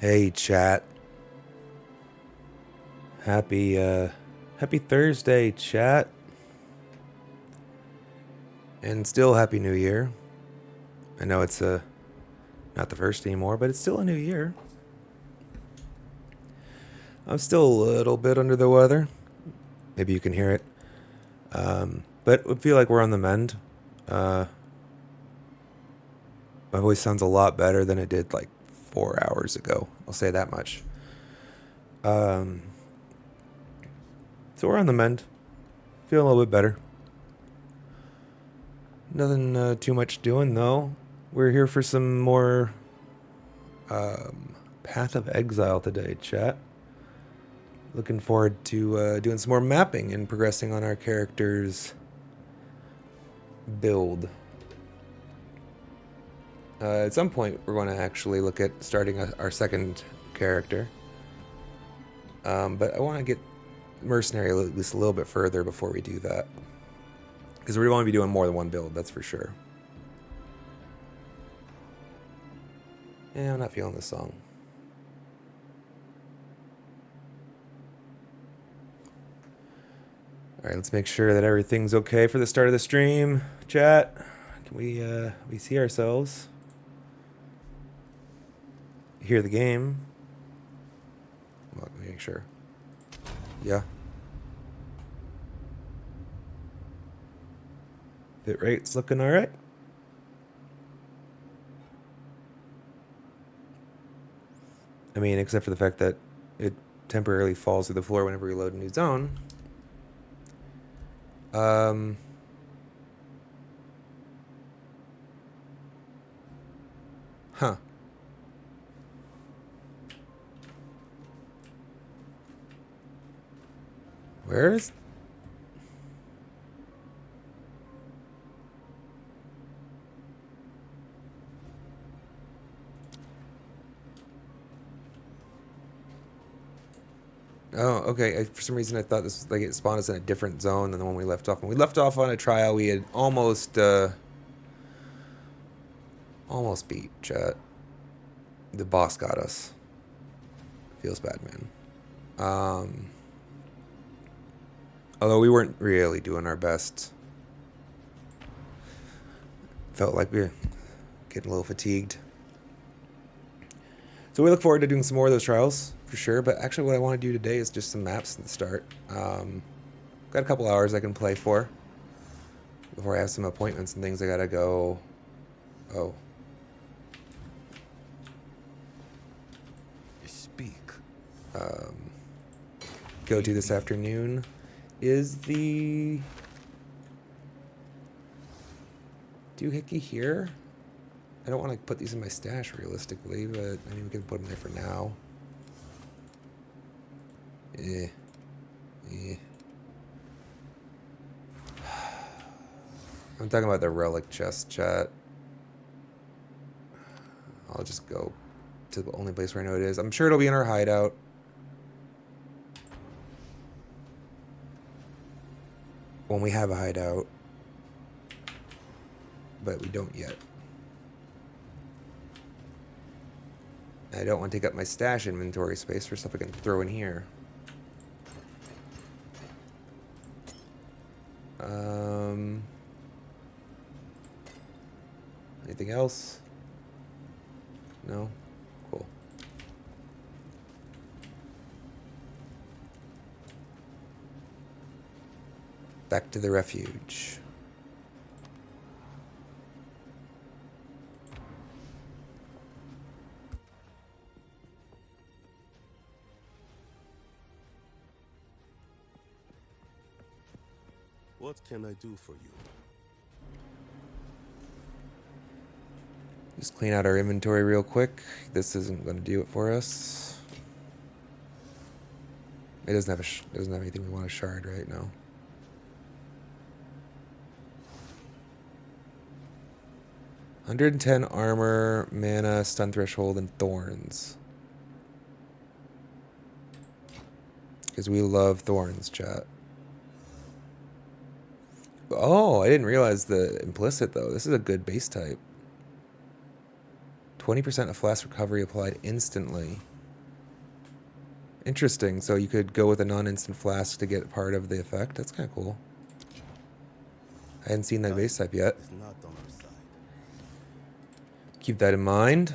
Hey chat. Happy happy Thursday, chat. And still happy new year. I know it's not the first anymore, but it's still a new year. I'm still a little bit under the weather. Maybe you can hear it. But I feel like we're on the mend. Uh my voice sounds a lot better than it did like 4 hours ago. I'll say that much. Um so we're on the mend. Feeling a little bit better. Nothing too much doing though. We're here for some more Path of Exile today, chat. Looking forward to doing some more mapping and progressing on our character's build. At some point, we're going to actually look at starting our second character. But I want to get mercenary at least a little bit further before we do that. Because we want to be doing more than one build, that's for sure. Yeah, I'm not feeling this song. Alright, let's make sure that everything's okay for the start of the stream. Chat, can we see ourselves? Hear the game? Well, let me make sure. Yeah. Bit rate's looking alright. I mean, except for the fact that it temporarily falls through the floor whenever we load a new zone. Huh. Where is... Oh, okay. For some reason, I thought this was like it spawned us in a different zone than the one we left off. When we left off on a trial, we had almost beat chat. The boss got us. Feels bad, man. Although we weren't really doing our best. Felt like we were getting a little fatigued. So we look forward to doing some more of those trials, for sure. But actually what I want to do today is just some maps at the start. Got a couple hours I can play for before I have some appointments and things I gotta go. Oh. Speak. Go to this afternoon is the doohickey here. I don't want to put these in my stash realistically, but I mean we can put them there for now. I'm talking about the relic chest, chat. I'll just go to the only place where I know it is. I'm sure it'll be in our hideout. When we have a hideout. But we don't yet. I don't want to take up my stash inventory space for stuff I can throw in here. Anything else? No? Cool. Back to the refuge. What can I do for you? Just clean out our inventory real quick. This isn't going to do it for us. It doesn't have anything we want to shard right now. $110 armor, mana, stun threshold, and thorns. Because we love thorns, chat. Oh, I didn't realize the implicit, though. This is a good base type. 20% of flash recovery applied instantly. Interesting. So you could go with a non-instant flask to get part of the effect. That's kind of cool. I hadn't seen that base type yet. Keep that in mind.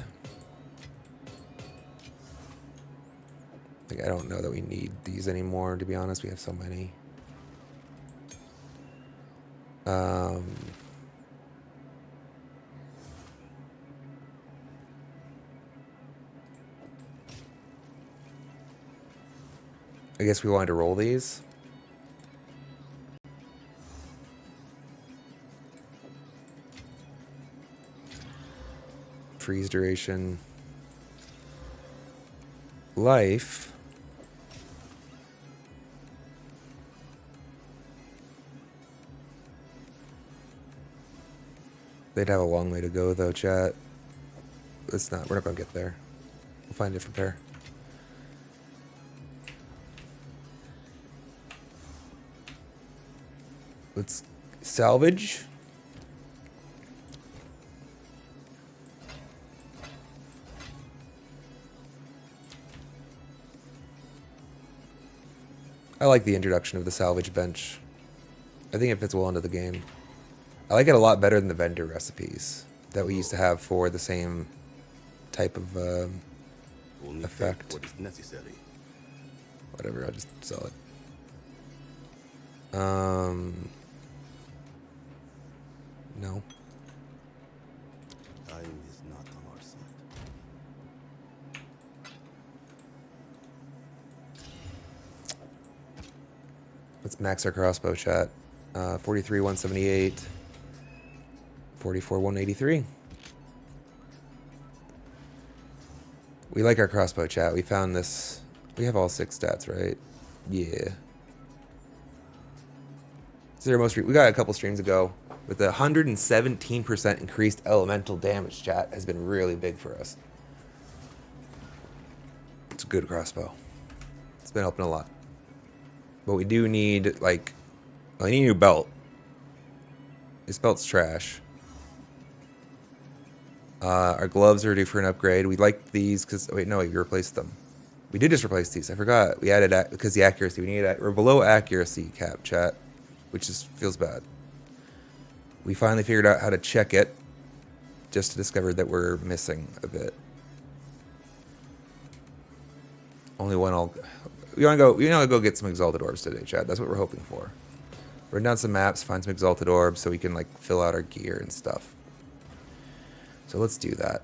Like, I don't know that we need these anymore, to be honest. We have so many. I guess we wanted to roll these. Freeze duration. Life. They'd have a long way to go though, chat. It's not, we're not gonna get there. We'll find a different pair. Let's salvage. I like the introduction of the salvage bench. I think it fits well into the game. I like it a lot better than the vendor recipes that we used to have for the same type of effect. What is necessary. Whatever, I'll just sell it. No. Time is not on our side. Let's max our crossbow, chat. 43, 178. 44, 183. We like our crossbow, chat. We found this. We have all 6 stats, right? Yeah. This is our most. We got a couple streams ago with the 117% increased elemental damage, chat, has been really big for us. It's a good crossbow. It's been helping a lot. But we do need, like, I need a new belt. This belt's trash. Our gloves are due for an upgrade. We like these because, wait, no, we replaced them. We did just replace these. I forgot. We added, because the accuracy, we needed, we're below accuracy cap, chat, which just feels bad. We finally figured out how to check it, just to discover that we're missing a bit. Only one all. We want to go get some exalted orbs today, chat. That's what we're hoping for. Run down some maps, find some exalted orbs so we can, like, fill out our gear and stuff. So let's do that.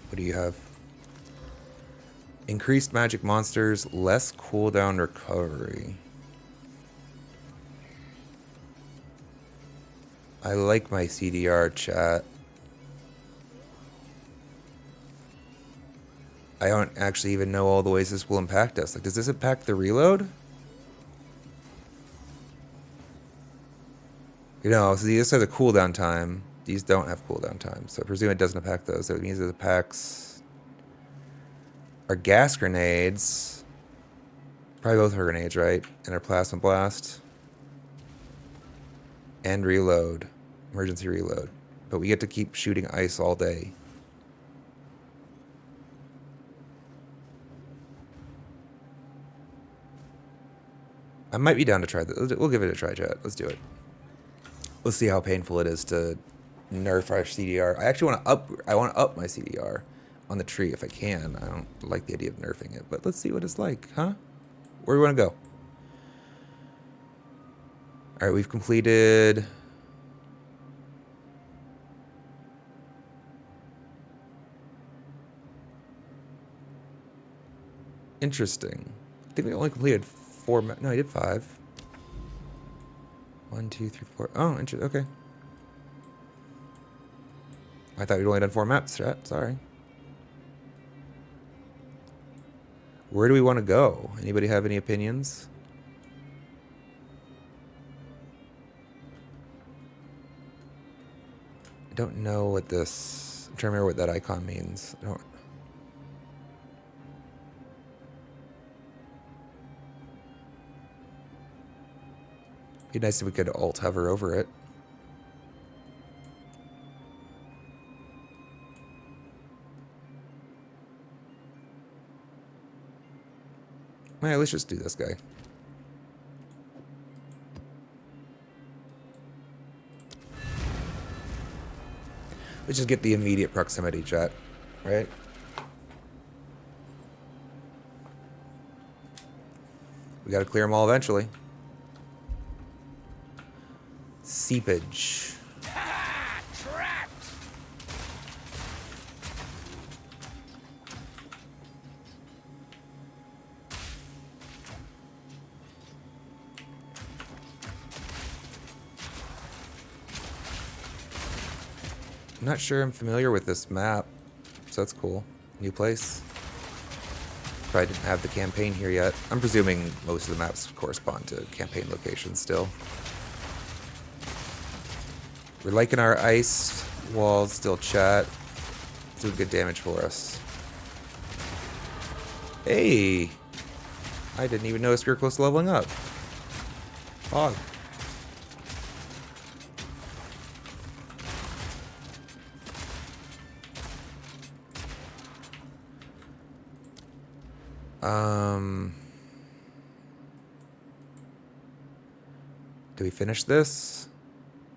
What do you have? Increased magic monsters, less cooldown recovery. I like my CDR, chat. I don't actually even know all the ways this will impact us. Like, does this impact the reload? You know, so this has a cooldown time. These don't have cooldown time, so I presume it doesn't impact those. So it means it impacts our gas grenades. Probably both our grenades, right? And our plasma blast. And reload. Emergency reload. But we get to keep shooting ice all day. I might be down to try this. We'll give it a try, chat. Let's do it. Let's see how painful it is to nerf our CDR. I actually want to up my CDR on the tree if I can. I don't like the idea of nerfing it, but let's see what it's like, huh? Where do we want to go? All right, we've completed. Interesting. I think we only completed 4. No, I did 5. 1, 2, 3, 4. Oh, interesting. Okay. I thought we'd only done 4 maps, chat. Sorry. Where do we want to go? Anybody have any opinions? I don't know what this. I'm trying to remember what that icon means. I don't. Be nice if we could alt hover over it. Alright, let's just do this guy. Let's just get the immediate proximity, chat. Right? We gotta clear them all eventually. Seepage. Trapped! I'm not sure I'm familiar with this map, so that's cool. New place. Probably didn't have the campaign here yet. I'm presuming most of the maps correspond to campaign locations still. We're liking our ice walls still, chat. It's doing good damage for us. Hey! I didn't even notice we were close to leveling up. Oh. Do we finish this?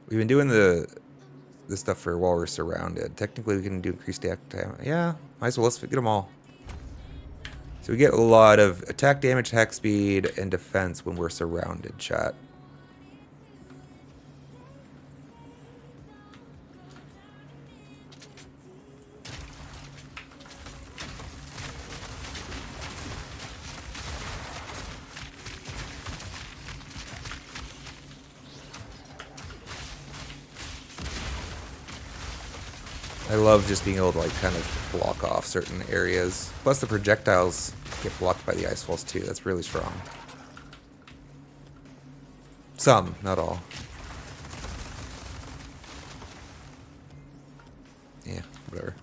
We've been doing this stuff for while we're surrounded. Technically, we can do increased attack time. Yeah, might as well. Let's get them all. So we get a lot of attack damage, attack speed, and defense when we're surrounded, chat. I love just being able to like kind of block off certain areas. Plus the projectiles get blocked by the ice walls too. That's really strong. Some, not all. Yeah, whatever.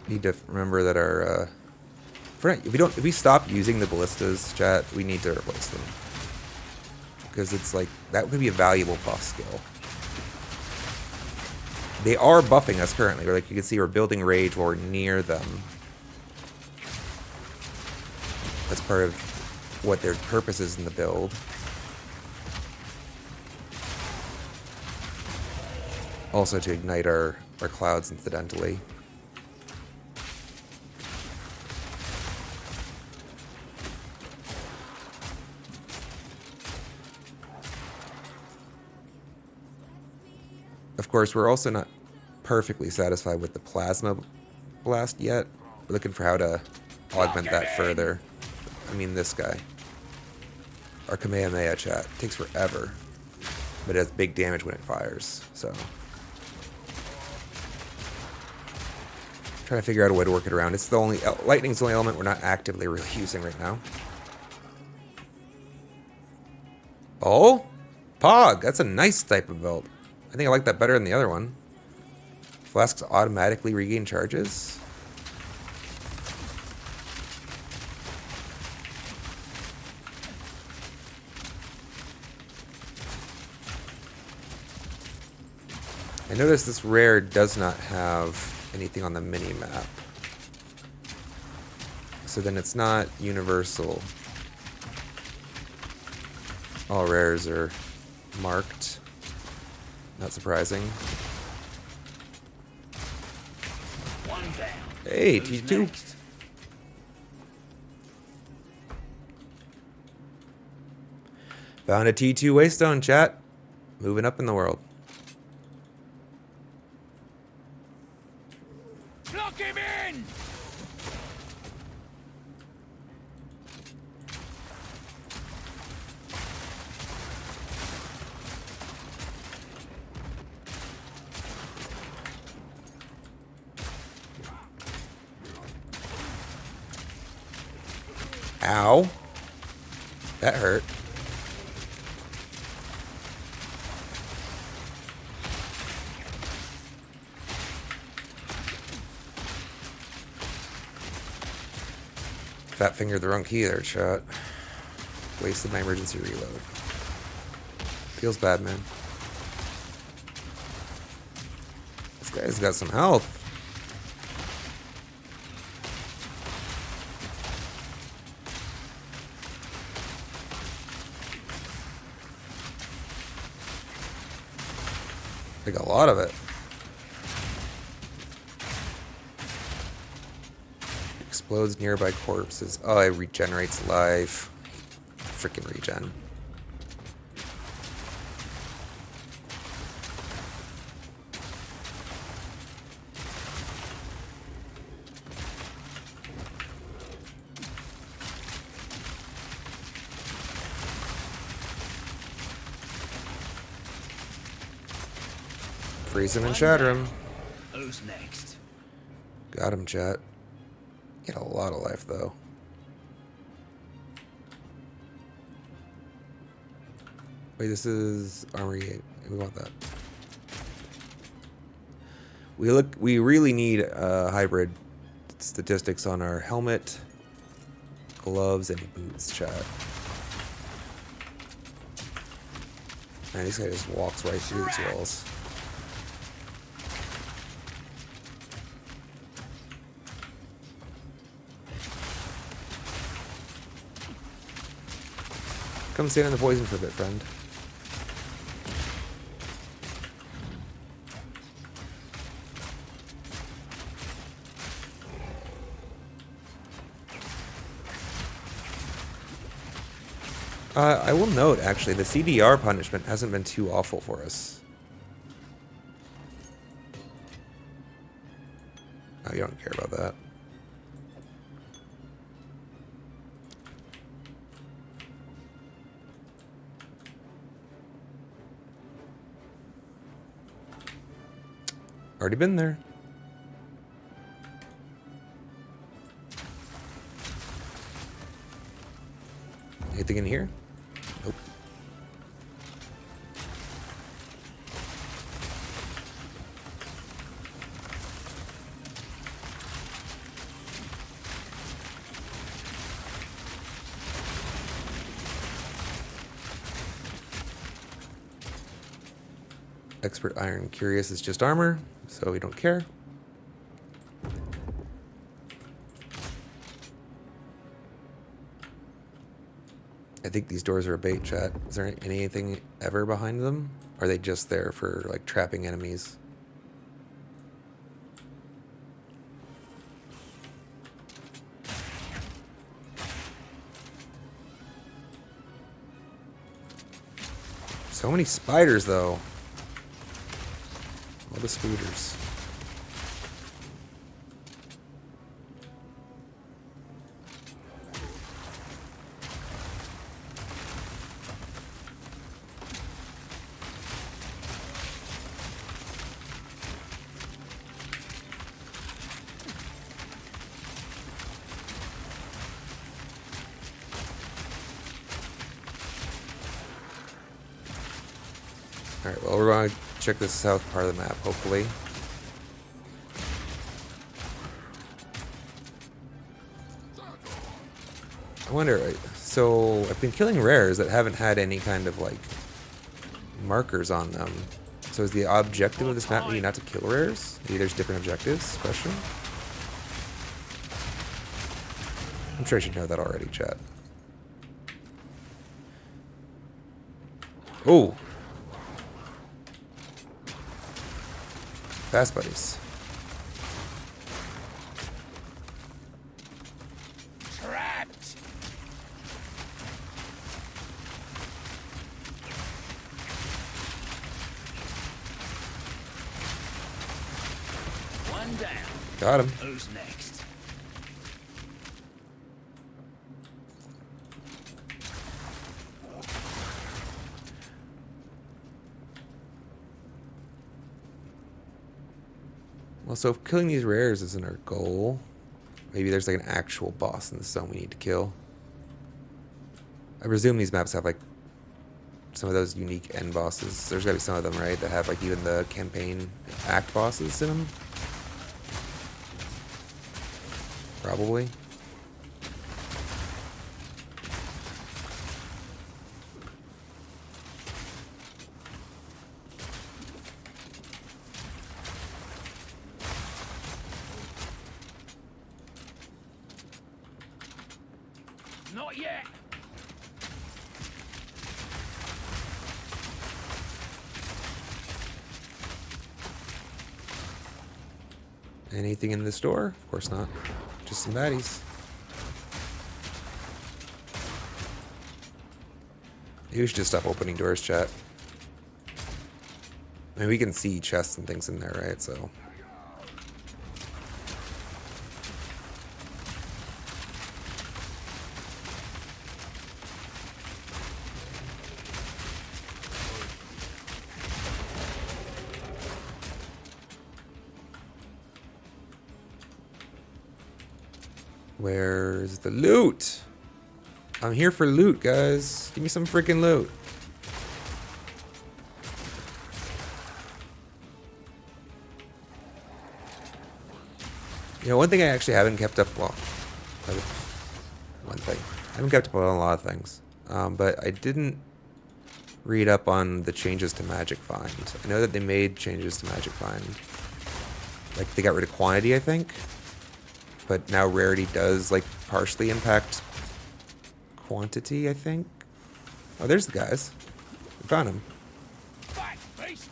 Need to remember that our if we stop using the ballistas, chat, we need to replace them, because it's like that could be a valuable buff skill. They are buffing us currently. Like you can see, we're building rage while we're near them. That's part of what their purpose is in the build. Also to ignite our clouds incidentally. Of course, we're also not perfectly satisfied with the plasma blast yet. We're looking for how to augment that further. I mean, this guy. Our Kamehameha, chat. It takes forever, but it has big damage when it fires, so. Trying to figure out a way to work it around. It's the only, lightning's the only element we're not actively really using right now. Oh? Pog! That's a nice type of belt. I think I like that better than the other one. Flasks automatically regain charges. I notice this rare does not have anything on the mini-map. So then it's not universal. All rares are marked. Not surprising. Hey, T2. Found a T2 Waystone, chat. Moving up in the world. Lock him in! Ow. That hurt. Fat fingered the wrong key there, chat. Wasted my emergency reload. Feels bad, man. This guy's got some health. Like a lot of it. Explodes nearby corpses. Oh, it regenerates life. Freaking regen. Freeze him and shatter him. Who's next? Got him, chat. Get a lot of life, though. Wait, this is armory 8. We want that. We really need hybrid statistics on our helmet, gloves, and boots, chat. Man, this guy just walks right through these walls. Come stand in the poison for a bit, friend. I will note, actually, the CDR punishment hasn't been too awful for us. Oh, you don't care about that. Already been there. Anything in here? Nope. Expert Iron Curious is just armor, so we don't care. I think these doors are a bait, chat. Is there anything ever behind them? Or are they just there for, like, trapping enemies? So many spiders, though. All the spooters. Alright, well, we're going to check the south part of the map, hopefully. I wonder, so I've been killing rares that haven't had any kind of, like, markers on them. So is the objective of this map maybe not to kill rares? Maybe there's different objectives? Question? I'm sure I should know that already, chat. Oh! Fast buddies. Trapped. One down. Got him. Who's next? Well, so if killing these rares isn't our goal, maybe there's like an actual boss in the zone we need to kill. I presume these maps have like some of those unique end bosses. There's gotta be some of them, right, that have like even the campaign act bosses in them. Probably. yet. Anything in the store? Of course not. Just some baddies. Maybe we should just stop opening doors, chat. I mean, we can see chests and things in there, right? So. Where's the loot? I'm here for loot, guys. Give me some freaking loot. You know, one thing I actually haven't kept up, well, one thing. I haven't kept up on a lot of things. But I didn't read up on the changes to Magic Find. I know that they made changes to Magic Find. Like, they got rid of quantity, I think. But now rarity does, like, partially impact quantity, I think. Oh, there's the guys. We found them. Back, beast.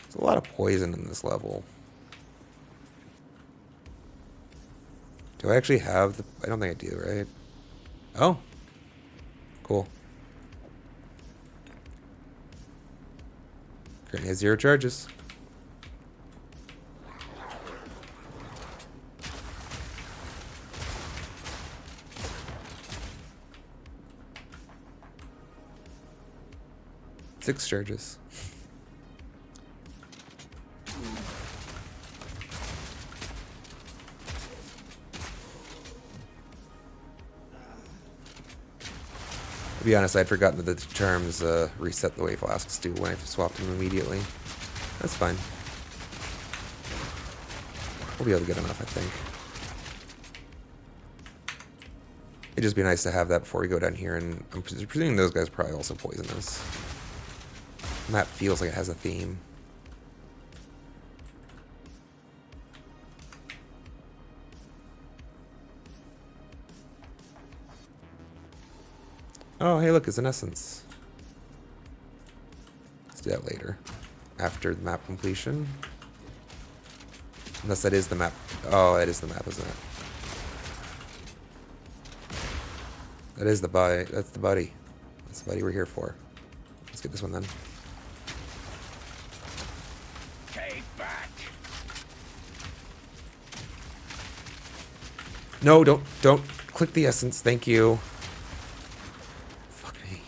There's a lot of poison in this level. Do I actually have the... I don't think I do, right? Oh. Cool. Currently has 0 charges. Six charges. To be honest, I'd forgotten that the charms reset the way flasks do when I swapped them immediately. That's fine. We'll be able to get enough, I think. It'd just be nice to have that before we go down here, and I'm presuming those guys are probably also poisonous. The map feels like it has a theme. Oh, hey, look, it's an essence. Let's do that later. After the map completion. Unless that is the map. Oh, that is the map, isn't it? That is the buddy. That's the buddy. That's the buddy we're here for. Let's get this one then. Take back. No, don't click the essence. Thank you. Fuck me.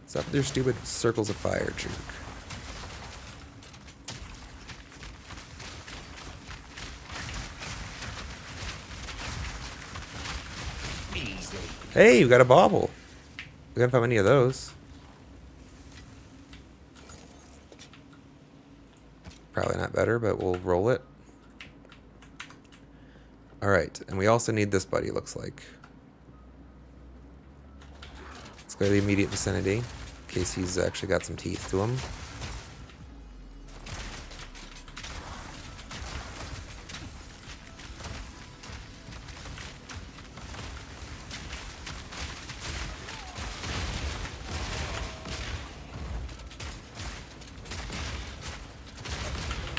Stop with your stupid circles of fire, jerk. Easy. Hey, we got a bauble. We haven't found any of those. Probably not better, but we'll roll it. Alright, and we also need this buddy, looks like. Let's go to the immediate vicinity, in case he's actually got some teeth to him.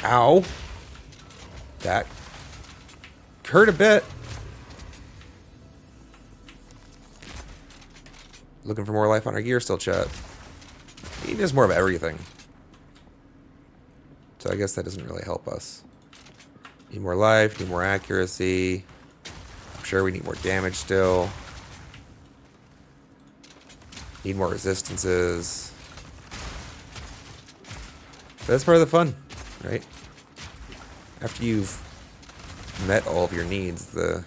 Ow. That hurt a bit. Looking for more life on our gear still, chat. He does more of everything. So I guess that doesn't really help us. Need more life, need more accuracy. I'm sure we need more damage still. Need more resistances. But that's part of the fun, right? After you've met all of your needs, the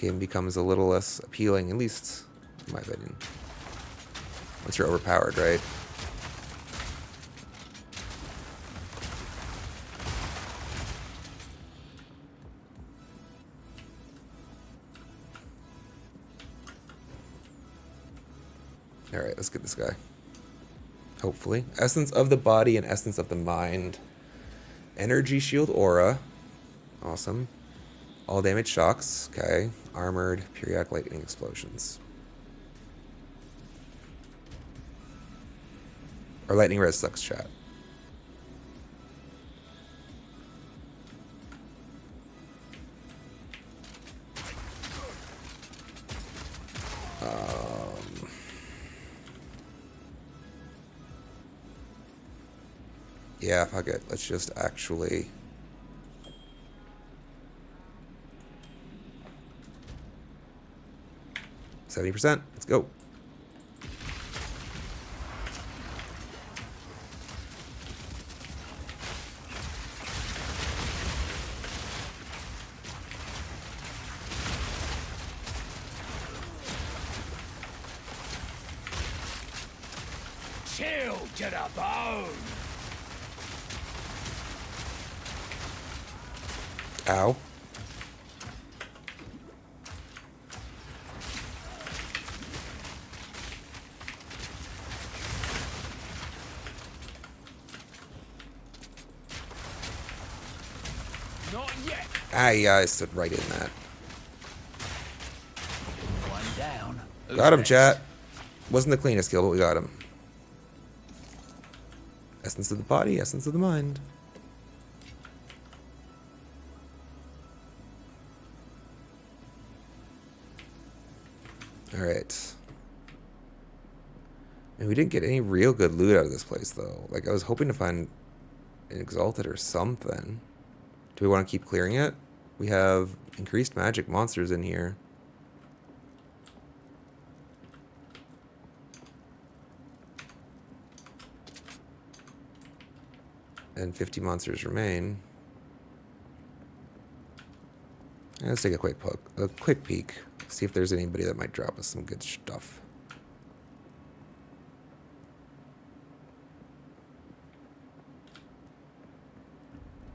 game becomes a little less appealing, at least in my opinion. Once you're overpowered, right? Alright, let's get this guy. Hopefully. Essence of the body and essence of the mind. Energy shield aura. Awesome. All damage shocks. Okay. Armored. Periodic lightning explosions. Or lightning res sucks, chat. Yeah, fuck it. Let's just actually... %70%. Let's go. Chill to the bone. Ow. Not yet. Ah, yeah, I stood right in that. One down. Who's Got him, next? chat. Wasn't the cleanest kill, but we got him. Essence of the body, essence of the mind. Alright. And we didn't get any real good loot out of this place, though. Like, I was hoping to find an Exalted or something. Do we want to keep clearing it? We have increased magic monsters in here. And 50 monsters remain. Let's take a quick peek. See if there's anybody that might drop us some good stuff.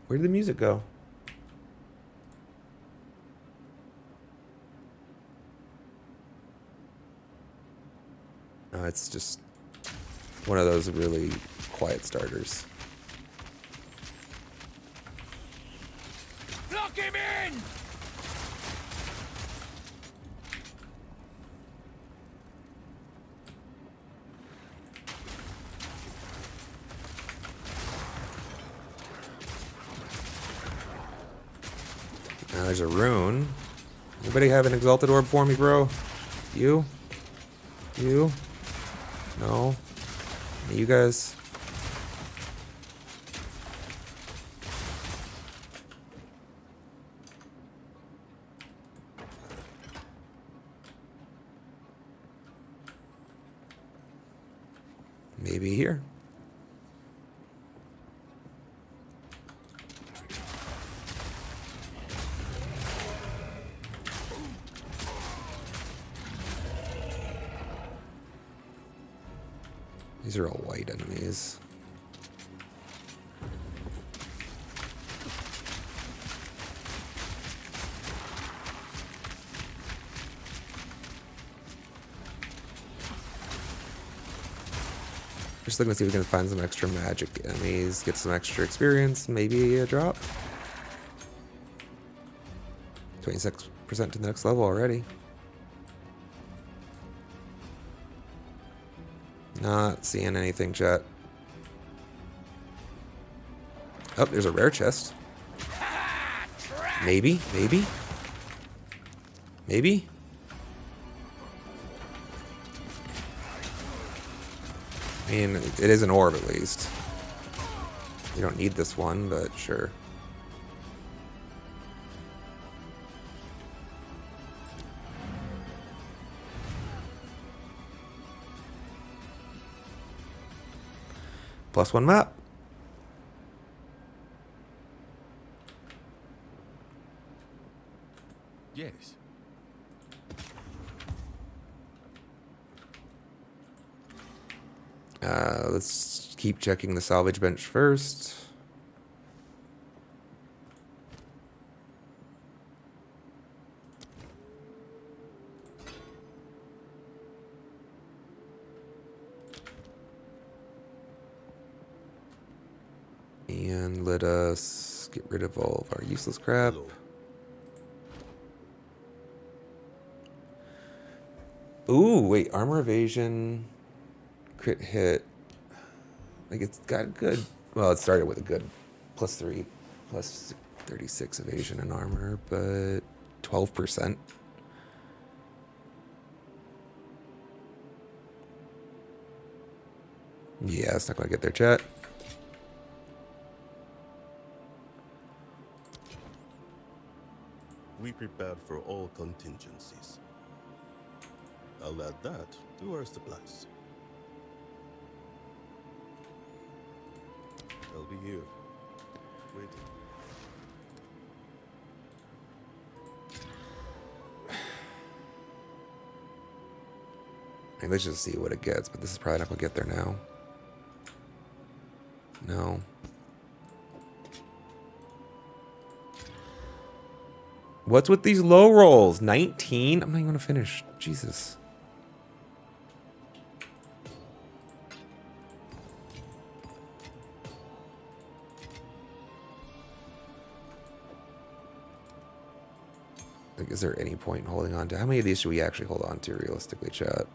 Where did the music go? It's just one of those really quiet starters. Lock him in. Now there's a rune. Anybody have an exalted orb for me, bro? You? You? No? You guys? Maybe here. These are all white enemies. Just looking to see if we can find some extra magic enemies, get some extra experience, maybe a drop. 26% to the next level already. Not seeing anything, chat. Oh, there's a rare chest. Maybe, maybe. Maybe. I mean, it is an orb at least. You don't need this one, but sure. +1 map. Yes. Let's keep checking the salvage bench first. And let us get rid of all of our useless crap. Hello. Ooh, wait, armor evasion, crit hit. Like it's got good. Well, it started with a good +3, plus 36 evasion and armor, but 12%. Yeah, it's not gonna get there, chat. We prepared for all contingencies. I'll add that to our supplies. I'll be here, waiting. Hey, let's just see what it gets, but this is probably not gonna get there now. No. What's with these low rolls? 19? I'm not even gonna finish. Jesus. Like, is there any point in holding on to? How many of these should we actually hold on to realistically, chat?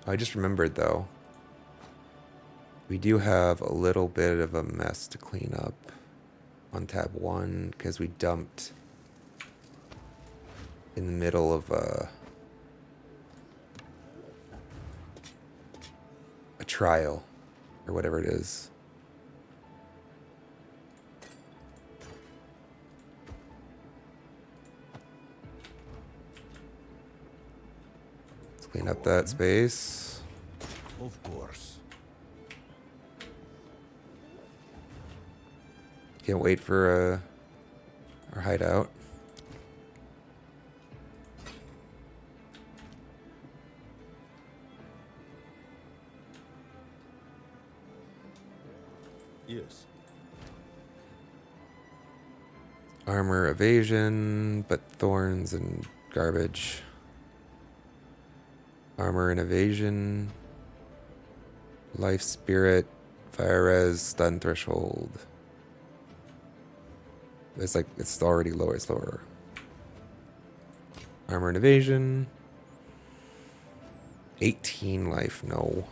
I just remembered though. We do have a little bit of a mess to clean up on tab 1 because we dumped in the middle of a trial or whatever it is. Let's clean up that space. Of course. Can't wait for our hideout. Yes. Armor evasion, but thorns and garbage. Armor and evasion. Life spirit. Fire res. Stun threshold. It's like, it's already lower, it's lower. Armor and evasion. 18 life, no.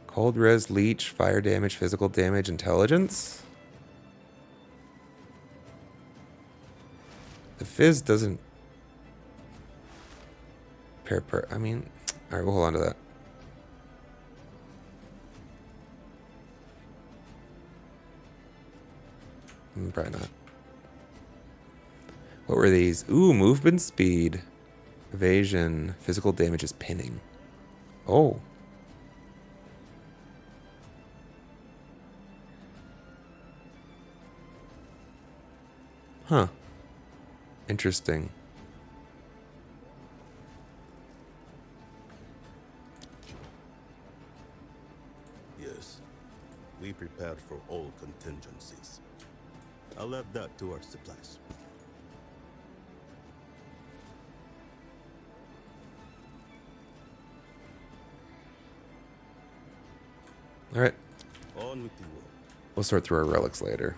Cold res, leech, fire damage, physical damage, intelligence. The fizz doesn't pair per. I mean, all right, we'll hold on to that. Probably not. What were these? Ooh, movement speed, evasion, physical damage is pinning. Oh. Huh. Interesting. Yes. We prepared for all contingencies. I'll add that to our supplies. All right. On with the work. We'll sort through our relics later.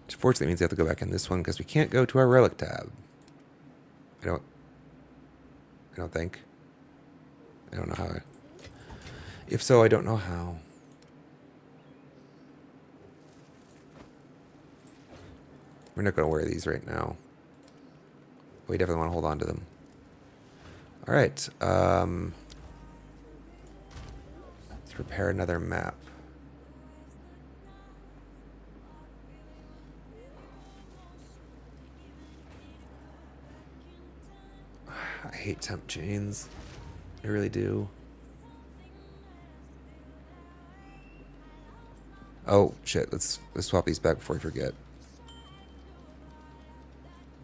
Which fortunately means we have to go back in this one because we can't go to our relic tab. I don't think. I don't know how. If so, I don't know how. We're not going to wear these right now. We definitely want to hold on to them. All right. Let's prepare another map. I hate temp chains. I really do. Oh, shit. Let's swap these back before we forget.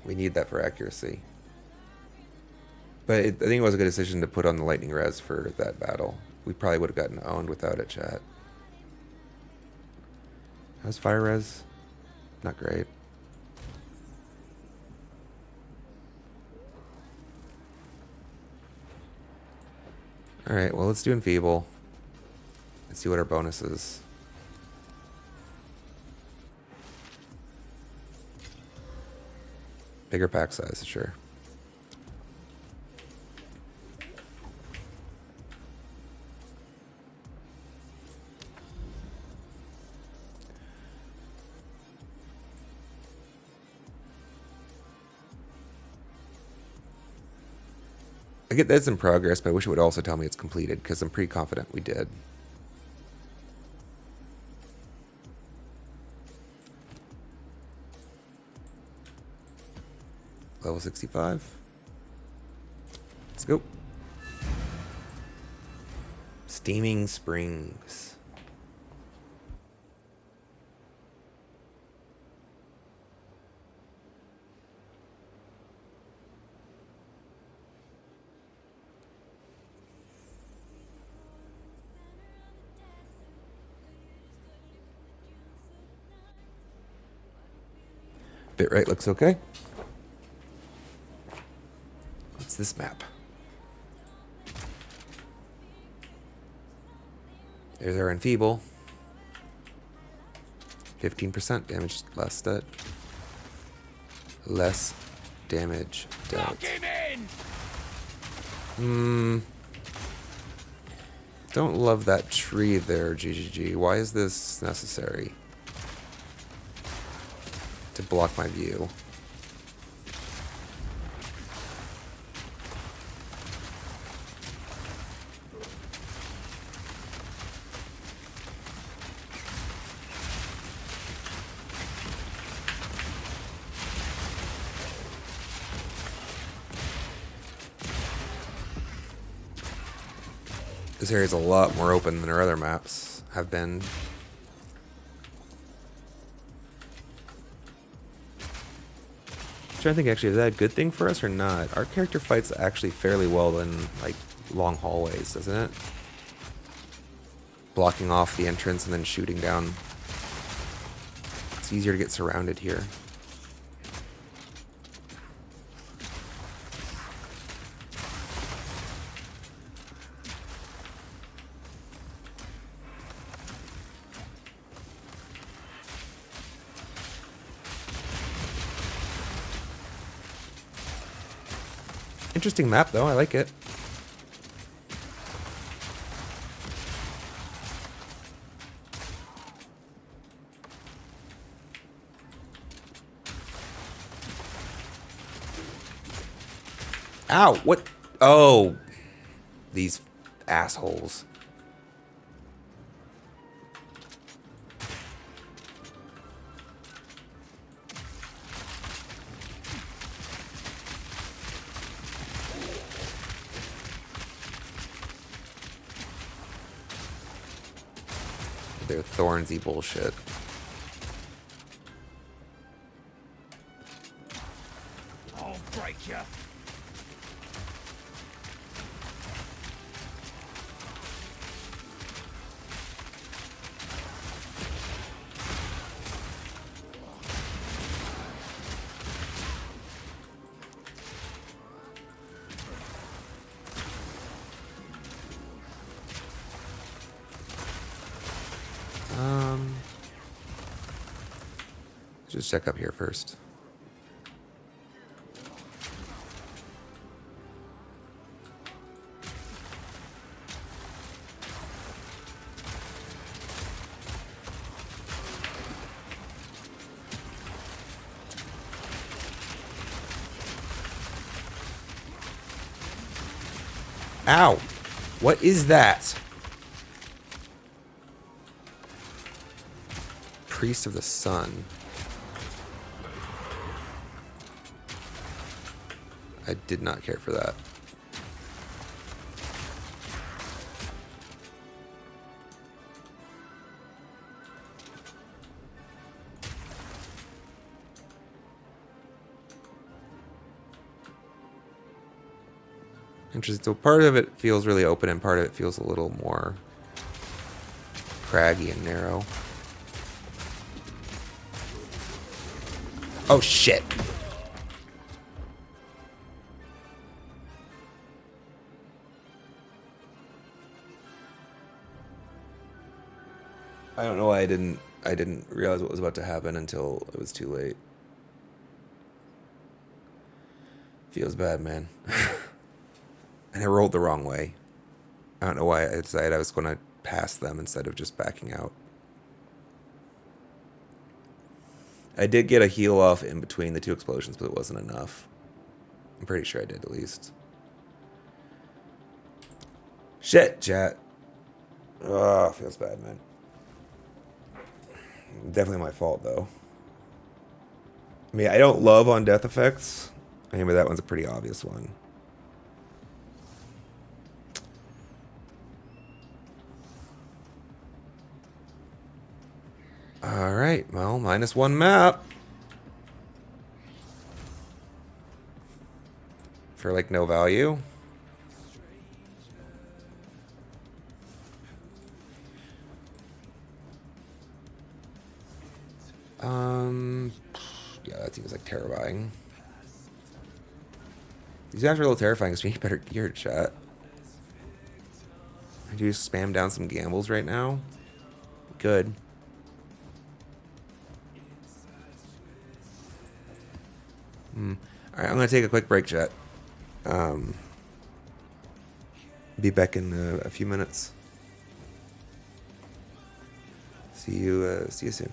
We need that for accuracy. But I think it was a good decision to put on the lightning res for that battle. We probably would have gotten owned without it, chat. How's fire res? Not great. Alright, well, let's do Enfeeble. Let's see what our bonus is. Bigger pack size, sure. I get that's in progress, but I wish it would also tell me it's completed, because I'm pretty confident we did. Level 65. Let's go. Steaming Springs. Bitrate looks okay. What's this map? There's our Enfeeble. 15% damage less dealt. Less damage dealt. Don't love that tree there, GGG. Why is this necessary? To block my view. This area is a lot more open than our other maps have been. I'm trying to think, actually, is that a good thing for us or not? Our character fights actually fairly well in like long hallways, doesn't it? Blocking off the entrance and then shooting down. It's easier to get surrounded here. Interesting map, though. I like it. Ow! What? Oh! These assholes. Their thornsy bullshit. I'll break you. Just check up here first. Ow! What is that? Priest of the Sun. I did not care for that. Interesting. So part of it feels really open and part of it feels a little more craggy and narrow. Oh shit. I don't know why I didn't realize what was about to happen until it was too late. Feels bad, man. And I rolled the wrong way. I don't know why I decided I was going to pass them instead of just backing out. I did get a heal off in between the two explosions, but it wasn't enough. I'm pretty sure I did at least. Shit, chat. Oh, feels bad, man. Definitely my fault, though. I mean, I don't love on death effects. I mean, but that one's a pretty obvious one. All right, well, -1 map. For, like, no value. Yeah, that seems like terrifying. These guys are a little terrifying because we need better gear, chat. I do spam down some gambles right now. Good. Alright, I'm going to take a quick break, chat. Be back in a few minutes. See you soon.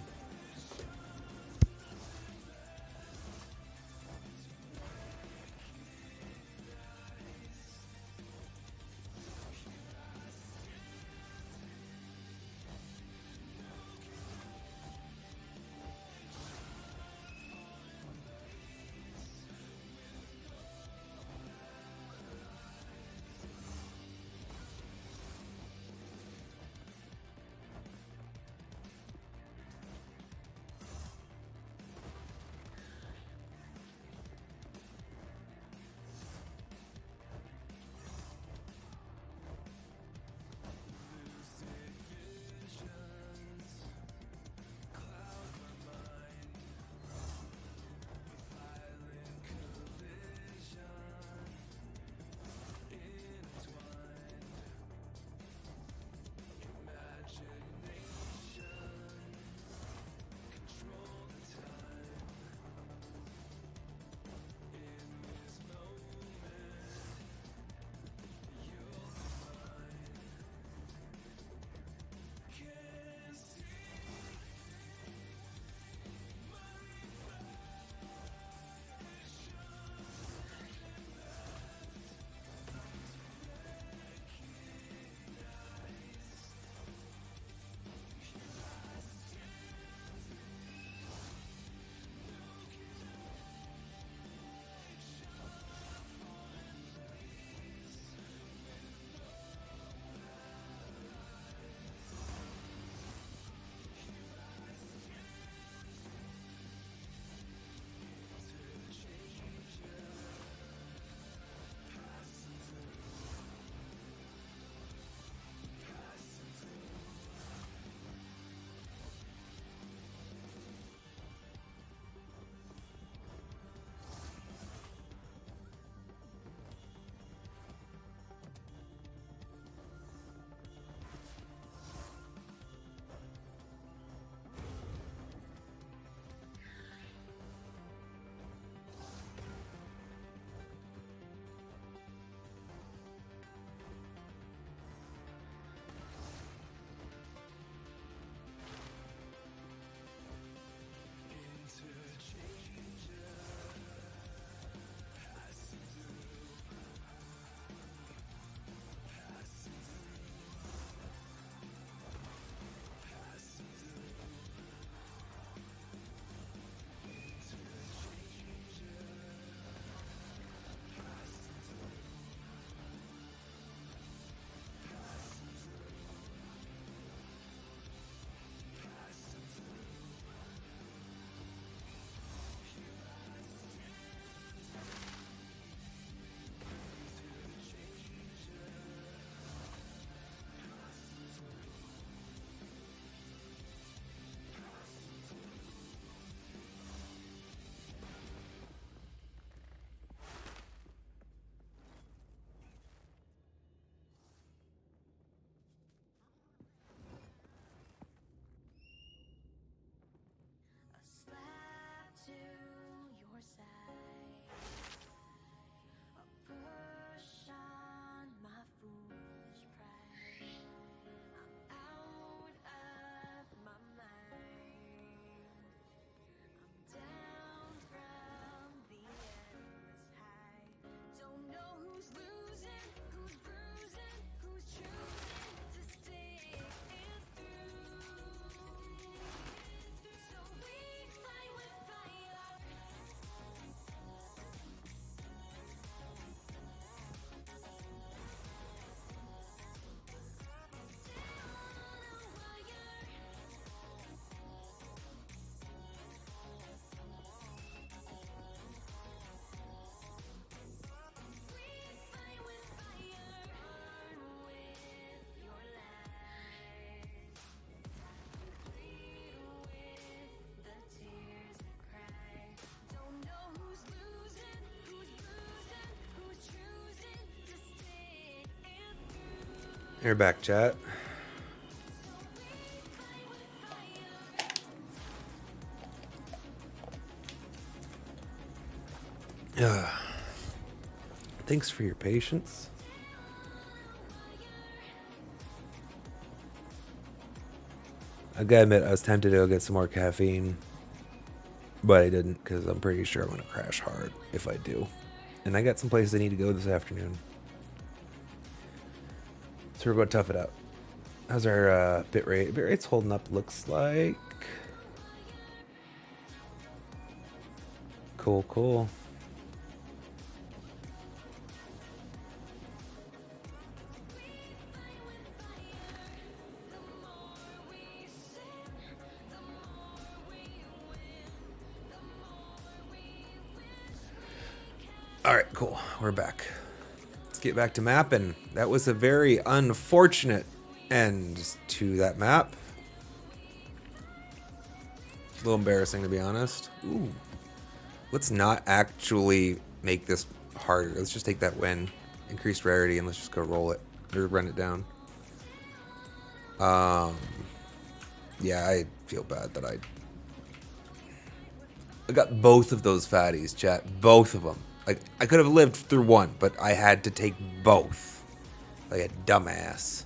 You're back, chat. Thanks for your patience. I gotta admit, I was tempted to go get some more caffeine, but I didn't because I'm pretty sure I'm gonna crash hard if I do. And I got some places I need to go this afternoon. So we're going to tough it out. How's our bit rate? Bit rate's holding up, looks like. Cool, cool. All right, cool. We're back. Let's get back to mapping. That was a very unfortunate end to that map. A little embarrassing, to be honest. Ooh. Let's not actually make this harder. Let's just take that win. Increased rarity, and let's just go roll it. Or run it down. Yeah, I feel bad that I got both of those fatties, chat. Both of them. Like, I could have lived through one, but I had to take both. Like a dumbass.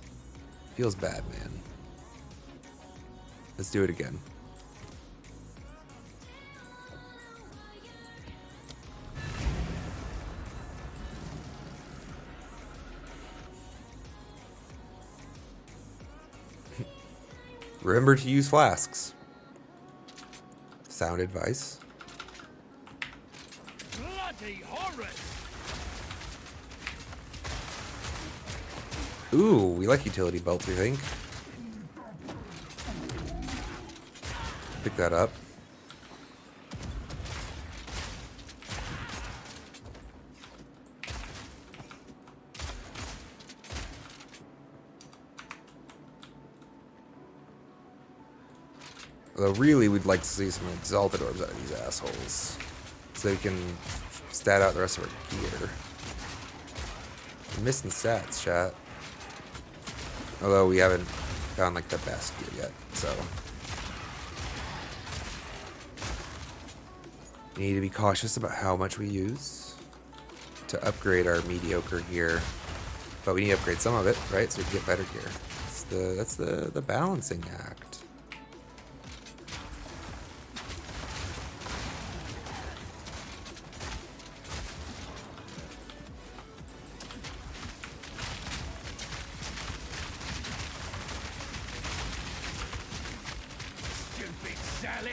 Feels bad, man. Let's do it again. Remember to use flasks. Sound advice. Bloody horrors! Ooh, we like utility belts, we think. Pick that up. Although really we'd like to see some exalted orbs out of these assholes. So we can stat out the rest of our gear. We're missing stats, chat. Although we haven't found like the best gear yet, so. We need to be cautious about how much we use to upgrade our mediocre gear. But we need to upgrade some of it, right? So we can get better gear. That's the balancing act. Stupid Sally!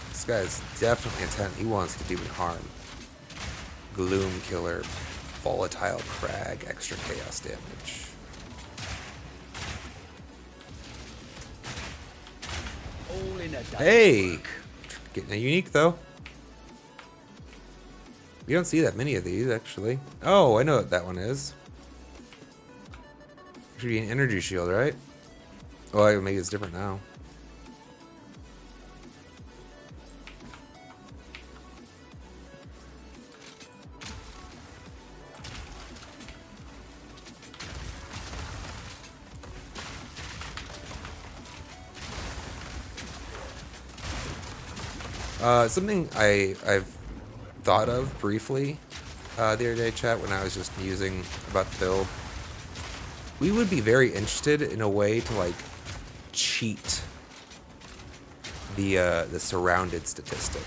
This guy's definitely intent. He wants to do me harm. Gloom killer, volatile crag, extra chaos damage. All in a day. Hey! Getting a unique though. We don't see that many of these actually. Oh, I know what that one is. Should be an energy shield, right? Oh, maybe it's different now. Something I've thought of briefly the other day, chat, when I was just musing about the build. We would be very interested in a way to like cheat the surrounded statistic.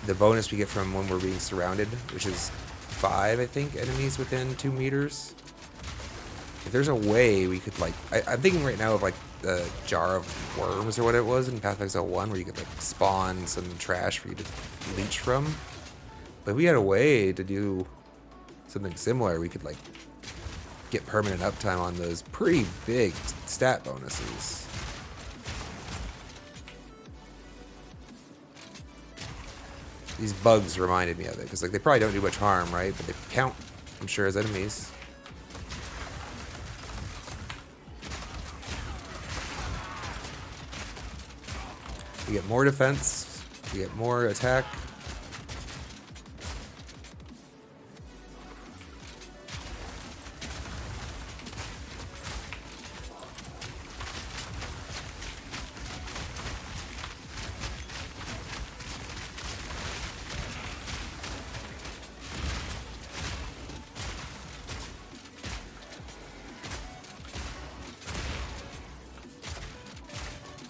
The bonus we get from when we're being surrounded, which is 5, I think, enemies within 2 meters. If there's a way we could like, I'm thinking right now of like the jar of worms or what it was in Pathfinder 1, where you could like spawn some trash for you to leech from. But if we had a way to do something similar, we could like get permanent uptime on those pretty big stat bonuses. These bugs reminded me of it, because like they probably don't do much harm, right? But they count, I'm sure, as enemies. We get more defense. We get more attack.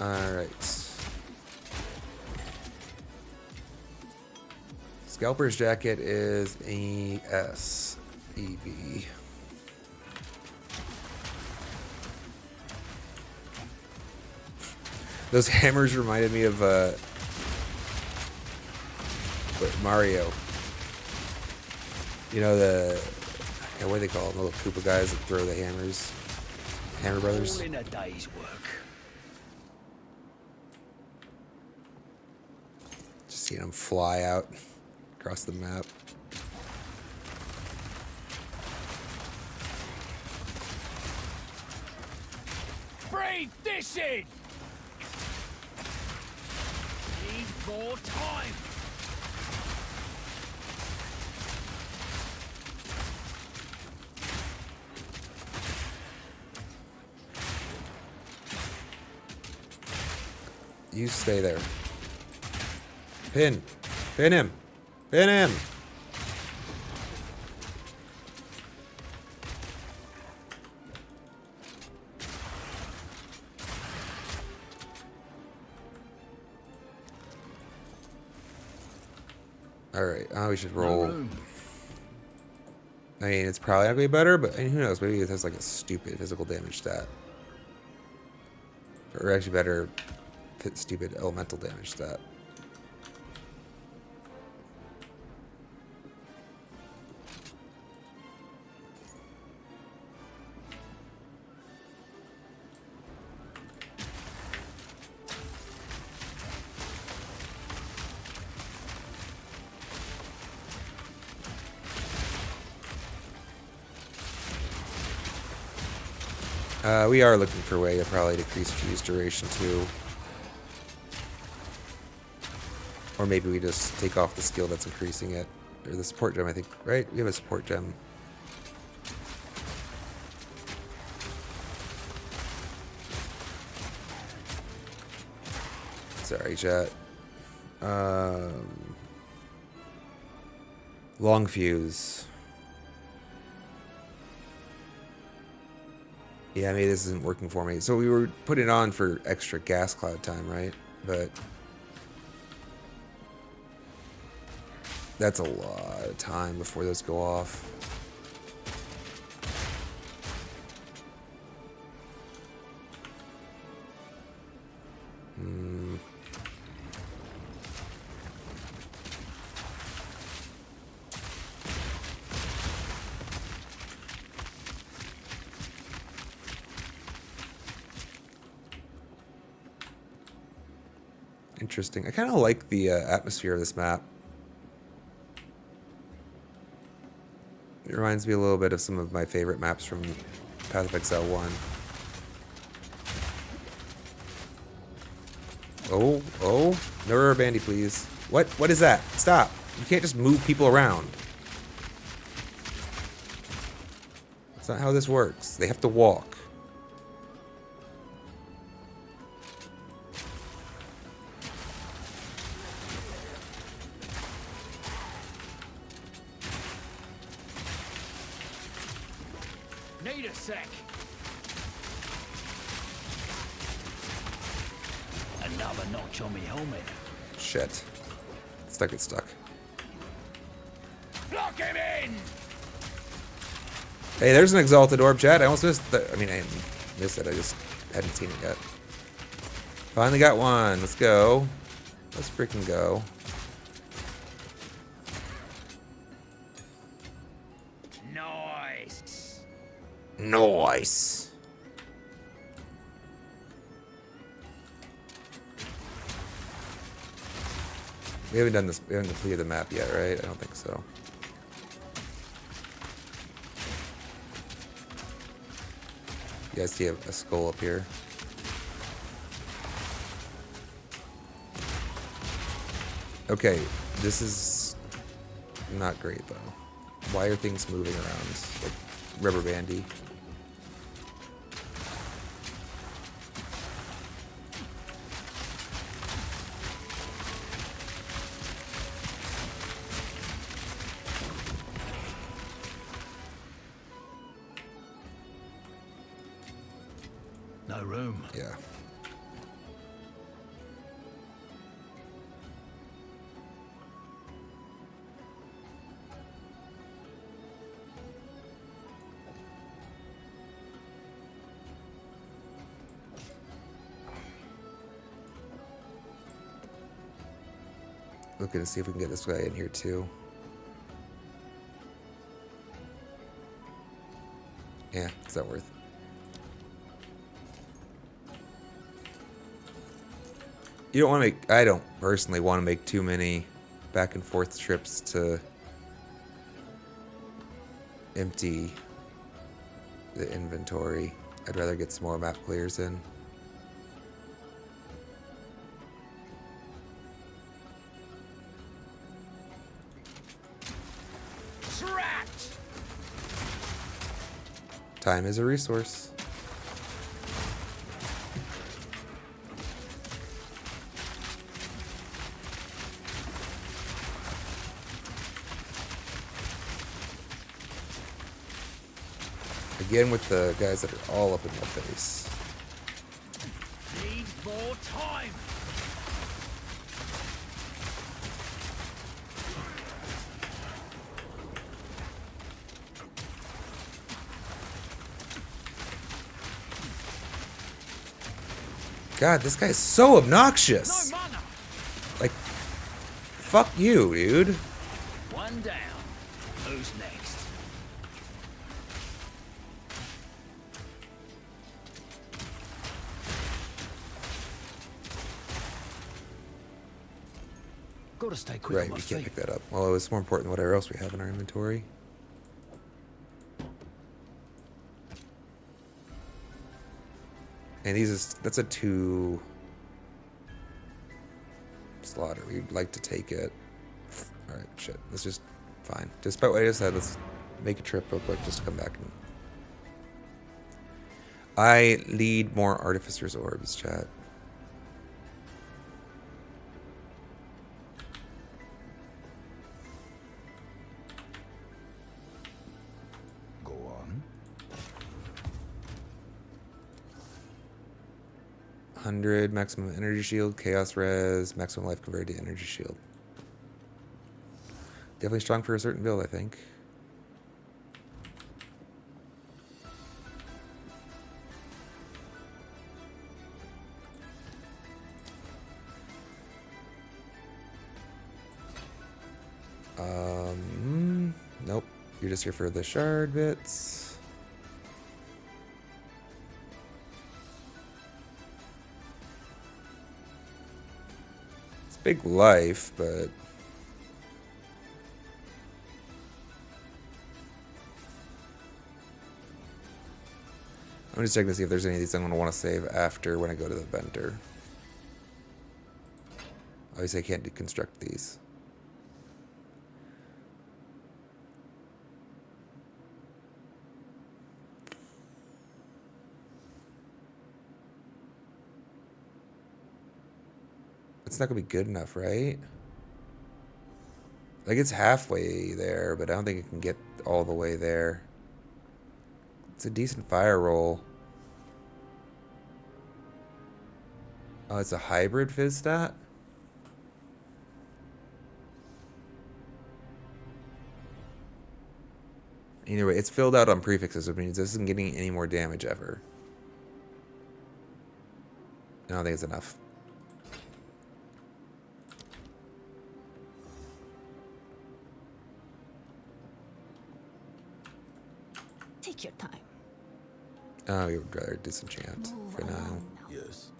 Alright. Scalper's jacket is ES. EV. Those hammers reminded me of Mario. You know what do they call them? The little Koopa guys that throw the hammers. Hammer Brothers. All in a day's work. Just seeing them fly out across the map. Breathe this in! Need more time! You stay there. Pin. Pin him. Pin him. Alright, we should roll. No room. I mean, it's probably not going to be better, but I mean, who knows? Maybe it has like a stupid physical damage stat. Or actually better, stupid elemental damage stat. We are looking for a way to probably decrease fuse duration too. Or maybe we just take off the skill that's increasing it. Or the support gem, I think, right? We have a support gem. Sorry, chat. Long fuse. Yeah, maybe this isn't working for me. So we were putting it on for extra gas cloud time, right? But that's a lot of time before those go off. Interesting. I kind of like the atmosphere of this map. It reminds me a little bit of some of my favorite maps from Path of Exile 1. Oh, no rubber bandy, please. What is that? Stop. You can't just move people around. That's not how this works. They have to walk. Need a sec. Another notch on me helmet. Shit. Stuck. Lock him in! Hey, there's an Exalted Orb, chat. I almost missed I didn't miss it. I just hadn't seen it yet. Finally got one. Let's go. Let's freaking go. Nice. Nice. We haven't done this. We haven't completed the map yet, right? I don't think so. You guys see a skull up here? Okay, this is not great though. Why are things moving around like rubber bandy? No room. Yeah. Looking to see if we can get this guy in here too. Yeah, it's not worth it. You don't want to make, I don't personally want to make too many back and forth trips to empty the inventory. I'd rather get some more map clears in. Trapped! Time is a resource. Again with the guys that are all up in my face. Need more time. God, this guy is so obnoxious. No mana. Like, fuck you, dude. One down. Who's next? Gotta stay quick Right, on my we can't feet. pick that up. Well, it's more important than whatever else we have in our inventory. And that's a 2 slaughter. We'd like to take it. Alright, shit. Let's just, fine. Despite what I just said, let's make a trip real quick just to come back. And I need more Artificer's Orbs, chat. Go on. 100 maximum energy shield, chaos res, maximum life converted to energy shield. Definitely strong for a certain build, I think. Nope. You're just here for the shard bits. It's big life, but I'm just checking to see if there's any of these I'm going to want to save after when I go to the vendor. Obviously, I can't deconstruct these. It's not going to be good enough, right? Like, it's halfway there, but I don't think it can get all the way there. It's a decent fire roll. Oh, it's a hybrid fizz stat? Either way, it's filled out on prefixes, which means this isn't getting any more damage ever. I don't think it's enough. Take your time. Oh, we would rather disenchant Move for now. along now. Yes.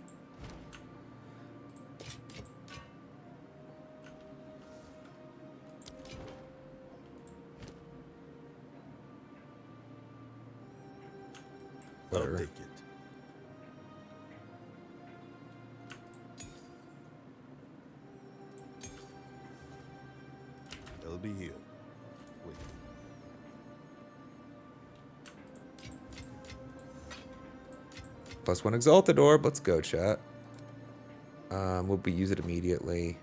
Whatever. I'll take it. +1 Exalted Orb. Let's go, chat. Will we use it immediately?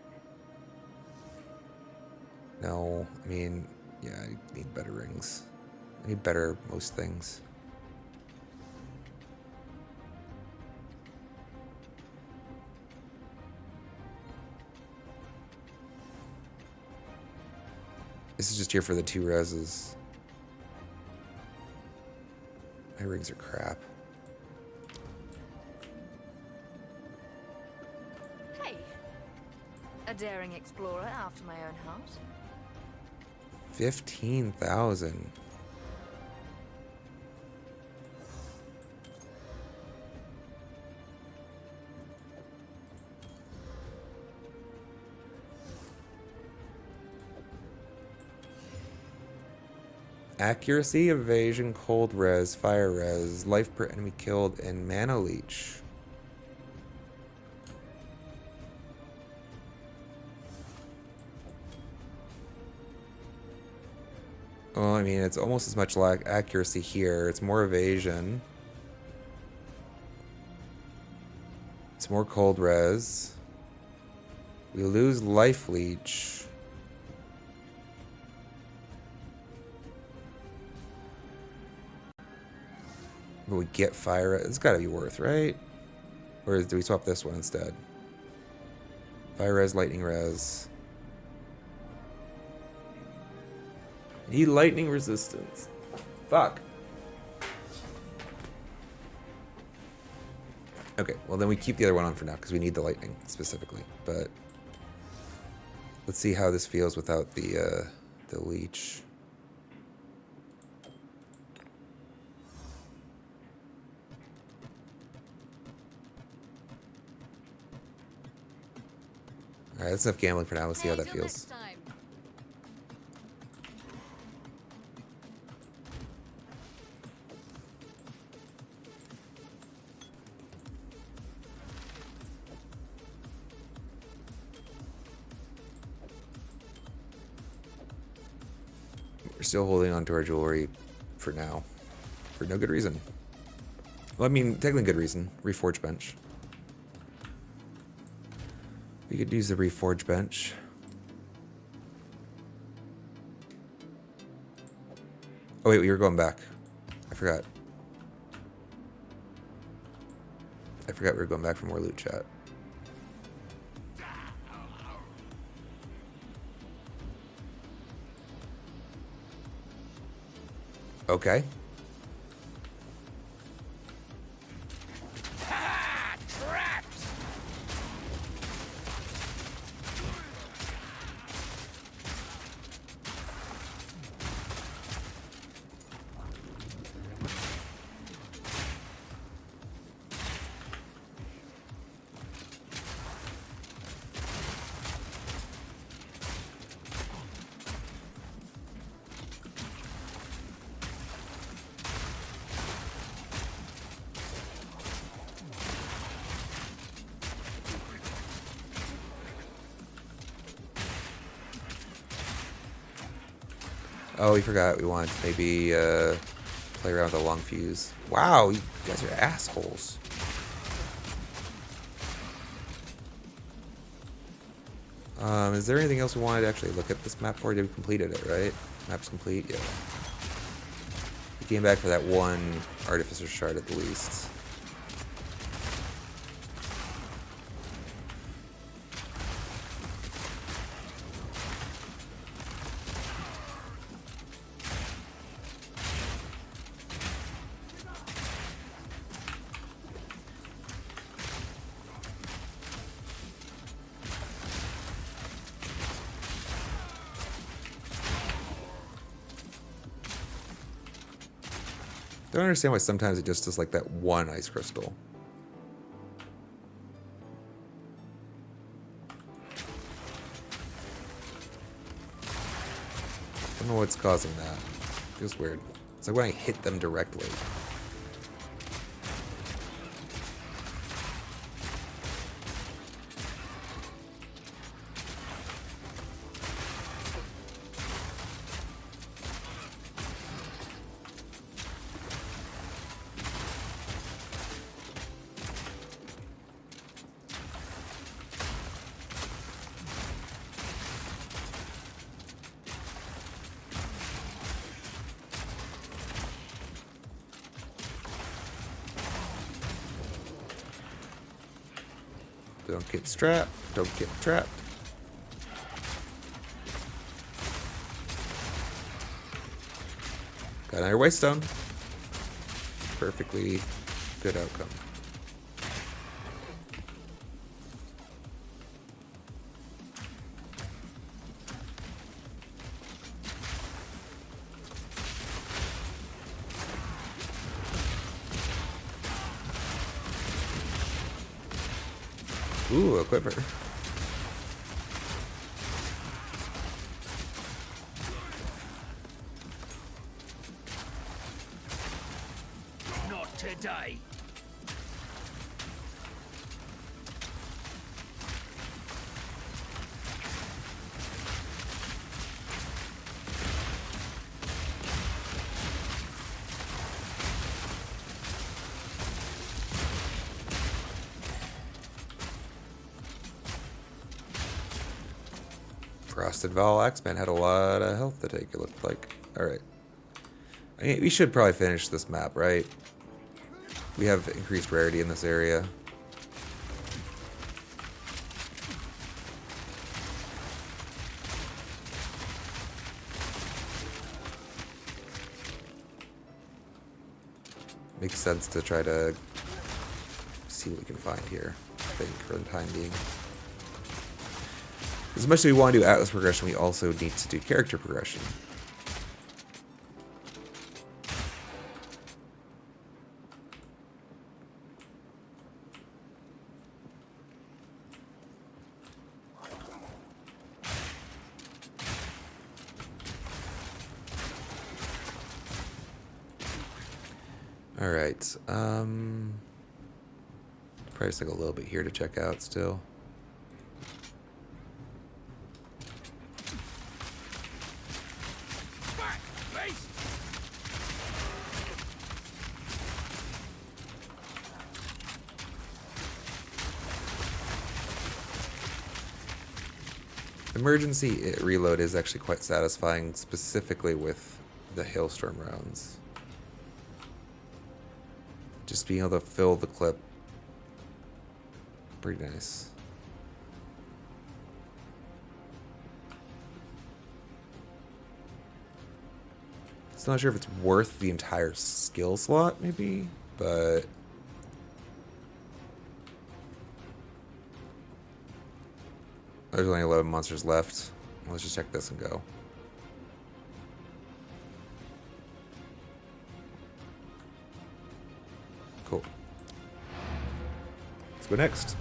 No. I mean, yeah, I need better rings. I need better most things. This is just here for the 2 reses. My rings are crap. Hey, a daring explorer after my own heart. 15,000. Accuracy, evasion, cold res, fire res, life per enemy killed, and mana leech. Well, I mean, it's almost as much like accuracy here. It's more evasion. It's more cold res. We lose life leech. But we get fire. It's got to be worth, right? Or do we swap this one instead? Fire res, lightning res. Need lightning resistance. Fuck. Okay, well then we keep the other one on for now because we need the lightning specifically. But let's see how this feels without the leech. All right, that's enough gambling for now. Let's see how that feels. We're still holding on to our jewelry for now. For no good reason. Well, I mean, technically good reason. Reforge bench. We could use the reforge bench. Oh wait, we were going back. I forgot. I forgot we were going back for more loot, chat. Okay. Oh, we forgot. We want to maybe play around with a long fuse. Wow, you guys are assholes. Is there anything else we wanted to actually look at this map for? We completed it, right? Map's complete, yeah. We came back for that one Artificer shard at the least. I don't understand why sometimes it just does like that one ice crystal. I don't know what's causing that. Feels weird. It's like when I hit them directly. Don't get strapped. Don't get trapped. Got another waystone. Perfectly good outcome. Ooh, a quiver. Not today. Frosted Val Axeman had a lot of health to take, it looked like. Alright. I mean, we should probably finish this map, right? We have increased rarity in this area. Makes sense to try to see what we can find here, I think, for the time being. As much as we want to do Atlas progression, we also need to do character progression. All right. Probably just like a little bit here to check out still. Back, beast! Emergency reload is actually quite satisfying, specifically with the hailstorm rounds. Just being able to fill the clip. Pretty nice. So not sure if it's worth the entire skill slot, maybe, but there's only 11 monsters left. Let's just check this and go. Cool. Let's go next.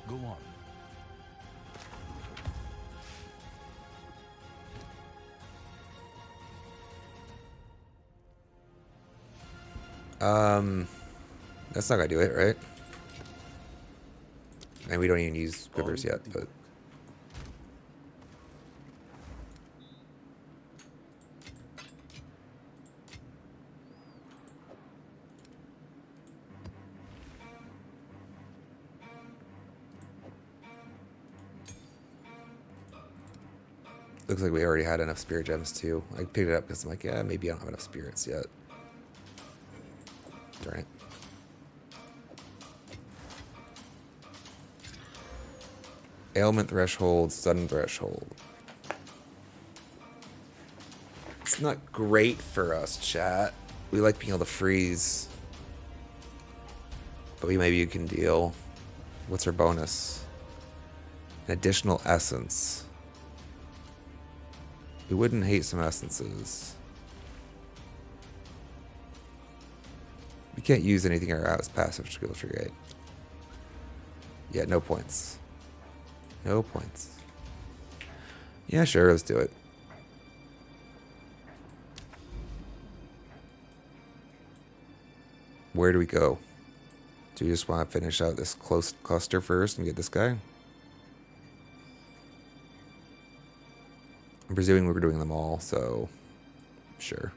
Go on. That's not gonna do it, right? And we don't even use quivers yet, but looks like we already had enough spirit gems too. I picked it up because I'm like, yeah, maybe I don't have enough spirits yet. Darn it. Ailment threshold, sudden threshold. It's not great for us, chat. We like being able to freeze. But we maybe can deal. What's our bonus? An additional essence. We wouldn't hate some essences. We can't use anything our Atlas passive skill tree, right? Yeah, no points. No points. Yeah, sure, let's do it. Where do we go? Do we just want to finish out this close cluster first and get this guy? I'm presuming we're doing them all, so Sure.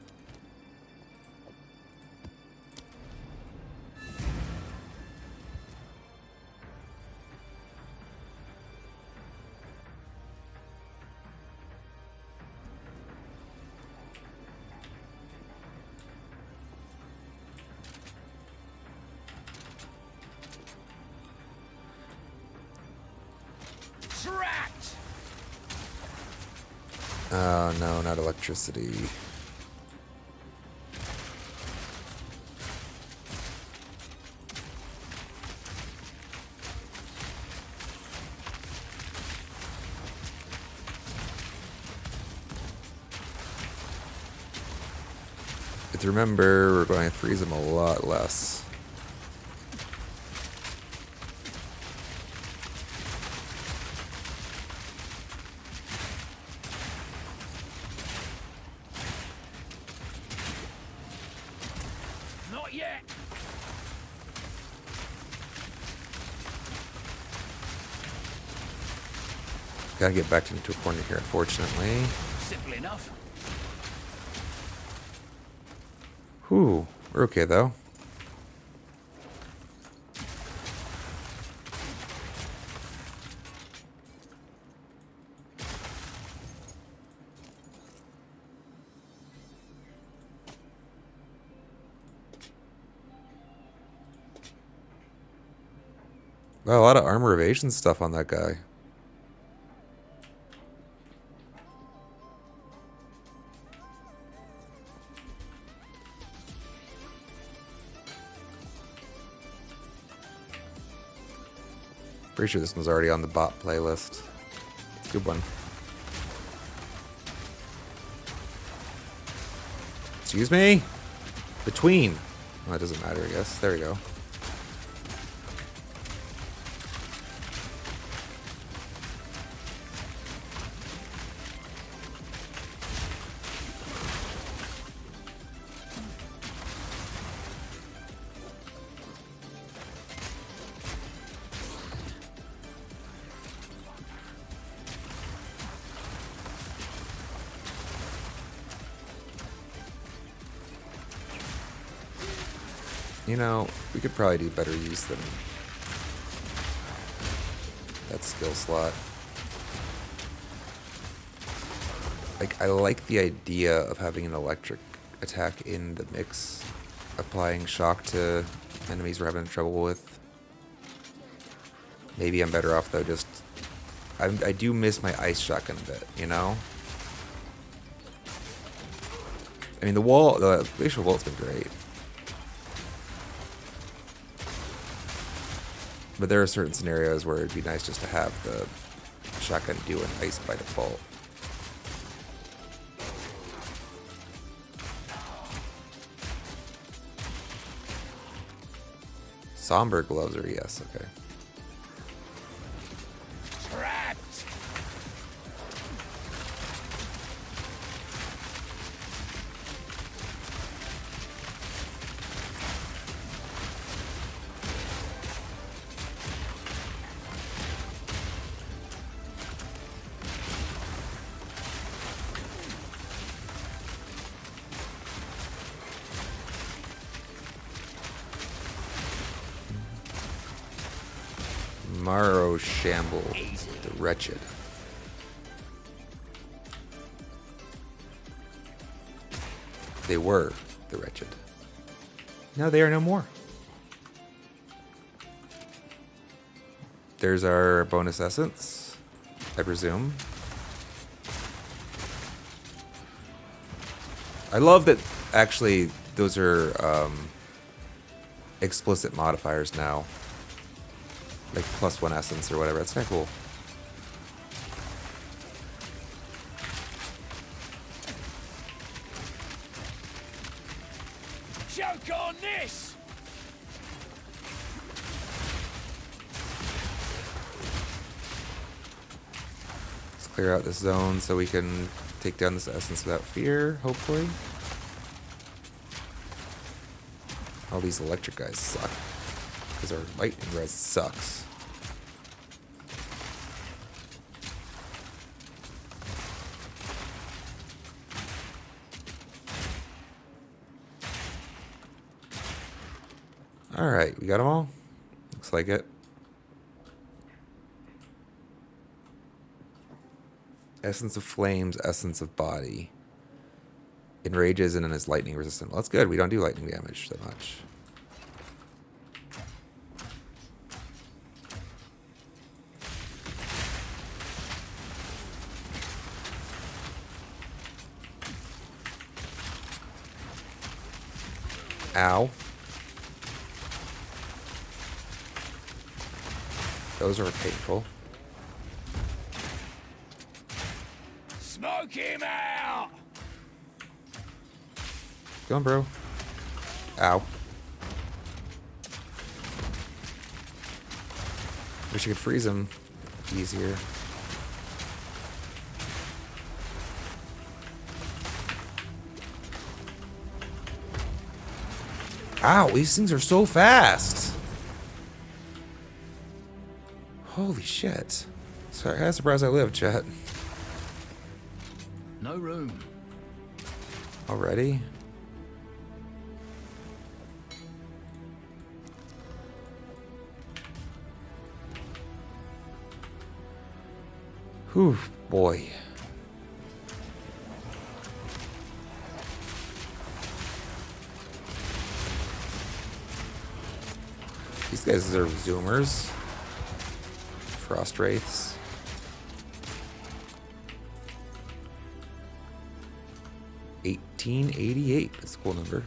Trapped! Oh no, not electricity. But remember, we're going to freeze them a lot less. Not yet! Gotta get back into a corner here, unfortunately. Simple enough. Whew, we're okay though. Wow, a lot of armor evasion stuff on that guy. Pretty sure this one's already on the bot playlist. It's a good one. Excuse me? Between. Well, that doesn't matter, I guess. There we go. You know, we could probably do better use than that skill slot. Like, I like the idea of having an electric attack in the mix, applying shock to enemies we're having trouble with. Maybe I'm better off though, just I do miss my ice shotgun a bit, you know? I mean, the glacial bolt's been great. But there are certain scenarios where it'd be nice just to have the shotgun do an ice by default. Somber gloves are yes, okay. Trapped! Maro Shamble, the Wretched. They were the Wretched. No, they are no more. There's our bonus essence, I presume. I love that actually those are explicit modifiers now. Like +1 essence or whatever. That's kind of cool. Choke on this! Let's clear out this zone so we can take down this essence without fear, hopefully. All these electric guys suck. Because our lightning res sucks. Alright, we got them all? Looks like it. Essence of Flames, Essence of Body. Enrages and is lightning resistant. Well, that's good. We don't do lightning damage that much. Ow. Those are painful. Smoke him out! Go on, bro. Ow. Wish you could freeze him easier. Ow, these things are so fast. Holy shit. Sorry, I'm surprised I lived, chat. No room. Already? Whew, boy. These guys are zoomers. Frost wraiths. $18.88. That's a cool number.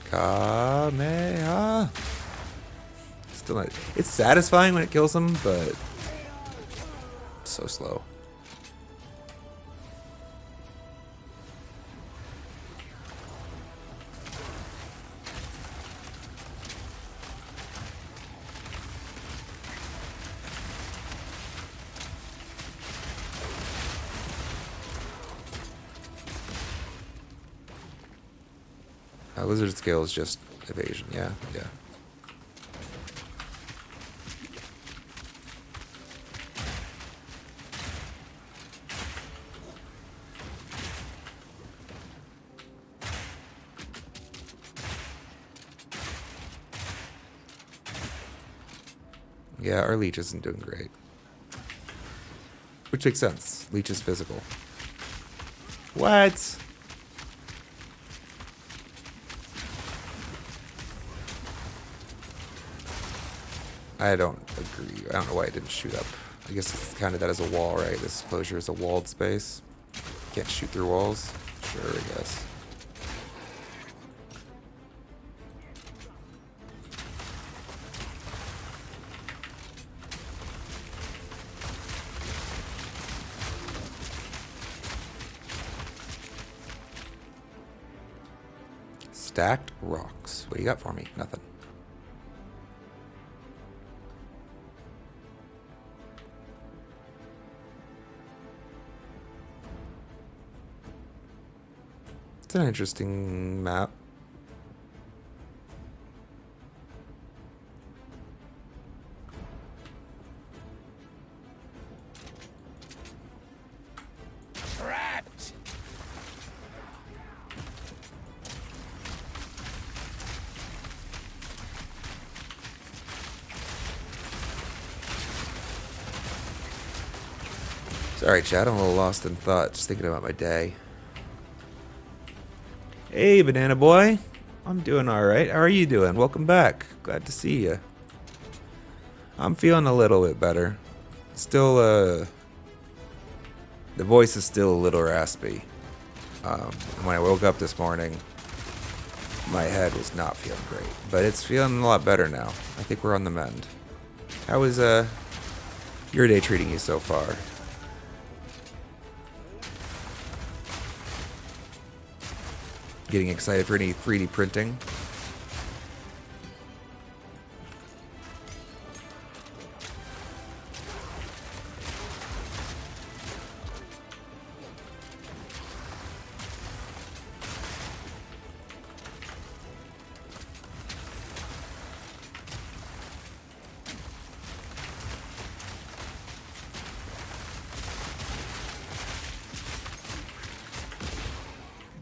Kameha. Still not. It's satisfying when it kills them, but so slow. Lizard scale is just evasion. Yeah, yeah. Yeah, our leech isn't doing great. Which makes sense. Leech is physical. What? I don't agree. I don't know why it didn't shoot up. I guess it's kind of that as a wall, right? This closure is a walled space. Can't shoot through walls. Sure, I guess. Stacked rocks. What do you got for me? Nothing. It's an interesting map. Trapped! Sorry, Chad. I'm a little lost in thought, just thinking about my day. Hey, Banana Boy. I'm doing alright. How are you doing? Welcome back. Glad to see you. I'm feeling a little bit better. Still, the voice is still a little raspy. When I woke up this morning, my head was not feeling great. But it's feeling a lot better now. I think we're on the mend. How is, your day treating you so far? Getting excited for any 3D printing?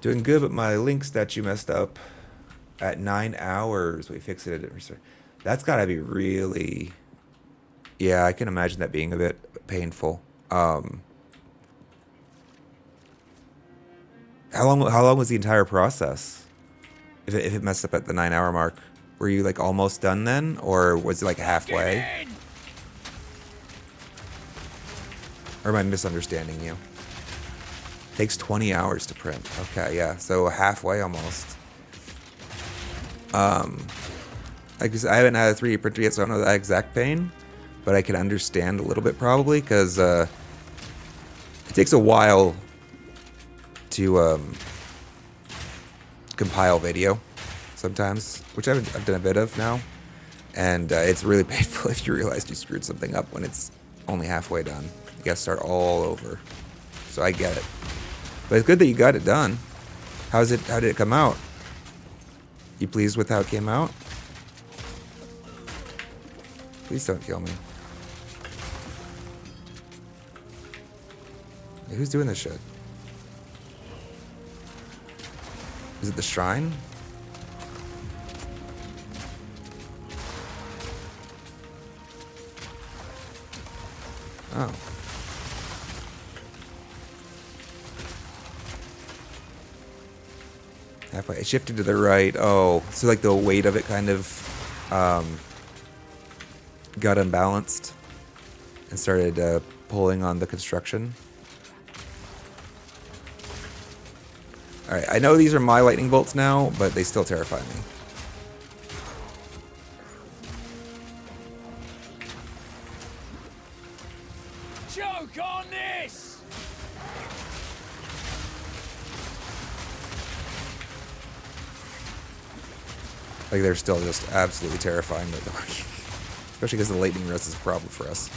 Doing good, but my link statue messed up at 9 hours. We fixed it at restart. That's gotta be really... Yeah, I can imagine that being a bit painful. How long was the entire process? If it messed up at the 9 hour mark, were you like almost done then, or was it like halfway? Or am I misunderstanding you? Takes 20 hours to print. Okay, yeah, so halfway almost. I haven't had a 3D printer yet, so I don't know the exact pain, but I can understand a little bit probably, because it takes a while to compile video sometimes, which I've done a bit of now, and it's really painful if you realize you screwed something up when it's only halfway done. You gotta start all over. So I get it, but it's good that you got it done. How did it come out? You pleased with how it came out? Please don't kill me. Hey, who's doing this shit? Is it the shrine? Oh. Halfway. It shifted to the right. Oh, so like the weight of it kind of got unbalanced and started pulling on the construction. Alright, I know these are my lightning bolts now, but they still terrify me. Choke on this! Like, they're still just absolutely terrifying that they're working. Especially because the lightning rest is a problem for us.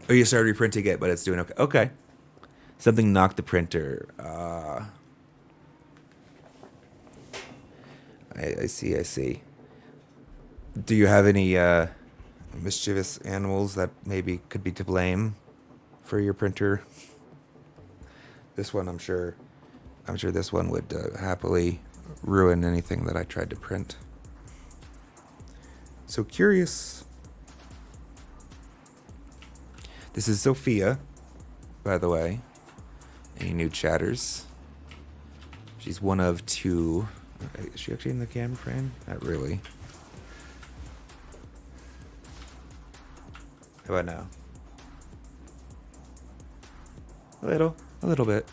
Oh, you started reprinting it, but it's doing okay. Okay. Something knocked the printer. I see, I see. Do you have any mischievous animals that maybe could be to blame for your printer? This one, I'm sure this one would happily ruin anything that I tried to print. So curious. This is Sophia, by the way. Any new chatters? She's one of two. Is she actually in the camera frame? Not really. How about now? A little bit.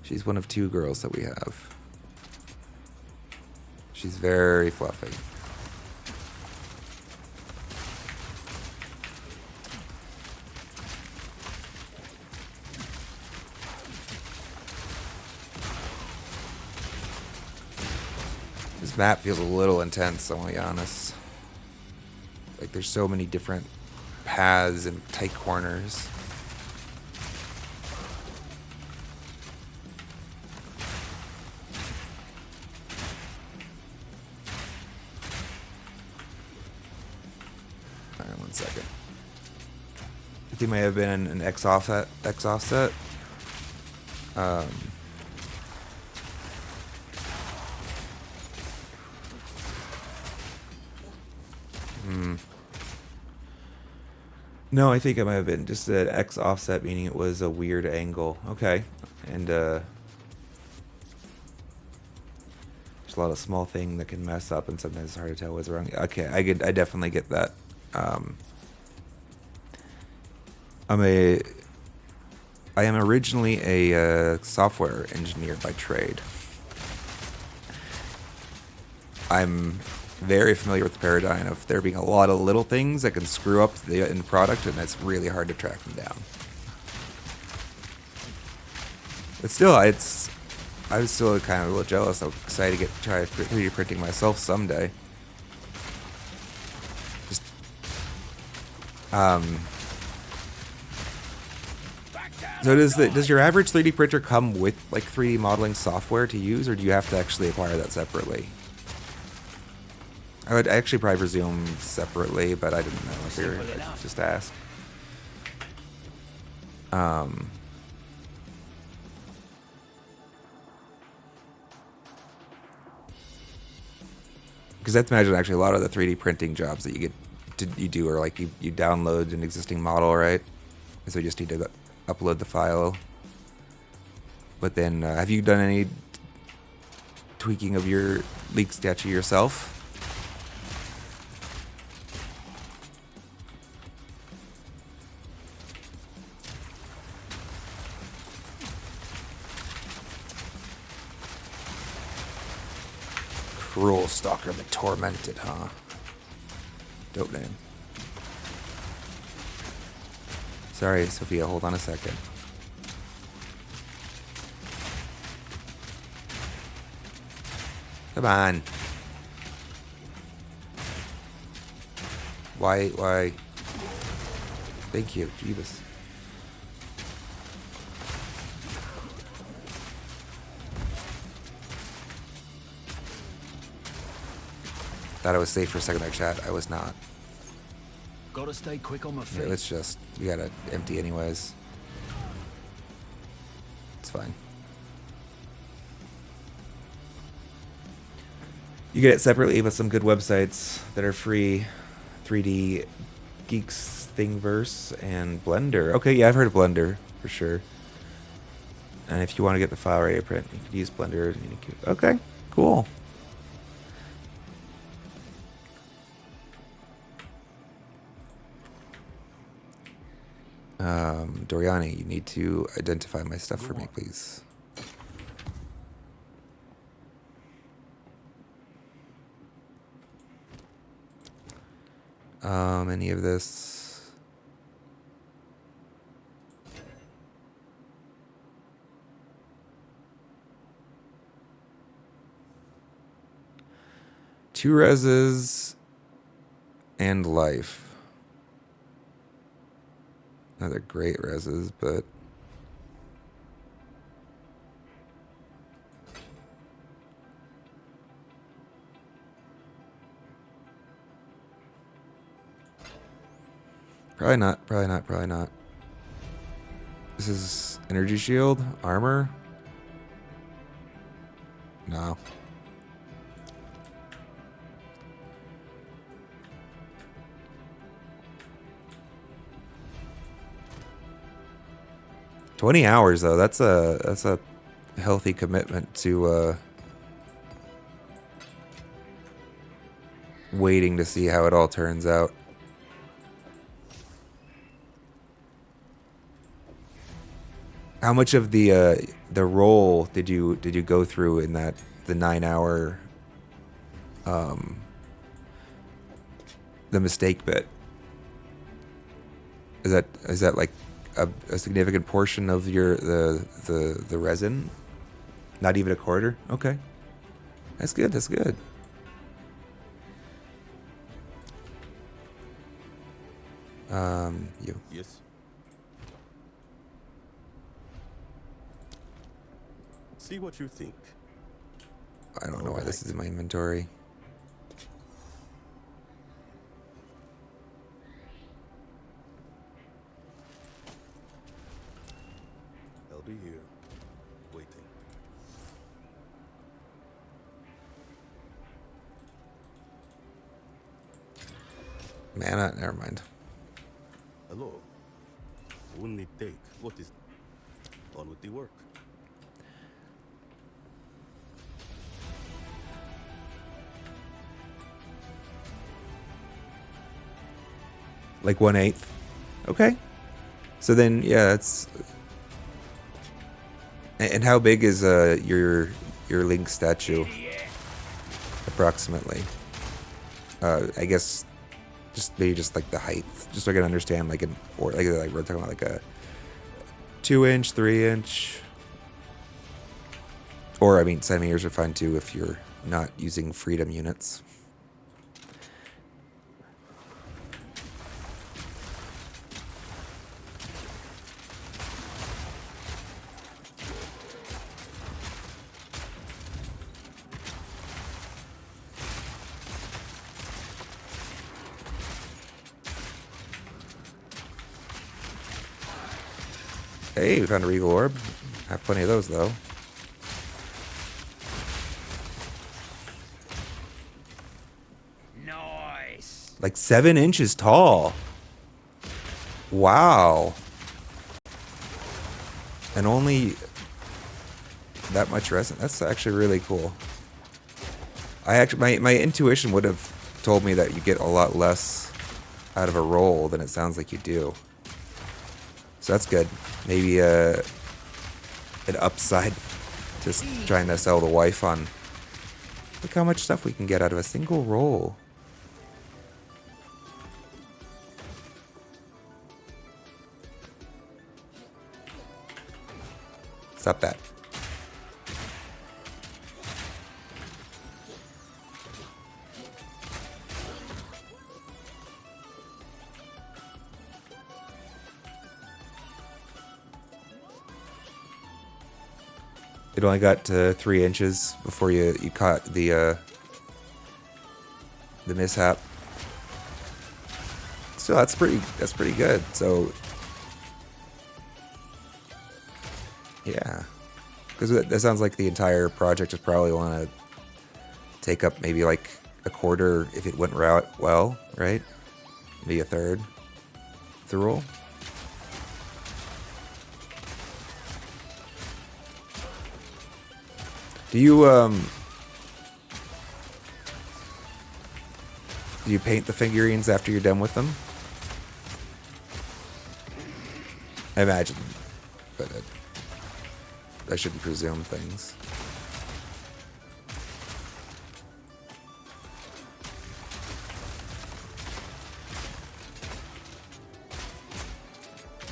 She's one of two girls that we have. She's very fluffy. This map feels a little intense, I'm gonna be honest. Like, there's so many different paths and tight corners. Alright, 1 second. I think it may have been an X offset. No, I think it might have been just an X offset, meaning it was a weird angle. Okay, and there's a lot of small thing that can mess up, and sometimes it's hard to tell what's wrong. Okay, I definitely get that. I am originally a software engineer by trade. I'm very familiar with the paradigm of there being a lot of little things that can screw up the end product, and it's really hard to track them down. But still, I was still kind of a little jealous. I'm excited to try 3D printing myself someday. Just, so does your average 3D printer come with like 3D modeling software to use, or do you have to actually acquire that separately? I would actually probably presume separately, but I didn't know. I figured I'd just ask. Because that's imagine actually a lot of the 3D printing jobs that you do are like you download an existing model, right? And so you just need to upload the file. But then, have you done any tweaking of your leak statue yourself? Cruel Stalker the Tormented, huh? Dope name. Sorry, Sophia, hold on a second. Come on. Why? Thank you, Jeebus. Thought I was safe for a second there, chat. I was not. Gotta stay quick on my feet. Yeah, let's just... We gotta empty anyways. It's fine. You get it separately with some good websites that are free. 3D Geeks Thingiverse and Blender. Okay, yeah, I've heard of Blender for sure. And if you want to get the file ready to print, you could use Blender. Okay, cool. Doriani, you need to identify my stuff for me, please. Any of this? Two reses and life. Another great reses, but probably not. This is energy shield, armor. No. $20 hours though. That's a healthy commitment to waiting to see how it all turns out. How much of the role did you go through in the 9-hour the mistake bit? Is that like a significant portion of your the resin? Not even a quarter? Okay. That's good, that's good. You. Yes. See what you think. I don't know why this is in my inventory. I'll be here, waiting. Mana, never mind. Hello. Only take what is on with the work. Like 1/8. Okay. So then, yeah, it's. And how big is your Link statue? Approximately. I guess just like the height, just so I can understand, like or like we're talking about like a 2-inch, 3-inch, or I mean centimeters are fine too if you're not using freedom units. Hey, we found a Regal Orb. Have plenty of those, though. Like 7 inches tall. Wow. And only that much resin. That's actually really cool. My intuition would have told me that you get a lot less out of a roll than it sounds like you do. So that's good. Maybe an upside to trying to sell the wife on. Look how much stuff we can get out of a single roll. Stop that. It only got to 3 inches before you caught the mishap. So that's pretty good. So yeah, because that sounds like the entire project would probably want to take up maybe like a quarter if it went well, right? Maybe a third of the roll. Do you paint the figurines after you're done with them? I imagine, but I shouldn't presume things.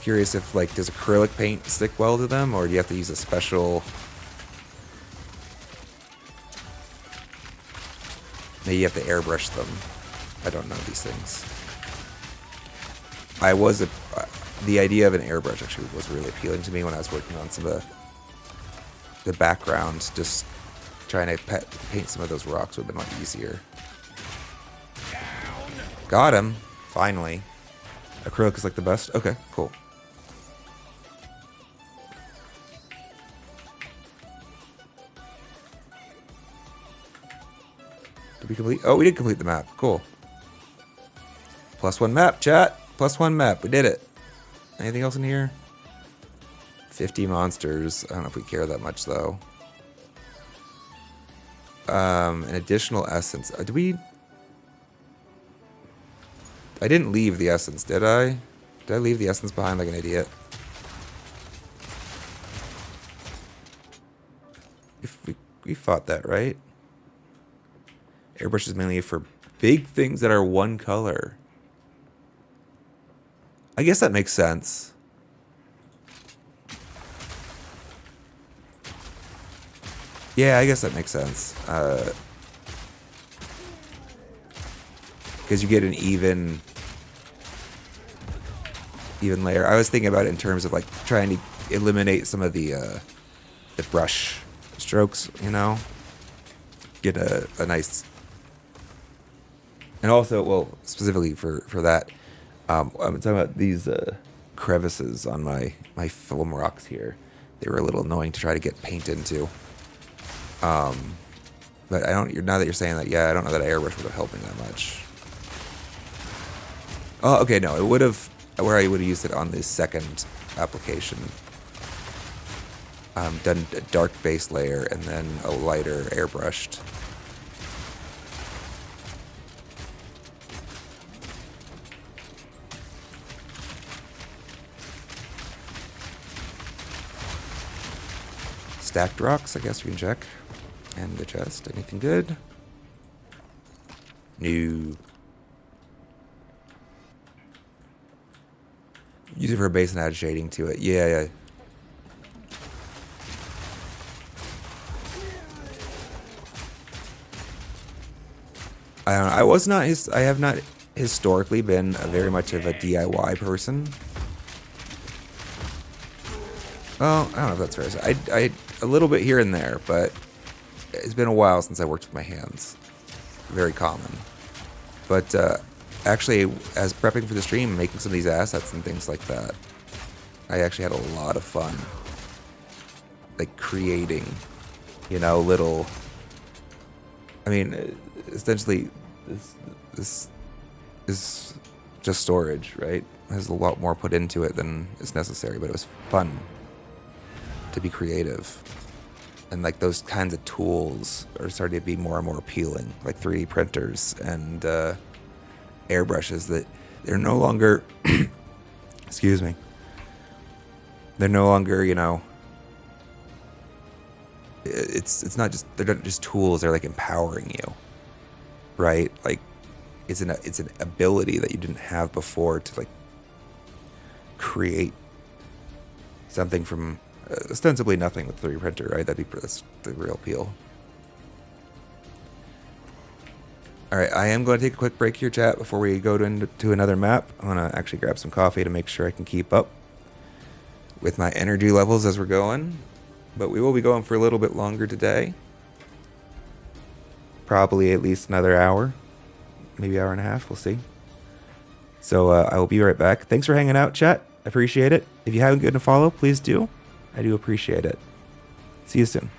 Curious if, like, does acrylic paint stick well to them, or do you have to use a special... Maybe you have to airbrush them. I don't know these things. The idea of an airbrush actually was really appealing to me when I was working on some of the background. Just trying to paint some of those rocks would have been a lot easier. Got him. Finally. Acrylic is like the best? Okay, cool. Did we complete? Oh, we did complete the map. Cool. +1 map, chat. +1 map. We did it. Anything else in here? 50 monsters. I don't know if we care that much, though. An additional essence. Did we... I didn't leave the essence, did I? Did I leave the essence behind like an idiot? We fought that, right? Airbrush is mainly for big things that are one color. I guess that makes sense. Yeah, I guess that makes sense. Because you get an even layer. I was thinking about it in terms of like trying to eliminate some of the brush strokes, you know? Get a nice... And also, well, specifically for that, I'm talking about these crevices on my foam rocks here. They were a little annoying to try to get paint into. But I don't. Now that you're saying that, yeah, I don't know that airbrush would have helped me that much. Oh, okay, no, it would have. Where I would have used it on the second application. Done a dark base layer and then a lighter airbrushed. Stacked rocks, I guess we can check. And the chest, anything good? No. Use it for a base and add shading to it. Yeah. I don't know. I have not historically been very much of a DIY person. Well, I don't know if that's fair to say. I a little bit here and there, but it's been a while since I worked with my hands. Very common. But actually, as prepping for the stream, making some of these assets and things like that, I actually had a lot of fun. Like creating, you know, little... I mean, essentially, this is just storage, right? There's a lot more put into it than is necessary, but it was fun to be creative. And like those kinds of tools are starting to be more and more appealing, like 3D printers and airbrushes that they're no longer, excuse me, they're no longer, you know, it's not just, they're not just tools, they're like empowering you, right? Like it's an ability that you didn't have before to like create something from ostensibly nothing with 3D printer, right? That's the real appeal. All right, I am going to take a quick break here, chat, before we go to another map. I'm going to actually grab some coffee to make sure I can keep up with my energy levels as we're going. But we will be going for a little bit longer today. Probably at least another hour, maybe hour and a half, we'll see. So I will be right back. Thanks for hanging out, chat. I appreciate it. If you haven't given a follow, please do. I do appreciate it. See you soon.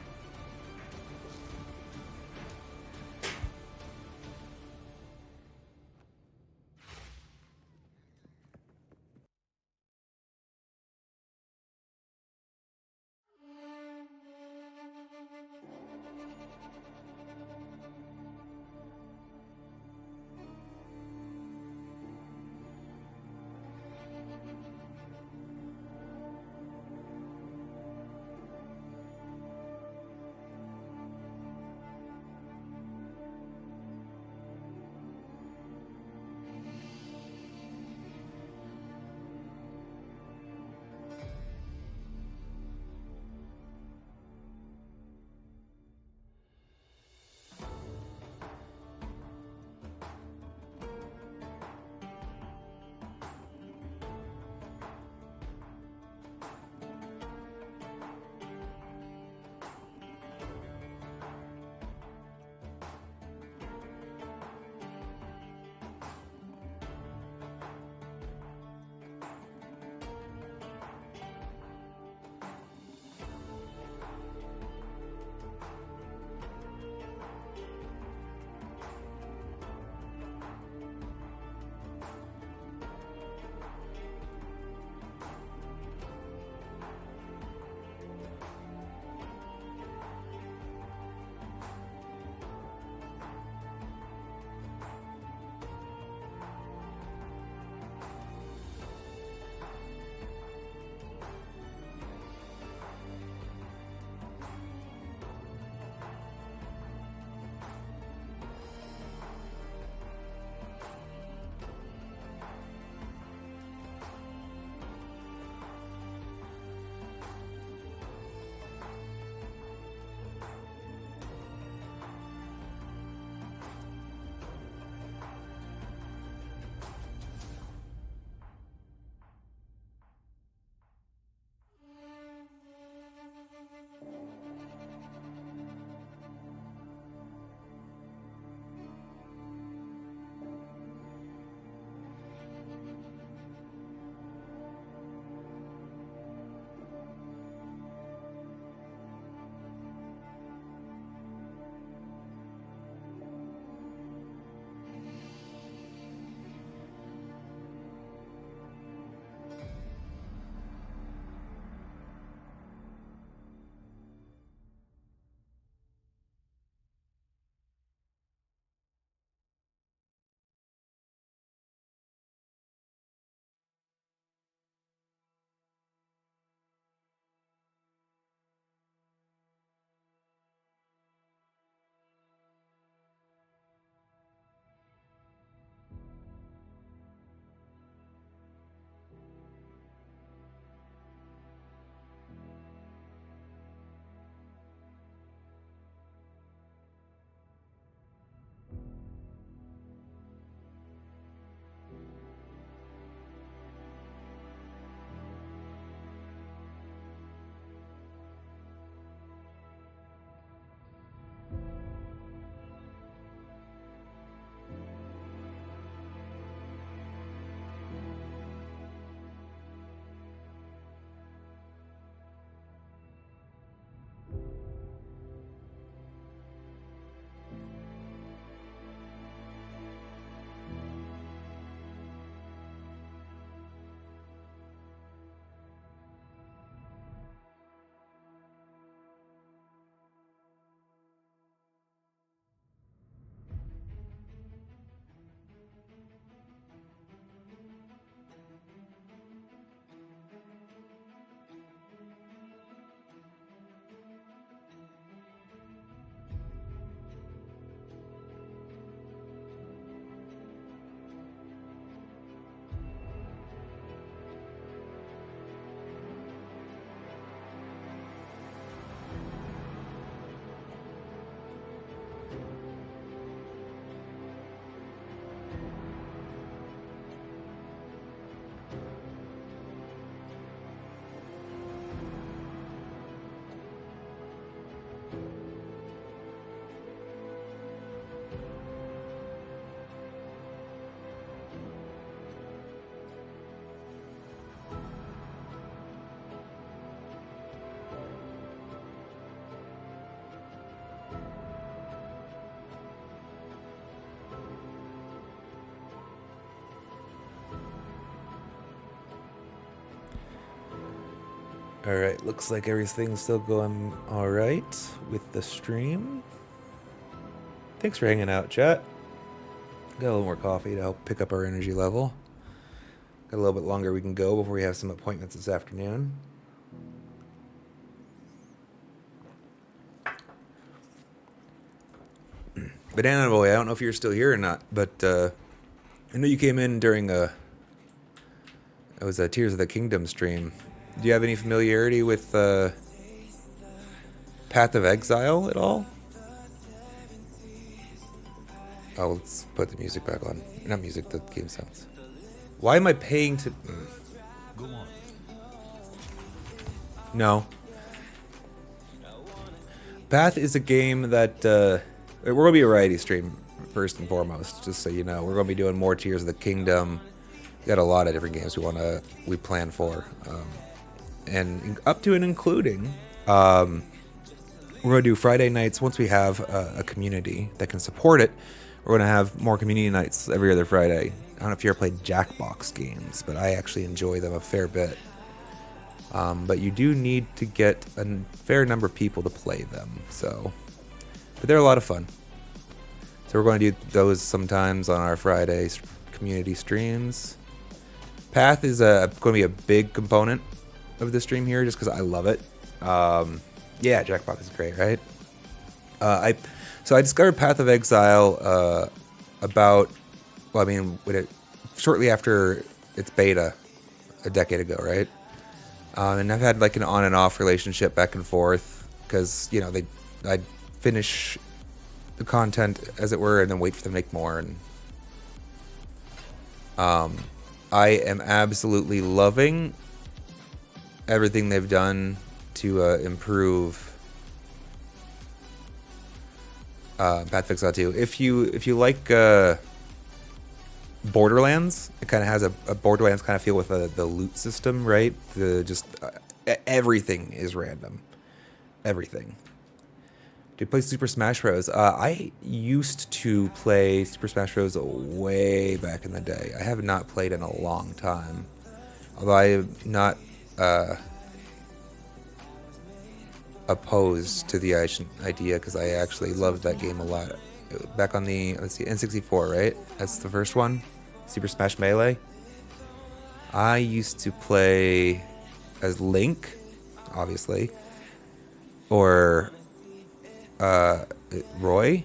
Alright, looks like everything's still going alright with the stream. Thanks for hanging out, chat. Got a little more coffee to help pick up our energy level. Got a little bit longer we can go before we have some appointments this afternoon. Banana Boy, I don't know if you're still here or not, but I know you came in during it was a Tears of the Kingdom stream. Do you have any familiarity with Path of Exile at all? Oh, let's put the music back on. Not music, the game sounds. Why am I paying to... Go on. No. Path is a game that... we're going to be a variety stream, first and foremost, just so you know. We're going to be doing more Tears of the Kingdom. We got a lot of different games we plan for. And up to and including... we're going to do Friday nights once we have a community that can support it. We're going to have more community nights every other Friday. I don't know if you ever played Jackbox games, but I actually enjoy them a fair bit. But you do need to get a fair number of people to play them. But they're a lot of fun. So we're going to do those sometimes on our Friday community streams. Path is going to be a big component of the stream here just because I love it. Yeah, Jackbox is great, right? So I discovered Path of Exile shortly after its beta a decade ago, right? And I've had like an on and off relationship back and forth because, you know, I'd finish the content, as it were, and then wait for them to make more. And I am absolutely loving everything they've done to improve Path of Exile 2. If you like Borderlands, it kind of has a Borderlands kind of feel with the loot system, right? Everything is random. Everything. Do you play Super Smash Bros? I used to play Super Smash Bros way back in the day. I have not played in a long time. Although I am not opposed to the idea because I actually loved that game a lot. Back on the, let's see, N64, right? That's the first one. Super Smash Melee. I used to play as Link, obviously, or Roy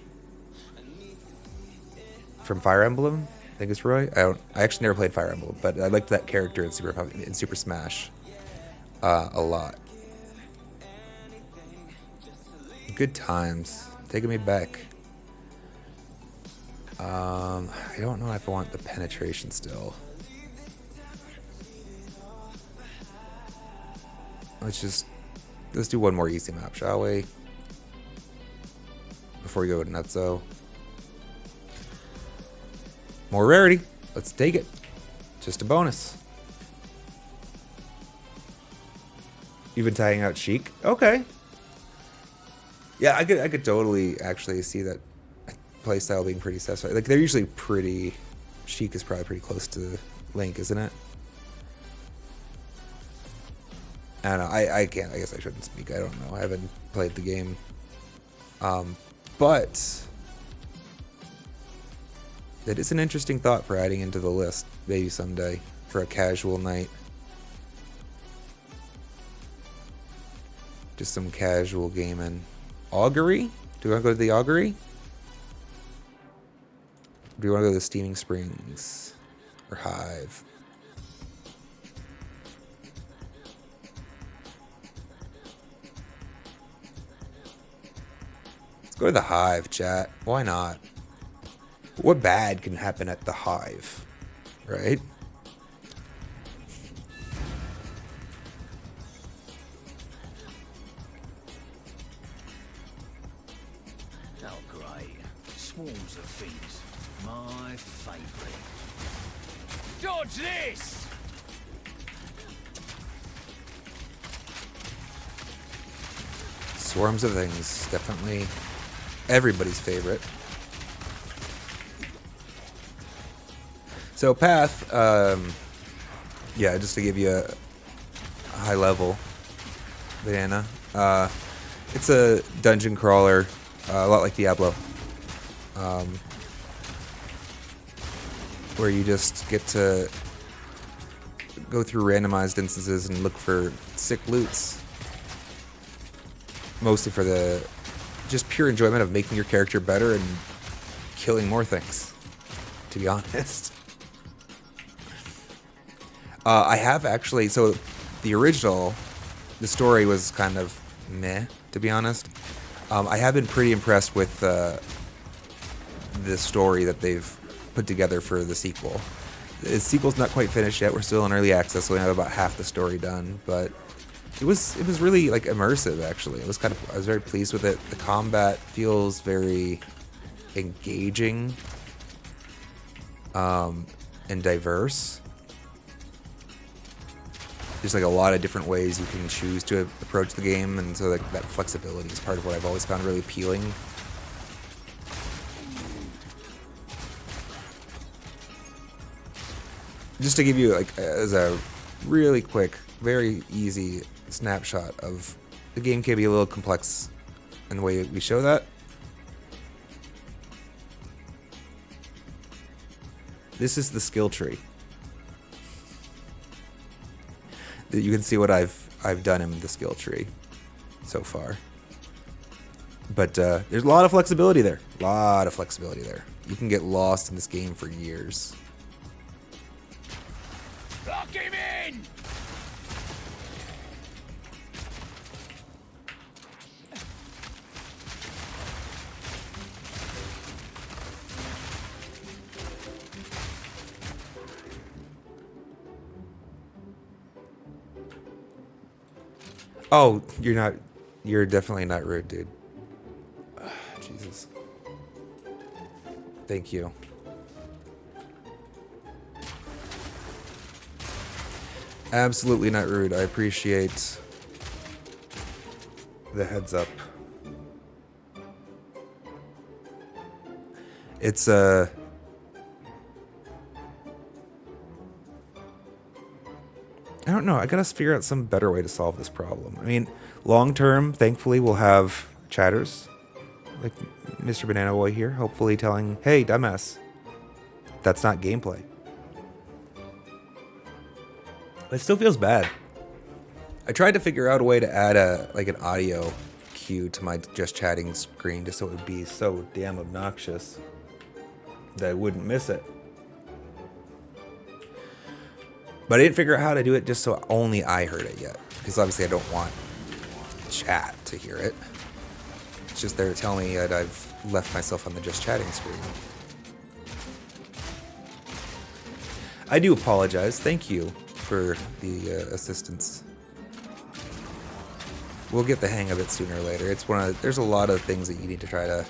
from Fire Emblem. I think it's Roy. I actually never played Fire Emblem, but I liked that character in Super Smash a lot. Good times, taking me back. I don't know if I want the penetration still. Let's do one more easy map, shall we? Before we go to Nutso. More rarity. Let's take it. Just a bonus. You've been tying out Sheik? Okay. Yeah, I could totally actually see that playstyle being pretty satisfying. Like, they're usually pretty... Sheik is probably pretty close to Link, isn't it? I don't know. I can't. I guess I shouldn't speak. I don't know. I haven't played the game. But that is an interesting thought for adding into the list. Maybe someday for a casual night. Just some casual gaming. Augury? Do you want to go to the Augury? Do you want to go to the Steaming Springs? Or Hive? Let's go to the Hive, chat. Why not? What bad can happen at the Hive? Right? Oh, great. Swarms of things. My favourite. Dodge this! Swarms of things. Definitely everybody's favorite. So Path, yeah, just to give you a high level, Banana. It's a dungeon crawler, a lot like Diablo, where you just get to go through randomized instances and look for sick loots. Mostly for the just pure enjoyment of making your character better and killing more things, to be honest. I have actually, so the original, the story was kind of meh, to be honest. I have been pretty impressed with the story that they've put together for the sequel. The sequel's not quite finished yet. We're still in early access, so we have about half the story done. But it was really like immersive. Actually, I was very pleased with it. The combat feels very engaging and diverse. There's like a lot of different ways you can choose to approach the game, and so like that flexibility is part of what I've always found really appealing. Just to give you like as a really quick, very easy snapshot of the game can be a little complex in the way we show that. This is the skill tree. You can see what I've done in the skill tree so far. But there's a lot of flexibility there. A lot of flexibility there. You can get lost in this game for years. Lock him in! Oh, you're definitely not rude, dude. Jesus. Thank you. Absolutely not rude. I appreciate the heads up. It's I don't know. I gotta figure out some better way to solve this problem. I mean, long term, thankfully, we'll have chatters like Mr. Banana Boy here, hopefully telling, "Hey, dumbass, that's not gameplay." It still feels bad. I tried to figure out a way to add an audio cue to my just chatting screen, just so it would be so damn obnoxious that I wouldn't miss it. But I didn't figure out how to do it just so only I heard it yet, because obviously I don't want chat to hear it. It's just there to tell me that I've left myself on the just chatting screen. I do apologize. Thank you for the assistance. We'll get the hang of it sooner or later. There's a lot of things that you need to try to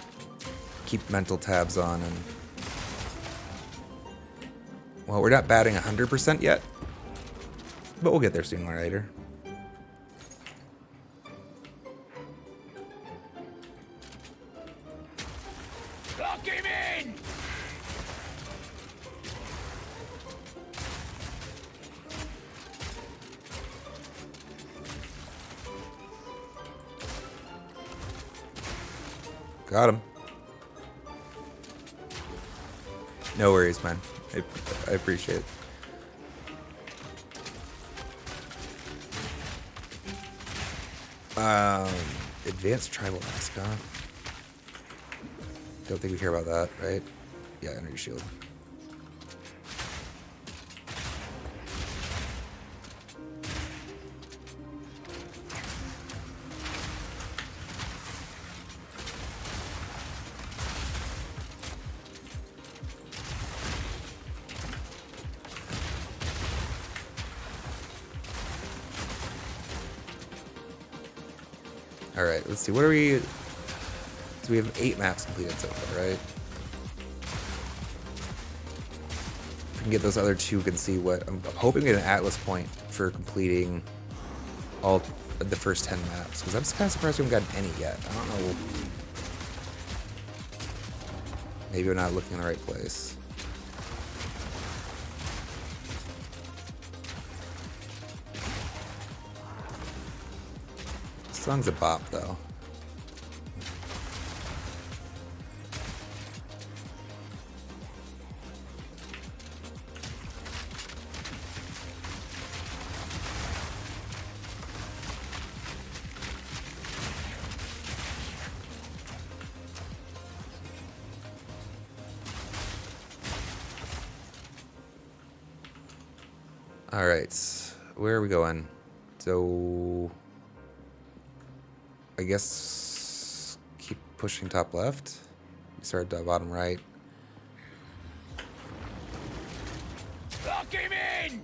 keep mental tabs on, and well, we're not batting 100% yet, but we'll get there sooner or later. Lock him in! Got him. No worries, man. I appreciate it. Advanced tribal mask, huh? Don't think we care about that, right? Yeah, energy shield. Alright, let's see. What are we... So we have 8 maps completed so far, right? If we can get those other 2, we can see what... I'm hoping we get an Atlas point for completing all the first 10 maps, because I'm kind of surprised we haven't gotten any yet. I don't know. Maybe we're not looking in the right place. song's a bop, though. All right, where are we going? So, I guess keep pushing top left. We started bottom right. Lock him in!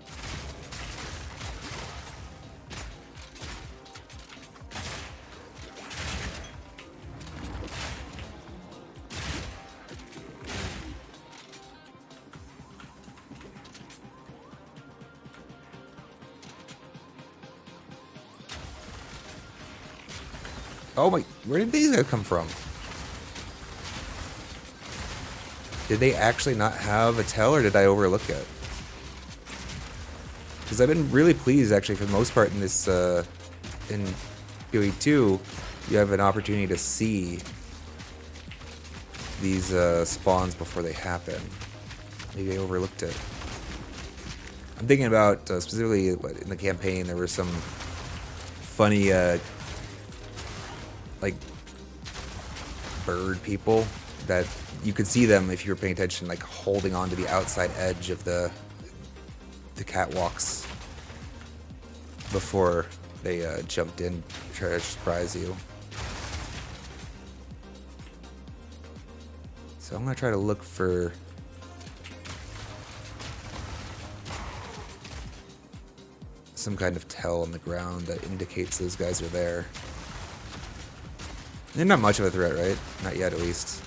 Oh my, where did these guys come from? Did they actually not have a tell, or did I overlook it? Because I've been really pleased, actually, for the most part in this, in POE2, you have an opportunity to see these spawns before they happen. Maybe I overlooked it. I'm thinking about, specifically, in the campaign, there were some funny, like, bird people that you could see them if you were paying attention, like holding on to the outside edge of the catwalks before they jumped in to try to surprise you. So I'm gonna try to look for some kind of tell on the ground that indicates those guys are there. They're not much of a threat, right? Not yet, at least.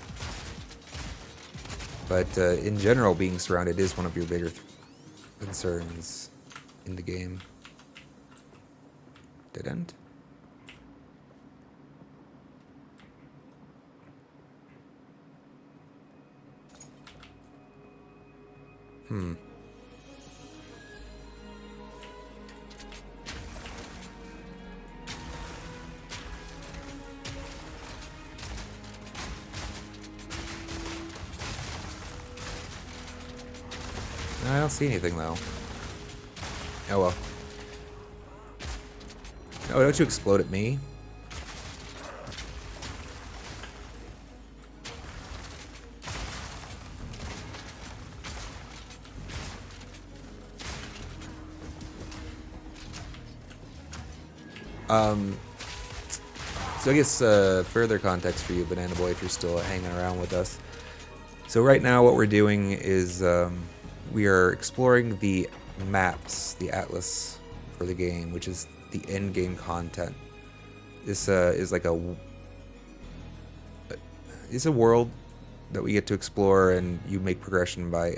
But in general, being surrounded is one of your bigger concerns in the game. Dead end? No, I don't see anything, though. Oh well. Oh, don't you explode at me? So I guess further context for you, Banana Boy, if you're still hanging around with us. So right now what we're doing is we are exploring the maps, the atlas for the game, which is the end game content. This is like it's a world that we get to explore, and you make progression by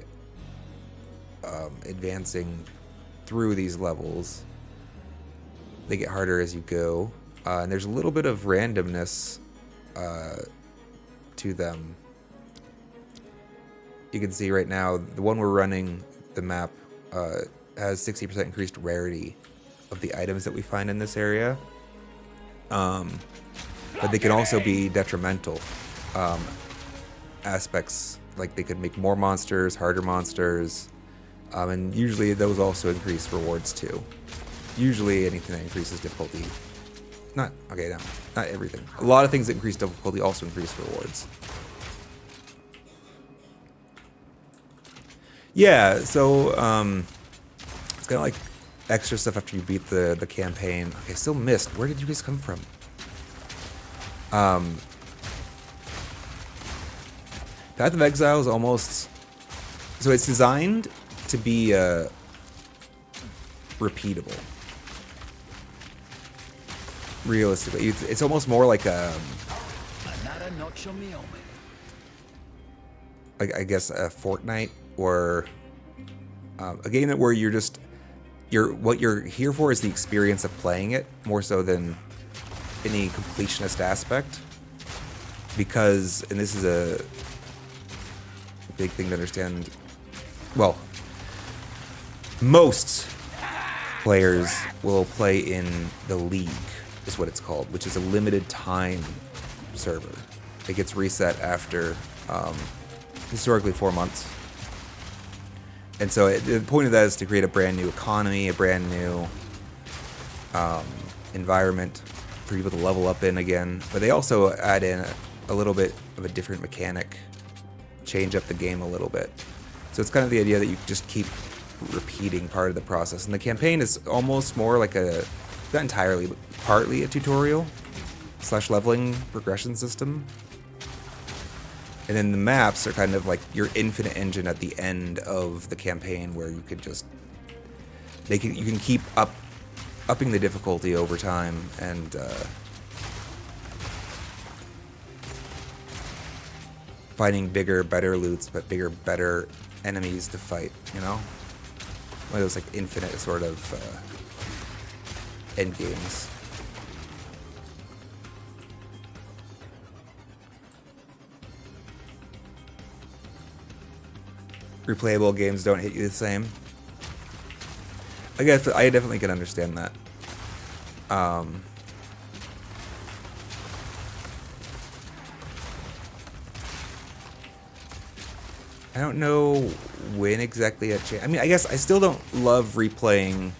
advancing through these levels. They get harder as you go, and there's a little bit of randomness to them. You can see right now, the one we're running, the map, has 60% increased rarity of the items that we find in this area. But they can also be detrimental aspects, like they could make more monsters, harder monsters, and usually those also increase rewards too. Usually anything that increases difficulty. Not everything. A lot of things that increase difficulty also increase rewards. Yeah, so it's kind of like extra stuff after you beat the campaign. Okay, still missed. Where did you guys come from? Path of Exile is almost... So it's designed to be repeatable. Realistically. It's almost more like a... Like, I guess a Fortnite, or a game that where you're just... what you're here for is the experience of playing it, more so than any completionist aspect. Because, and this is a big thing to understand, well, most players will play in the league is what it's called, which is a limited time server. It gets reset after historically 4 months. And so the point of that is to create a brand new economy, a brand new environment for people to level up in again. But they also add in a little bit of a different mechanic, change up the game a little bit. So it's kind of the idea that you just keep repeating part of the process. And the campaign is almost more like a, not entirely, but partly a tutorial / leveling progression system. And then the maps are kind of like your infinite engine at the end of the campaign, where you could just you can keep upping the difficulty over time and finding bigger, better loots, but bigger, better enemies to fight. You know, one of those like infinite sort of end games. Replayable games don't hit you the same. I guess I definitely can understand that. I don't know when exactly it changed. I mean, I guess I still don't love replaying.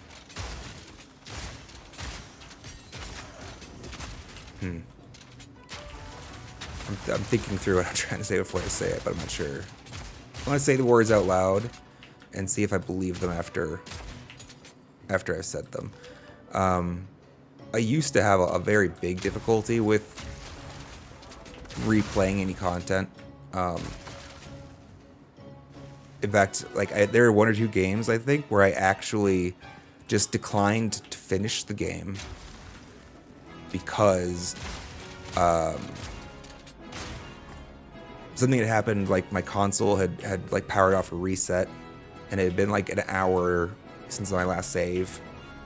I'm thinking through what I'm trying to say before I say it, but I'm not sure. I want to say the words out loud and see if I believe them after I've said them. I used to have a very big difficulty with replaying any content. In fact, like there were 1 or 2 games, I think, where I actually just declined to finish the game because something had happened. Like my console had like powered off a reset, and it had been like an hour since my last save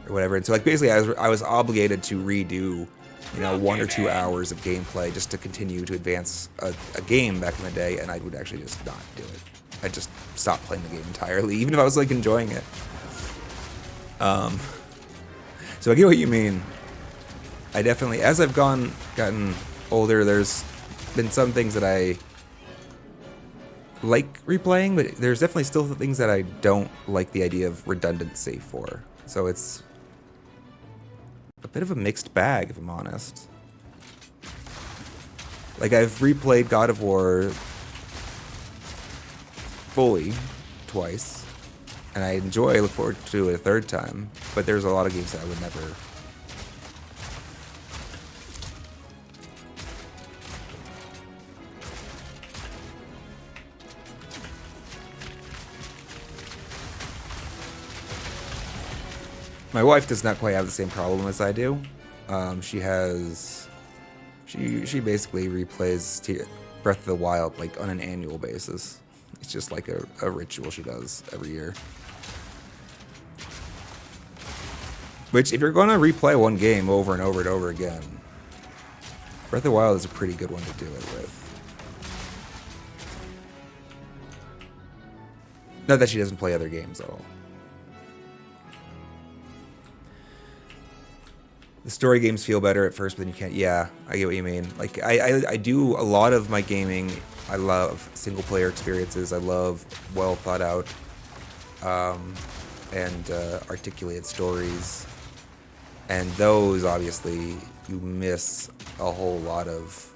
or whatever. And so like basically I was obligated to redo, you know, 1 or 2 hours of gameplay just to continue to advance a game back in the day, and I would actually just not do it. I just stopped playing the game entirely, even if I was like enjoying it. So I get what you mean. I definitely, as I've gotten older, there's been some things that I like replaying, but there's definitely still things that I don't like the idea of redundancy for. So it's a bit of a mixed bag, if I'm honest. Like, I've replayed God of War fully twice, and I look forward to it a third time, but there's a lot of games that I would never. My wife does not quite have the same problem as I do. She basically replays Breath of the Wild like on an annual basis. It's just like a ritual she does every year. Which, if you're going to replay one game over and over and over again, Breath of the Wild is a pretty good one to do it with. Not that she doesn't play other games at all. The story games feel better at first, but then you can't. Yeah, I get what you mean. Like, I do a lot of my gaming. I love single player experiences. I love well thought out and articulated stories. And those, obviously, you miss a whole lot of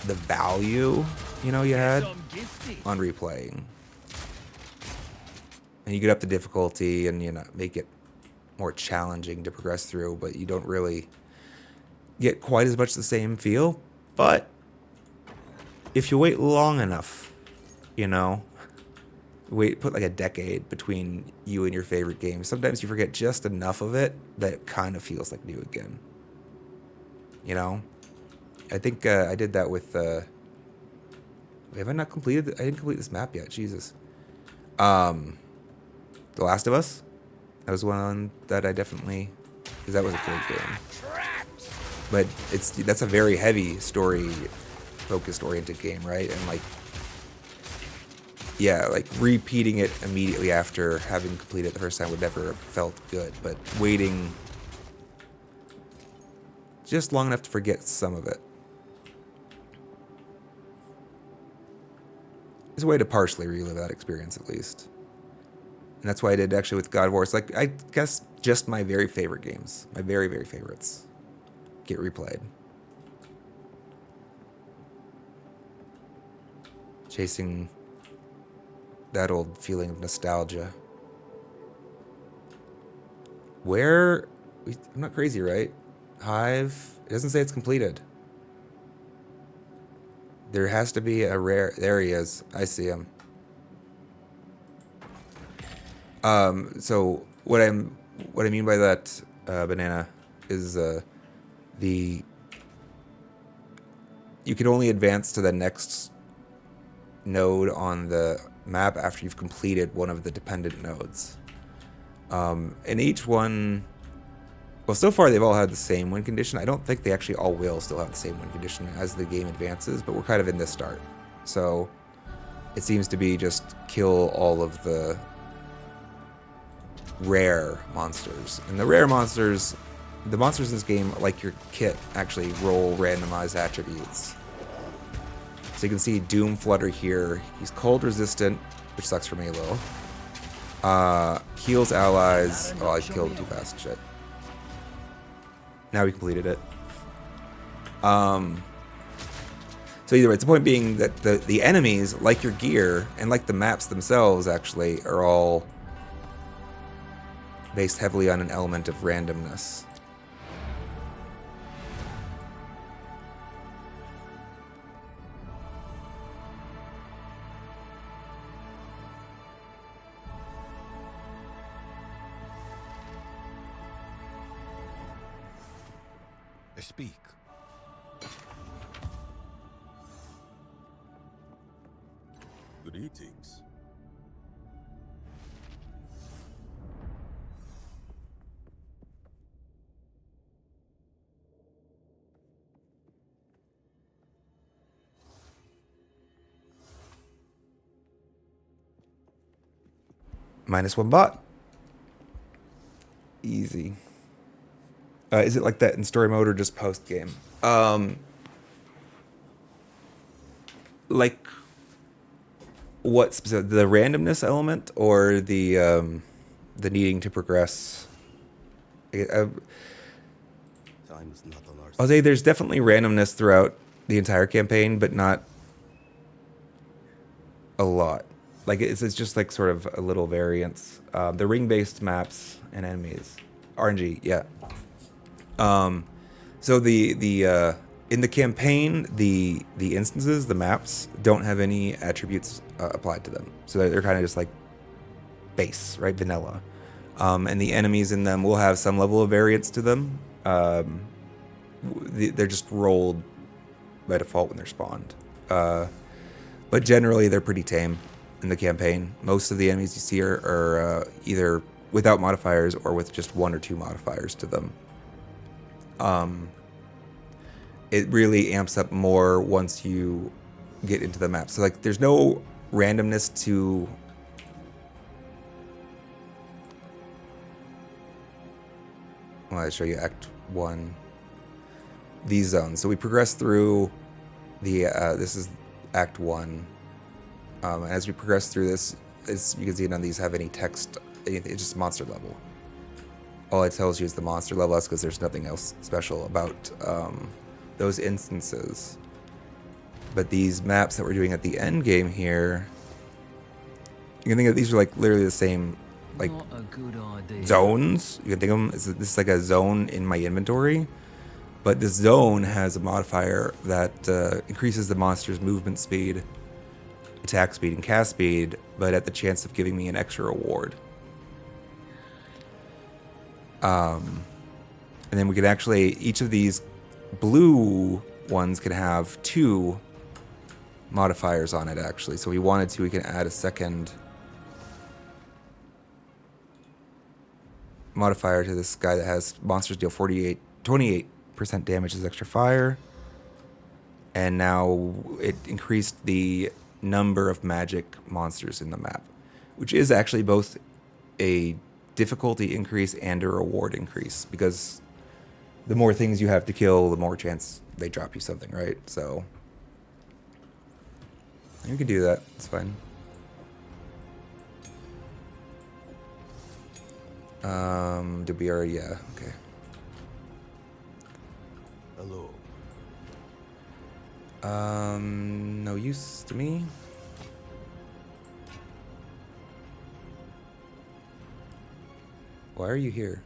the value, you know, you had on replaying. And you get up the difficulty and, you know, make it more challenging to progress through, but you don't really get quite as much the same feel. But if you wait long enough, you know, put like a decade between you and your favorite game, sometimes you forget just enough of it that it kind of feels like new again. You know, I think I did that with have I not completed I didn't complete this map yet. Jesus. The Last of Us. That was one that I definitely, because that was a great game. But that's a very heavy story-focused, oriented game, right? And like, yeah, like repeating it immediately after having completed it the first time would never have felt good. But waiting just long enough to forget some of it. It's a way to partially relive that experience, at least. And that's why I did actually with God of War. It's like, I guess, just my very favorite games. My very, very favorites get replayed. Chasing that old feeling of nostalgia. Where... I'm not crazy, right? Hive... It doesn't say it's completed. There has to be a rare... There he is. I see him. So what I mean by that, banana, is you can only advance to the next node on the map after you've completed one of the dependent nodes. And each one, well, so far they've all had the same win condition. I don't think they actually all will still have the same win condition as the game advances, but we're kind of in this start. So it seems to be just kill all of the rare monsters. And the rare monsters, the monsters in this game, like your kit, actually roll randomized attributes. So you can see Doom Flutter here. He's cold resistant, which sucks for Halo. Heals allies. Oh, I killed too fast. Shit. Now we completed it. So either way, the point being that the enemies, like your gear, and like the maps themselves, actually, are all based heavily on an element of randomness. Speak. Greetings. -1 bot. Easy. Is it like that in story mode or just post game? Like what specific? The randomness element or the needing to progress? Time is not on our I'll say there's definitely randomness throughout the entire campaign, but not a lot. Like it's just like sort of a little variance. The ring-based maps and enemies, RNG, yeah. So the in the campaign, the instances, the maps don't have any attributes applied to them, so they're kind of just like base, right, vanilla. And the enemies in them will have some level of variance to them. They're just rolled by default when they're spawned. But generally, they're pretty tame in the campaign. Most of the enemies you see are either without modifiers or with just 1 or 2 modifiers to them. It really amps up more once you get into the map. So like, there's no randomness to... Well, I'll show you Act 1. These zones. So we progress through the... this is Act 1. And as we progress through this, you can see none of these have any text. It's just monster level. All it tells you is the monster level. That's because there's nothing else special about those instances. But these maps that we're doing at the end game here, you can think of these are like literally the same, like, Not a good idea. zones. You can think of them as this is like a zone in my inventory. But this zone has a modifier that increases the monster's movement speed, attack speed, and cast speed, but at the chance of giving me an extra reward. And then we could actually, each of these blue ones could have 2 modifiers on it, actually. So if we wanted to, we can add a second modifier to this guy that has monsters deal 28% damage as extra fire. And now it increased the number of magic monsters in the map, which is actually both a difficulty increase and a reward increase, because the more things you have to kill, the more chance they drop you something, right? So you can do that. It's fine. Did we already? Yeah. Okay. Hello. No use to me. Why are you here?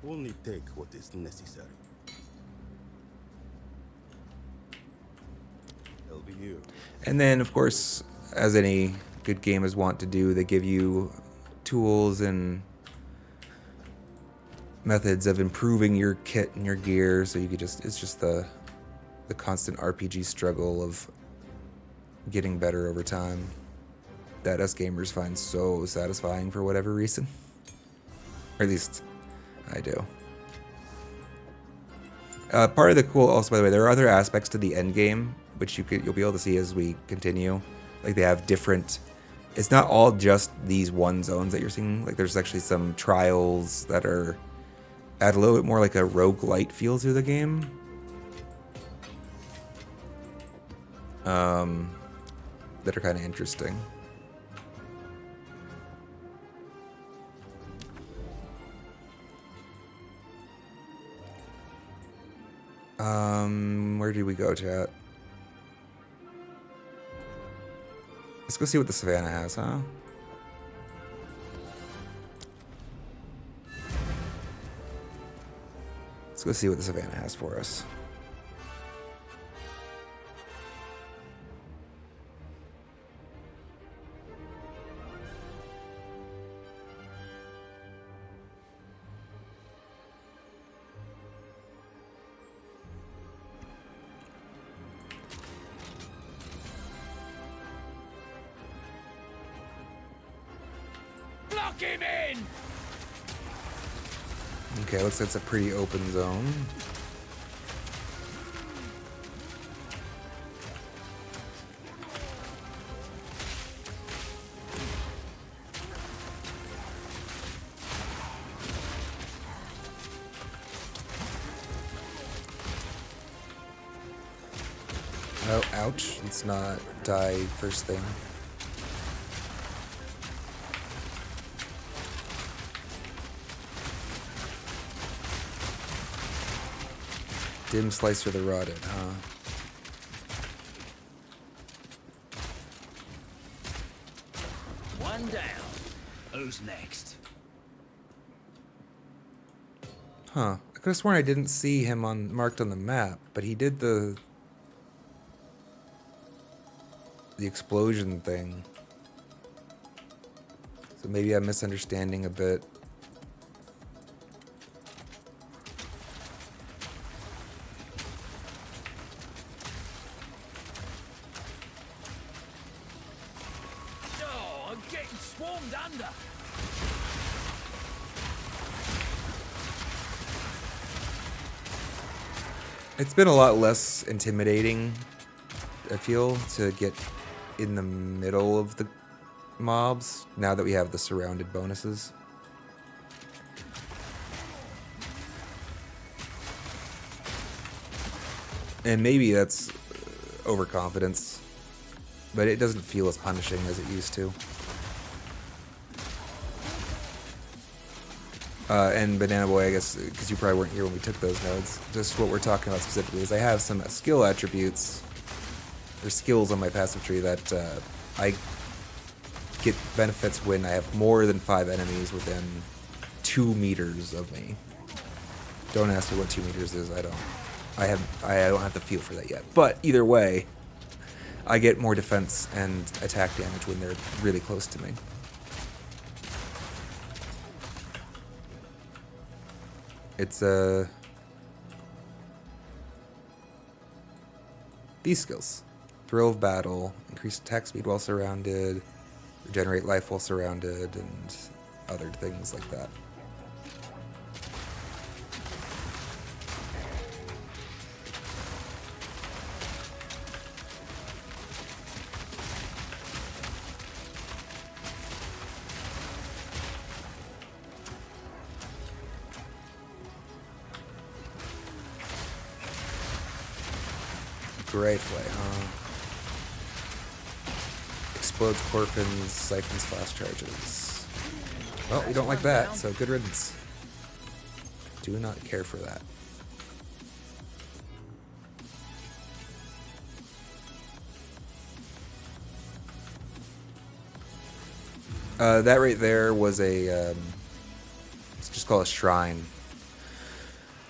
Only take what is necessary. I'll be here. And then, of course, as any good gamers want to do, they give you tools and methods of improving your kit and your gear, so you could it's just the constant RPG struggle of getting better over time that us gamers find so satisfying for whatever reason. Or at least I do. Part of the cool, also by the way, there are other aspects to the end game which you'll be able to see as we continue. Like they have different. It's not all just these one zones that you're seeing. Like there's actually some trials that add a little bit more like a roguelite feel to the game. That are kind of interesting. Where did we go, chat? Let's go see what the savannah has, huh? Let's go see what the savannah has for us. Lock him in! Okay, looks like it's a pretty open zone. Oh, ouch. Let's not die first thing. Dim slice for the rotted, huh? One down. Who's next? Huh. I could have sworn I didn't see him marked on the map, but he did the explosion thing. So maybe I'm misunderstanding a bit. Oh, I'm getting swarmed under. It's been a lot less intimidating, I feel, to get in the middle of the mobs now that we have the surrounded bonuses. And maybe that's overconfidence, but it doesn't feel as punishing as it used to. And Banana Boy, I guess, because you probably weren't here when we took those nodes, just what we're talking about specifically is I have some skill attributes, or skills on my passive tree that I get benefits when I have more than 5 enemies within 2 meters of me. Don't ask me what 2 meters is, I don't have the feel for that yet. But either way, I get more defense and attack damage when they're really close to me. It's these skills. Thrill of battle, increase attack speed while surrounded, regenerate life while surrounded, and other things like that. Gray flay, explodes Corpins, siphons flash charges. Well, we don't like that, so good riddance. Do not care for that. That right there was a, it's just called a shrine.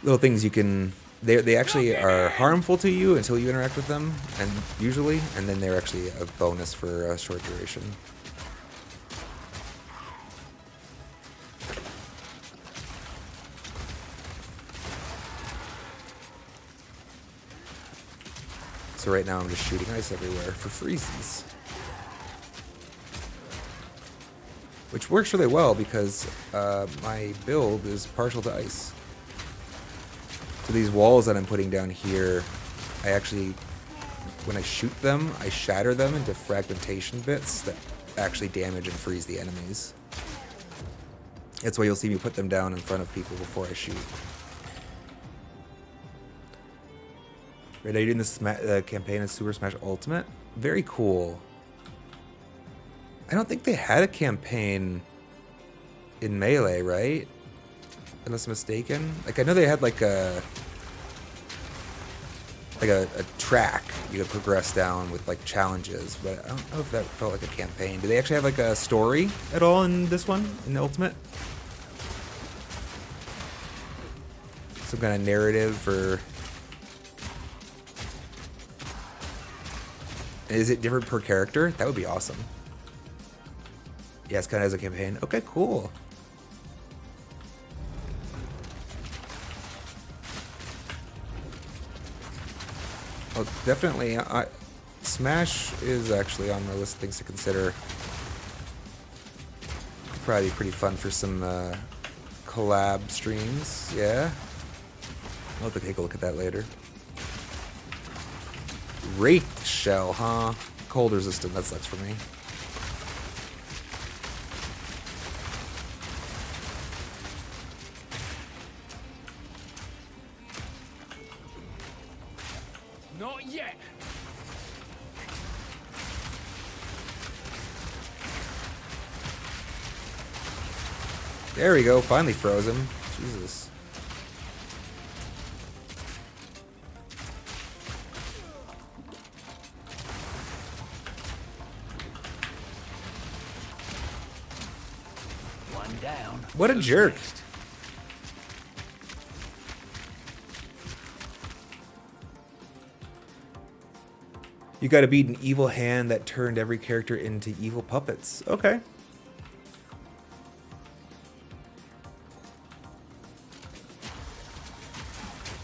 Little things you can, they actually are harmful to you until you interact with them, and usually, and then they're actually a bonus for a short duration. So right now I'm just shooting ice everywhere for freezes. Which works really well because my build is partial to ice. So these walls that I'm putting down here, I actually, when I shoot them, I shatter them into fragmentation bits that actually damage and freeze the enemies. That's why you'll see me put them down in front of people before I shoot. Right, are you doing this campaign in Super Smash Ultimate? Very cool. I don't think they had a campaign in Melee, right? Unless I'm mistaken. Like, I know they had like a track you could progress down with like challenges, but I don't know if that felt like a campaign. Do they actually have like a story at all in this one, in the Ultimate? Some kind of narrative or... Is it different per character? That would be awesome. Yeah, it's kind of as a campaign. Okay, cool. Well, definitely, Smash is actually on my list of things to consider. Probably pretty fun for some collab streams, yeah. I'll have to take a look at that later. Wraith Shell, huh? Cold resistant, that sucks for me. Not yet. There we go, finally froze him. Jesus. One down. What a Who's jerk. next? You gotta beat an evil hand that turned every character into evil puppets. Okay.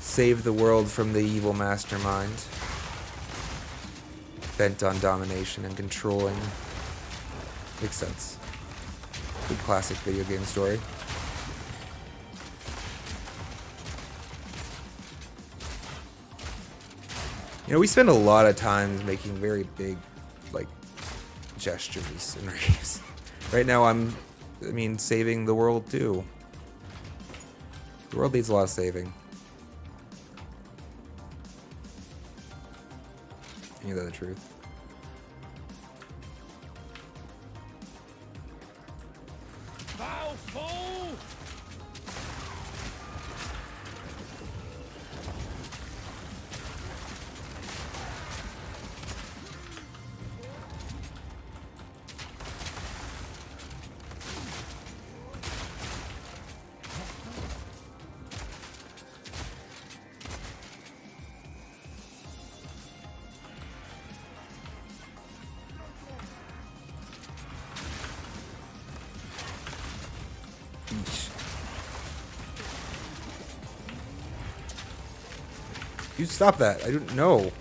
Save the world from the evil mastermind. Bent on domination and controlling. Makes sense. Good classic video game story. You know, we spend a lot of time making very big, like, gestures in our games. Right now, I mean, saving the world too. The world needs a lot of saving. Ain't that the truth? Foul fool! Eesh. You stop that. I don't know.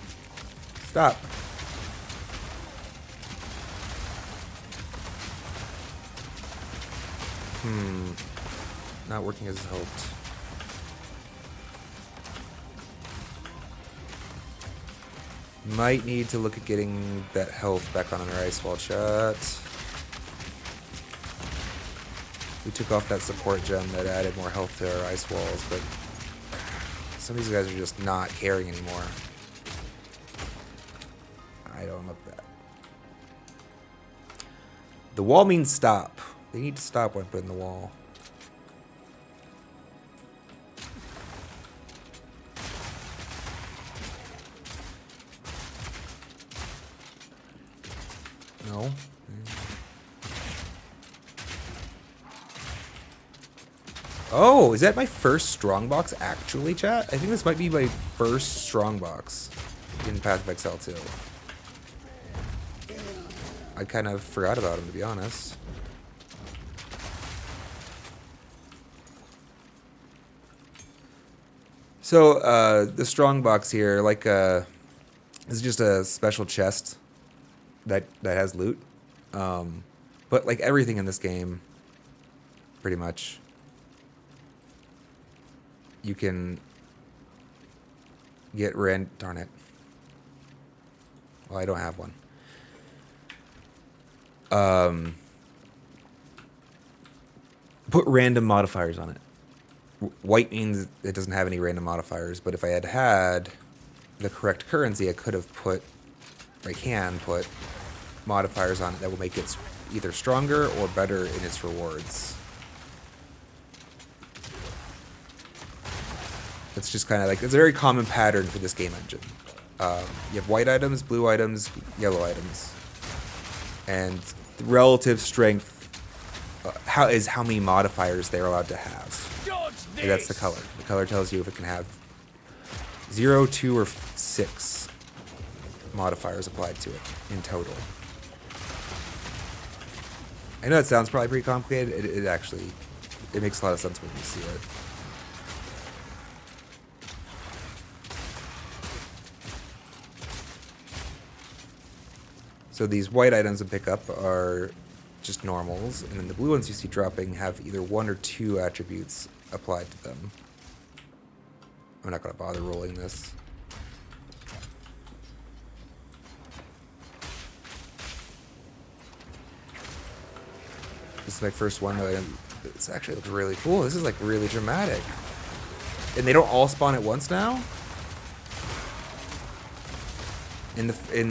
Stop. Not working as hoped. Might need to look at getting that health back on our ice wall shot. We took off that support gem that added more health to our ice walls, but some of these guys are just not caring anymore. I don't love that. The wall means stop. They need to stop when putting the wall. No. Oh, is that my first strongbox actually, chat? I think this might be my first strongbox in Path of Exile 2. I kind of forgot about him, to be honest. So, the strongbox here, like, this is just a special chest that has loot. But like everything in this game, pretty much, you can get darn it. Well, I don't have one. Put random modifiers on it. White means it doesn't have any random modifiers, but if I had the correct currency, I could have put, I can put modifiers on it that will make it either stronger or better in its rewards. It's just kind of like, it's a very common pattern for this game engine. You have white items, blue items, yellow items. And the relative strength how many modifiers they're allowed to have. And that's the color. The color tells you if it can have 0, 2, or 6 modifiers applied to it in total. I know that sounds probably pretty complicated. It actually, it makes a lot of sense when you see it. So these white items to pick up are just normals, and then the blue ones you see dropping have either 1 or 2 attributes applied to them. I'm not going to bother rolling this. This is my first one. This actually looks really cool. This is like really dramatic. And they don't all spawn at once now? In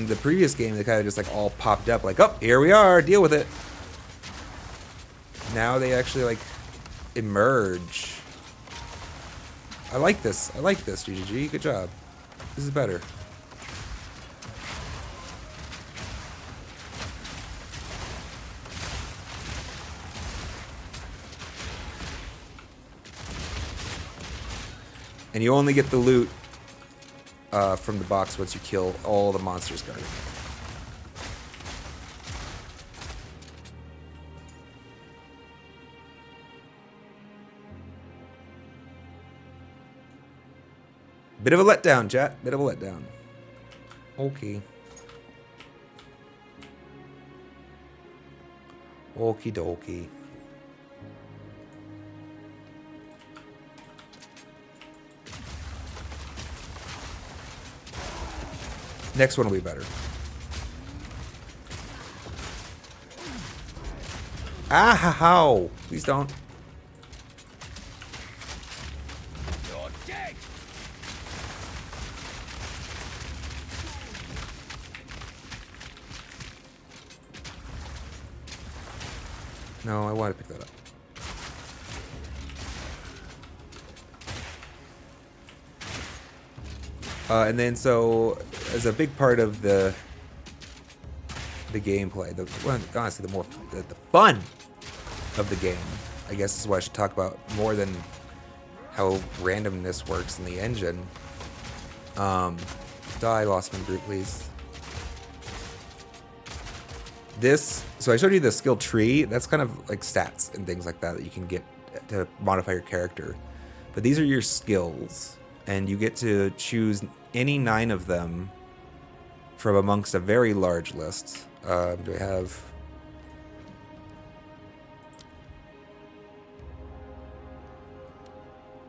the previous game, they kind of just like all popped up like, oh, here we are, deal with it. Now they actually like emerge. I like this. I like this, GGG. Good job. This is better. And you only get the loot from the box once you kill all the monsters guarding it. Bit of a letdown, chat. Bit of a letdown. Okay. Okie dokie. Next one will be better. Ah, how? Please don't. You're dead. No, I want to pick that up. And then so, as a big part of the gameplay, honestly, the fun of the game, I guess is what I should talk about more than how randomness works in the engine. Die, lost my group, please. So I showed you the skill tree. That's kind of like stats and things like that you can get to modify your character. But these are your skills, and you get to choose any 9 of them from amongst a very large list. Do I have...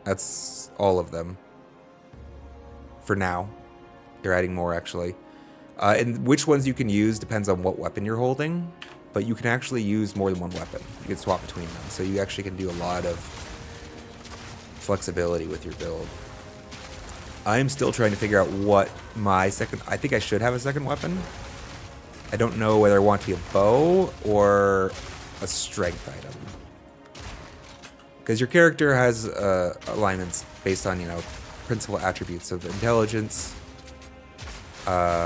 That's all of them. For now. You're adding more, actually. And which ones you can use depends on what weapon you're holding, but you can actually use more than one weapon. You can swap between them, so you actually can do a lot of flexibility with your build. I'm still trying to figure out what my second... I think I should have a second weapon, I don't know whether I want to be a bow or a strength item. Because your character has alignments based on, you know, principal attributes of intelligence,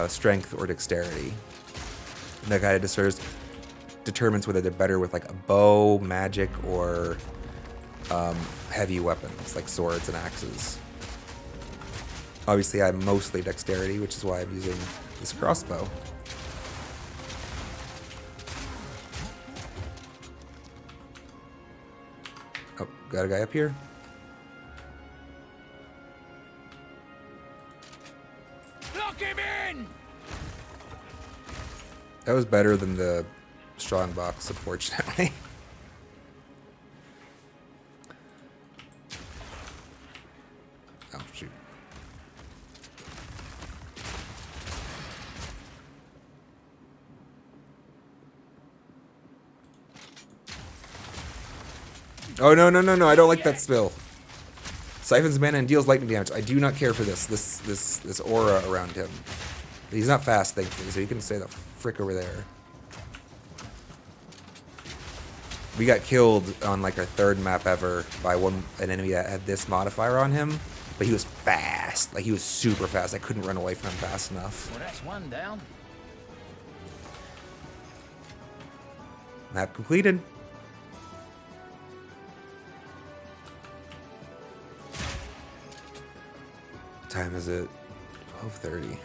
strength, or dexterity. And that kind of determines whether they're better with like a bow, magic, or heavy weapons like swords and axes. Obviously, I'm mostly dexterity, which is why I'm using this crossbow. Oh, got a guy up here. Lock him in! That was better than the strong box, unfortunately. Oh, shoot. Oh, no, no, no, no. I don't like that spell. Siphons mana and deals lightning damage. I do not care for this aura around him. He's not fast, thankfully, so he can stay the frick over there. We got killed on like our third map ever by an enemy that had this modifier on him, but he was fast. Like, he was super fast. I couldn't run away from him fast enough. Well, that's one down. Map completed. What time is it? 12:30.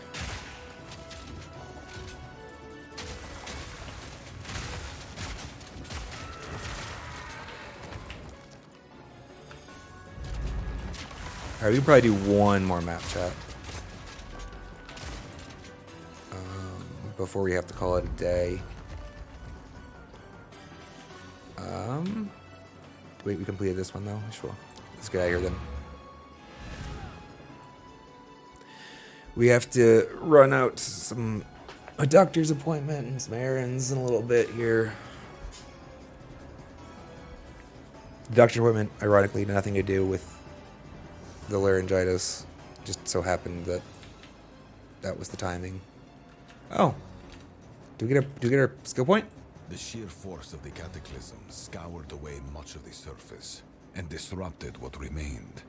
Alright, we can probably do one more map chat. Before we have to call it a day. Wait, we completed this one though? Sure. Let's get out of here then. We have to run out a doctor's appointment and some errands in a little bit here. Doctor's appointment, ironically, nothing to do with the laryngitis. Just so happened that that was the timing. Oh, do we get our skill point? The sheer force of the cataclysm scoured away much of the surface and disrupted what remained.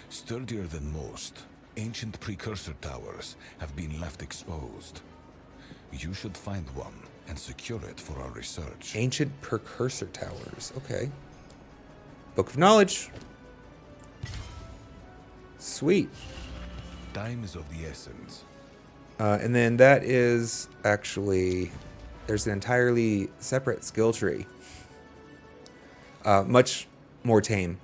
Sturdier than most, ancient precursor towers have been left exposed. You should find one and secure it for our research. Ancient precursor towers. Okay. Book of Knowledge. Sweet. Time is of the essence. And then that is actually... There's an entirely separate skill tree. Much more tame.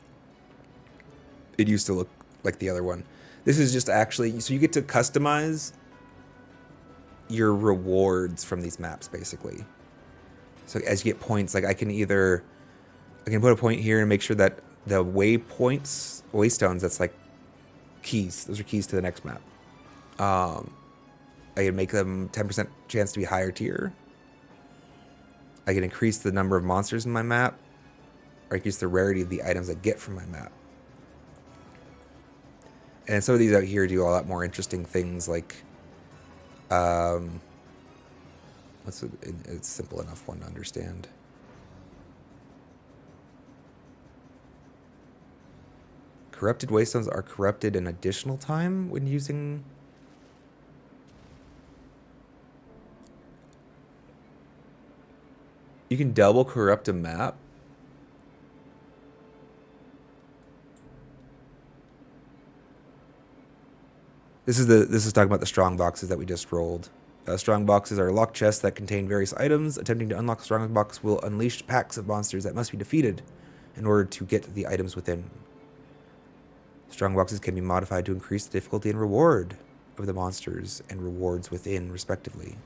It used to look like the other one. This is just actually... So you get to customize your rewards from these maps, basically. So as you get points, like I can put a point here and make sure that the waystones, that's like keys. Those are keys to the next map. I can make them 10% chance to be higher tier. I can increase the number of monsters in my map, or increase the rarity of the items I get from my map. And some of these out here do a lot more interesting things, like, it's a simple enough one to understand. Corrupted waystones are corrupted an additional time when using... You can double corrupt a map. This is talking about the strong boxes that we just rolled. Strong boxes are locked chests that contain various items. Attempting to unlock a strong box will unleash packs of monsters that must be defeated in order to get the items within. Strong boxes can be modified to increase the difficulty and reward of the monsters and rewards within, respectively.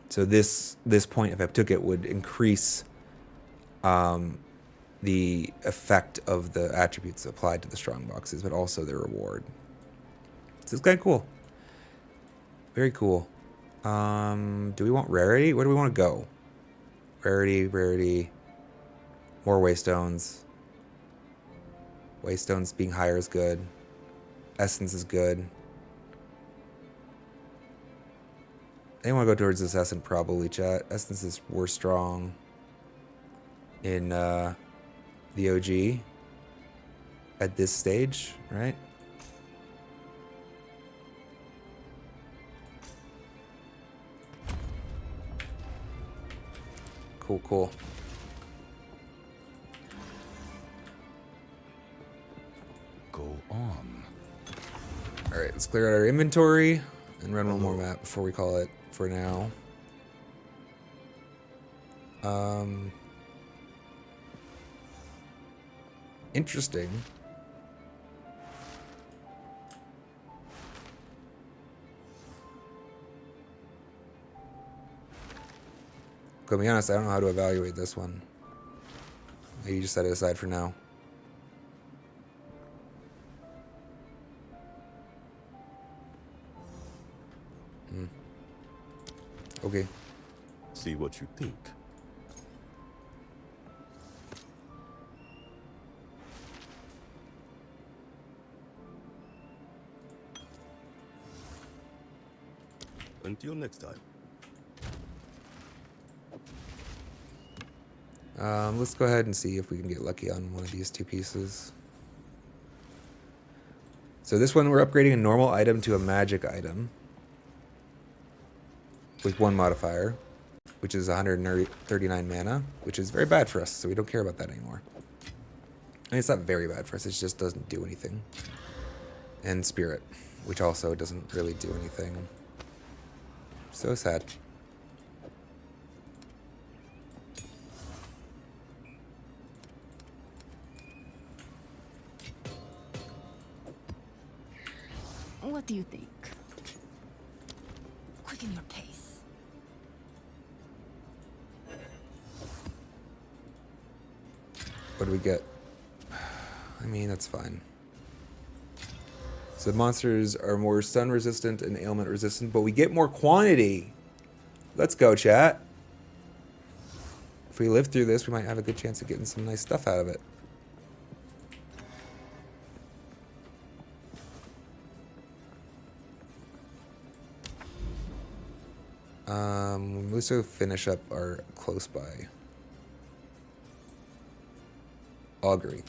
So this point, if I took it, would increase the effect of the attributes applied to the strong boxes, but also their reward. So it's kind of cool. Very cool. Do we want rarity? Where do we want to go? Rarity. More waystones. Waystones being higher is good. Essence is good. They want to go towards Assassin probably, chat. Essences were strong in the OG at this stage, right? Cool, cool. Go on. All right, let's clear out our inventory and run one more map before we call it for now. Interesting. To be honest, I don't know how to evaluate this one. Maybe just set it aside for now. Okay. See what you think. Until next time. Let's go ahead and see if we can get lucky on one of these two pieces. So this one, we're upgrading a normal item to a magic item with one modifier, which is 139 mana, which is very bad for us, so we don't care about that anymore. I mean, it's not very bad for us, it just doesn't do anything. And Spirit, which also doesn't really do anything. So sad. What do you think? Quicken your pace. What do we get? I mean, that's fine. So the monsters are more stun resistant and ailment resistant, but we get more quantity. Let's go, chat. If we live through this, we might have a good chance of getting some nice stuff out of it. Let's go finish up our close by. Augury.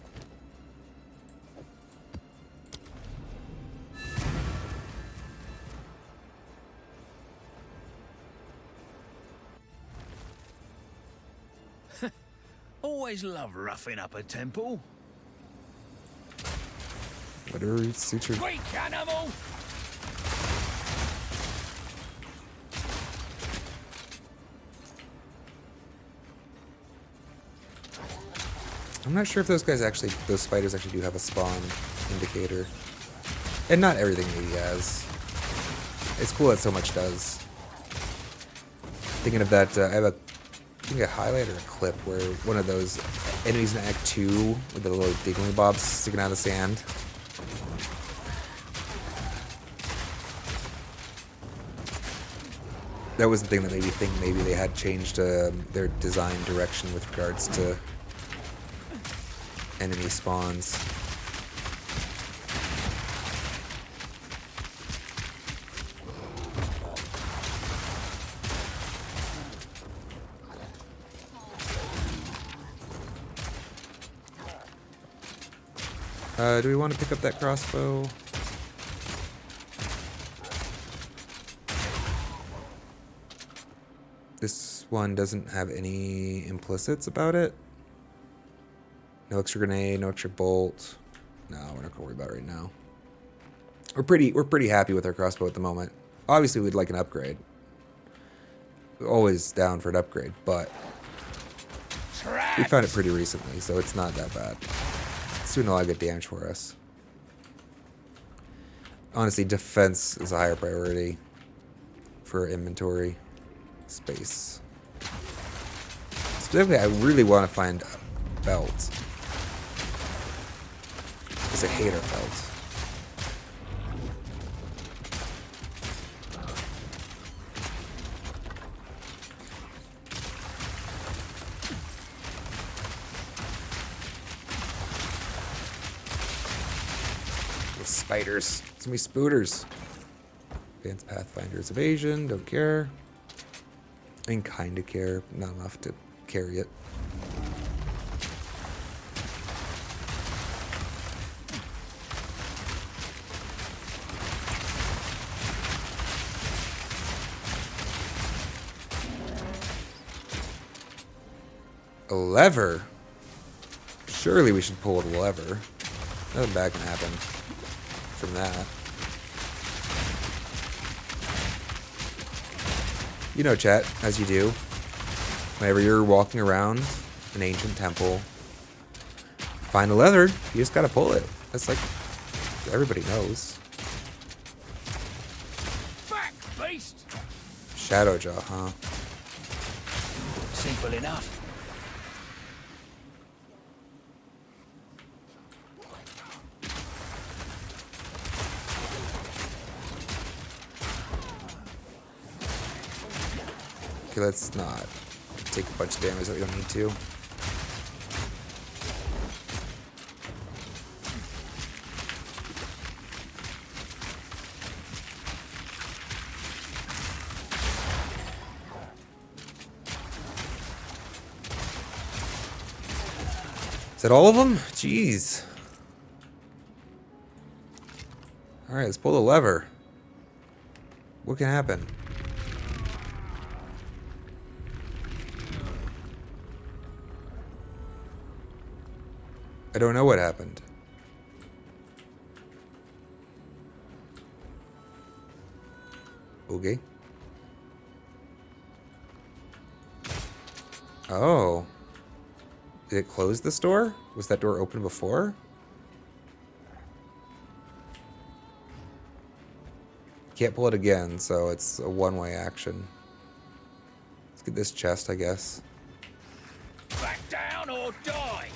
Always love roughing up a temple. Whatever suits your... Quick, animal! I'm not sure if those guys actually, those spiders actually do have a spawn indicator. And not everything maybe has. It's cool that so much does. Thinking of that, I have a, I think a highlight or a clip where one of those enemies in Act 2 with the little diggly bobs sticking out of the sand. That was the thing that made me think maybe they had changed their design direction with regards to enemy spawns. Do we want to pick up that crossbow? This one doesn't have any implicits about it. No extra grenade, no extra bolt. No, we're not gonna worry about it right now. We're pretty happy with our crossbow at the moment. Obviously, we'd like an upgrade. We're always down for an upgrade, but we found it pretty recently, so it's not that bad. It's doing a lot of good damage for us. Honestly, defense is a higher priority for inventory space. Specifically, I really want to find a belt. Because I hate our belt. Spiders. So many spooters. Advanced Pathfinder's evasion. Don't care. I mean, kind of care, not enough to carry it. A lever? Surely we should pull a lever. Nothing bad can happen from that. You know, chat, as you do, whenever you're walking around an ancient temple, find a lever, you just gotta pull it. That's like, everybody knows. Back, beast! Shadowjaw, huh? Simple enough. Okay, let's not take a bunch of damage that we don't need to. Is that all of them? Jeez. Alright, let's pull the lever. What can happen? I don't know what happened. Okay. Oh. Did it close this door? Was that door open before? Can't pull it again, so it's a one-way action. Let's get this chest, I guess. Back down or die!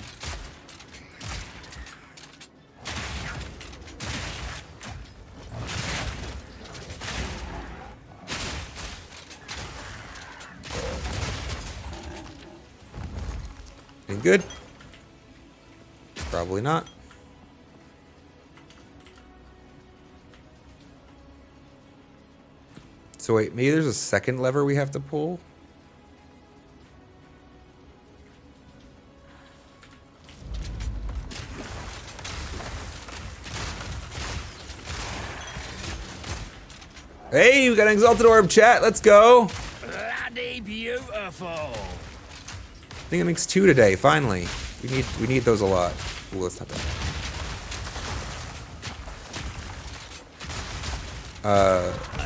Any good? Probably not. So wait, maybe there's a second lever we have to pull? Hey, we got an Exalted Orb, chat. Let's go. Bloody beautiful! I think it makes 2 today, finally. We need those a lot. Ooh, let's not that.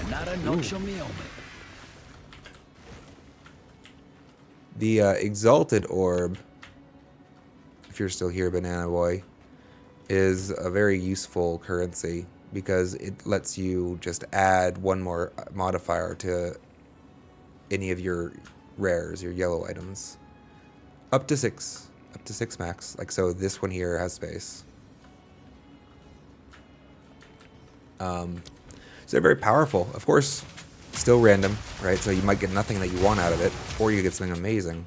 Another notch on the helmet. The Exalted Orb, if you're still here, Banana Boy, is a very useful currency because it lets you just add one more modifier to any of your rares, your yellow items. Up to 6 max. Like, so this one here has space. So they're very powerful. Of course, still random, right? So you might get nothing that you want out of it, or you get something amazing.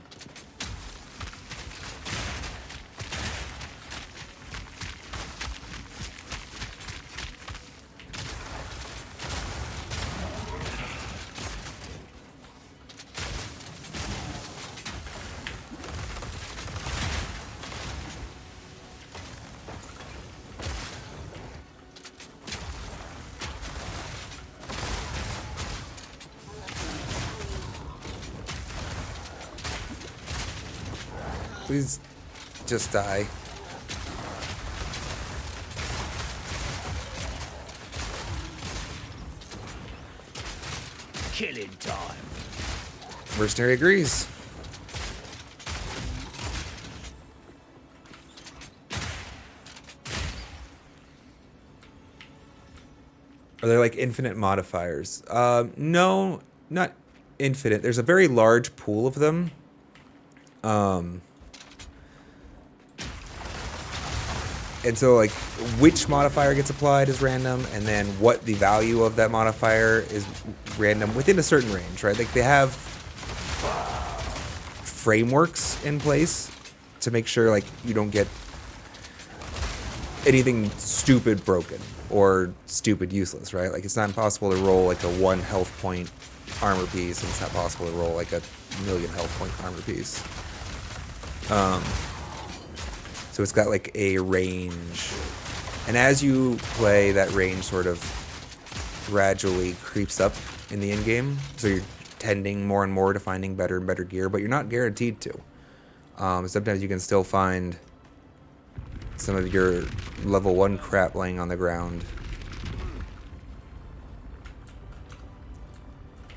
Please just die. Killing time. Mercenary agrees. Are there like infinite modifiers? No, not infinite. There's a very large pool of them. And so, like, which modifier gets applied is random, and then what the value of that modifier is random within a certain range, right? Like, they have frameworks in place to make sure, like, you don't get anything stupid broken or stupid useless, right? Like, it's not impossible to roll, like, a 1 health point armor piece, and it's not possible to roll like a million health point armor piece. So it's got like a range, and as you play, that range sort of gradually creeps up in the end game. So you're tending more and more to finding better and better gear, but you're not guaranteed to. Sometimes you can still find some of your level 1 crap laying on the ground.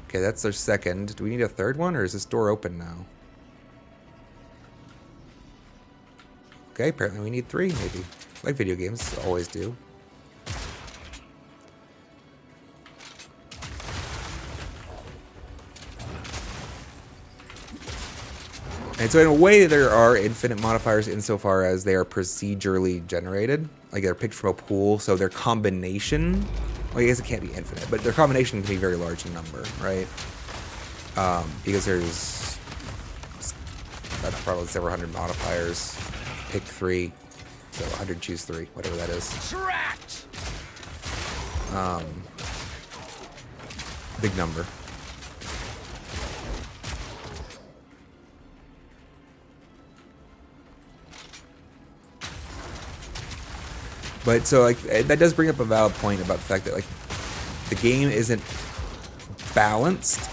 Okay, that's our second. Do we need a third one, or is this door open now? Okay, apparently we need 3, maybe. Like video games always do. And so in a way, there are infinite modifiers insofar as they are procedurally generated. Like they're picked from a pool, so their combination, well, I guess it can't be infinite, but their combination can be very large in number, right? Because there's, I don't know, probably several hundred modifiers. Pick 3, so 100 choose 3, whatever that is. Trapped! Big number. But so like that does bring up a valid point about the fact that like the game isn't balanced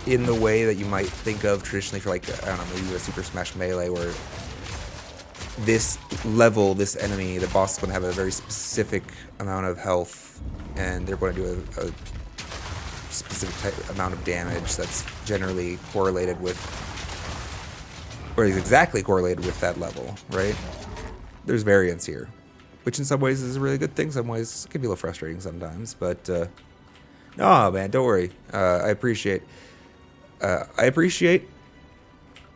in the way that you might think of traditionally for like, I don't know, maybe a Super Smash Melee where this level, this enemy, the boss is going to have a very specific amount of health and they're going to do a specific type amount of damage that's generally correlated with, or is exactly correlated with that level, right? There's variance here, which in some ways is a really good thing. Some ways it can be a little frustrating sometimes, but no, man, don't worry. I appreciate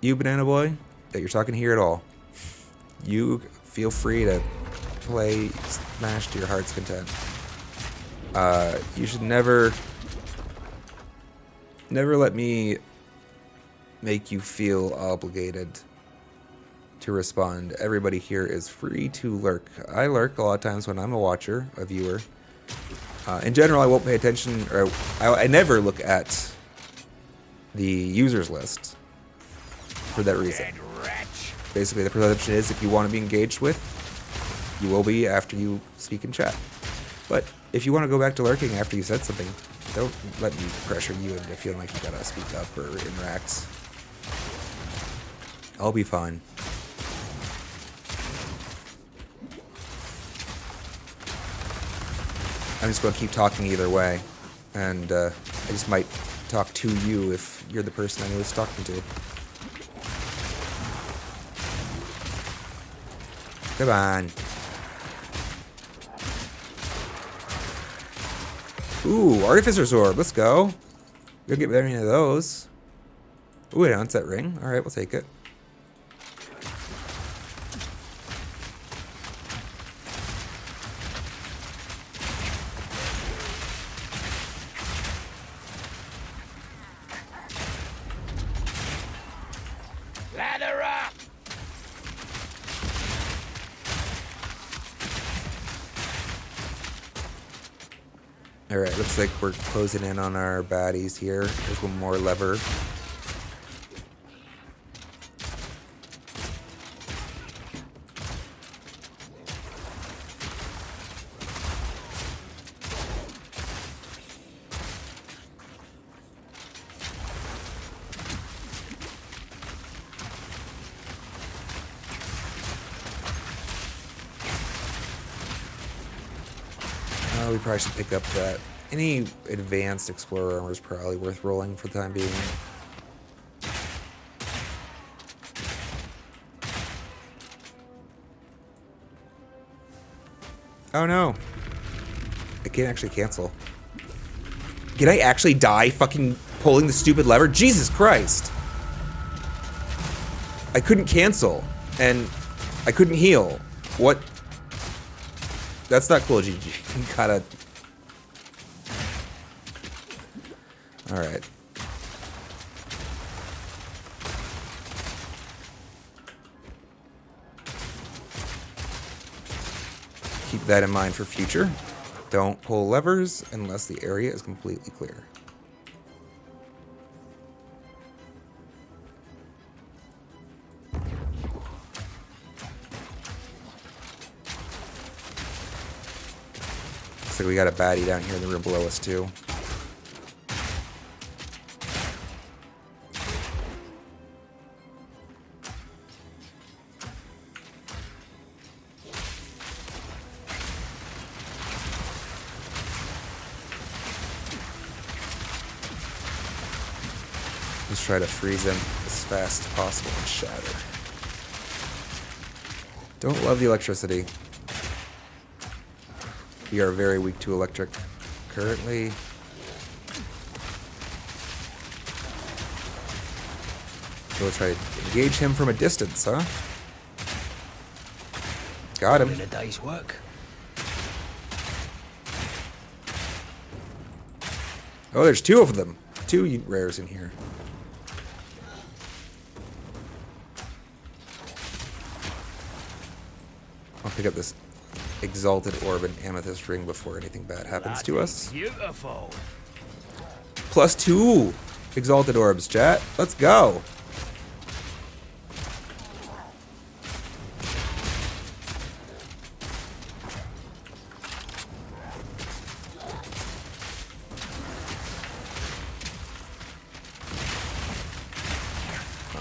you, Banana Boy, that you're talking here at all. You feel free to play Smash to your heart's content. You should never let me make you feel obligated to respond. Everybody here is free to lurk. I lurk a lot of times when I'm a watcher, a viewer. In general, I won't pay attention, or I never look at the users list for that reason. Basically, the presumption is if you want to be engaged with, you will be after you speak in chat. But if you want to go back to lurking after you said something, don't let me pressure you into feeling like you gotta speak up or interact. I'll be fine. I'm just going to keep talking either way, and I just might talk to you if you're the person I was talking to. Come on. Ooh, Artificer's Orb, let's go. You'll get any of those. Ooh, an onset ring. Alright, we'll take it. Lather up! Alright, looks like we're closing in on our baddies here. There's one more lever. We probably should pick up that. Any advanced explorer armor is probably worth rolling for the time being. Oh no. I can't actually cancel. Can I actually die fucking pulling the stupid lever? Jesus Christ. I couldn't cancel. And I couldn't heal. What? That's not cool, GG. You gotta... Alright. Keep that in mind for future. Don't pull levers unless the area is completely clear. Looks like we got a baddie down here in the room below us too. Let's try to freeze him as fast as possible and shatter. Don't love the electricity. We are very weak to electric currently. So we'll try to engage him from a distance, huh? Got him. In a day's work. Oh, there's two of them. Two rares in here. I'll pick up this exalted orb and amethyst ring before anything bad happens to us. Beautiful. +2 exalted orbs, chat. Let's go.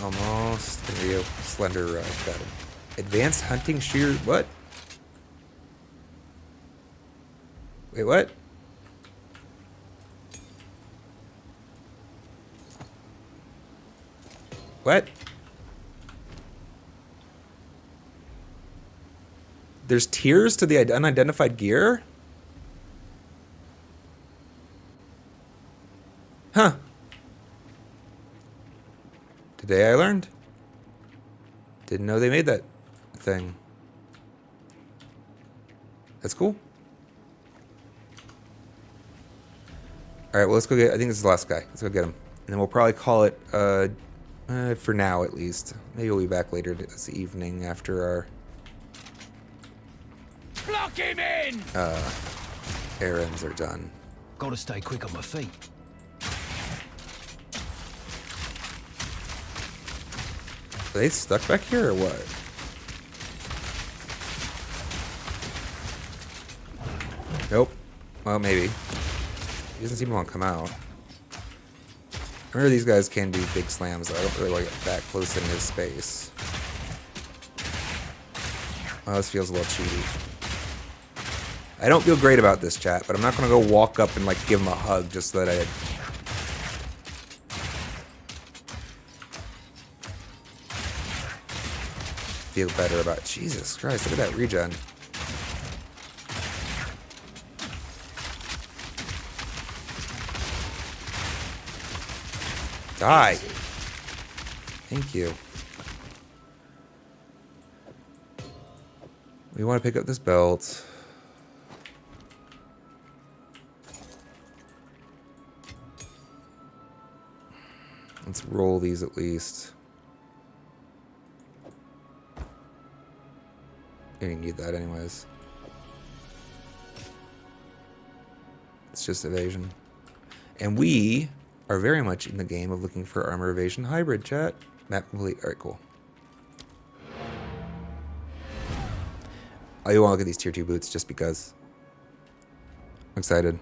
Almost. There you go. Slender got him. Advanced hunting shear. What? Wait, what? What? There's tiers to the unidentified gear? Huh. Today I learned. Didn't know they made that thing. That's cool. Alright, well, let's go get... I think this is the last guy. Let's go get him. And then we'll probably call it, for now at least. Maybe we'll be back later this evening after our... Block him in! errands are done. Gotta stay quick on my feet. Are they stuck back here or what? Nope. Well, maybe. He doesn't seem to want to come out. Remember, these guys can do big slams, though. I don't really like it that close in his space. Oh, this feels a little cheaty. I don't feel great about this, chat, but I'm not going to go walk up and, like, give him a hug just so that I... feel better about... Jesus Christ, look at that regen. Die. Thank you. We want to pick up this belt. Let's roll these at least. You don't need that anyways. It's just evasion. And we are very much in the game of looking for armor evasion hybrid, chat. Map complete. Alright, cool. I want to look at these tier 2 boots just because. I'm excited.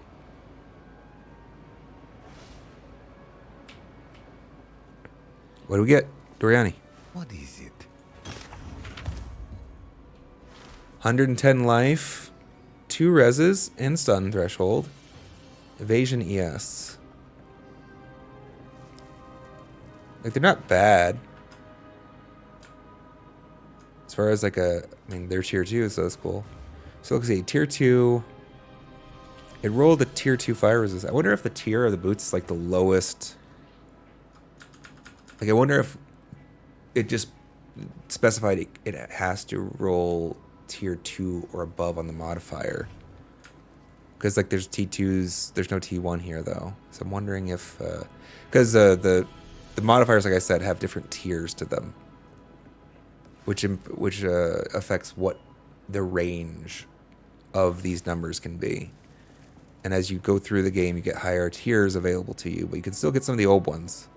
What do we get? Doriani. What is it? 110 life, 2 reses, and stun threshold. Evasion ES. Like, they're not bad. As far as like a... I mean, they're tier 2, so that's cool. So let's see. Tier 2... It rolled the tier 2 fire resist. I wonder if the tier of the boots is like the lowest... Like, I wonder if it just specified it has to roll tier 2 or above on the modifier. Because, like, there's T2s. There's no T1 here, though. So I'm wondering if... Because the modifiers, like I said, have different tiers to them. Which affects what the range of these numbers can be. And as you go through the game, you get higher tiers available to you. But you can still get some of the old ones.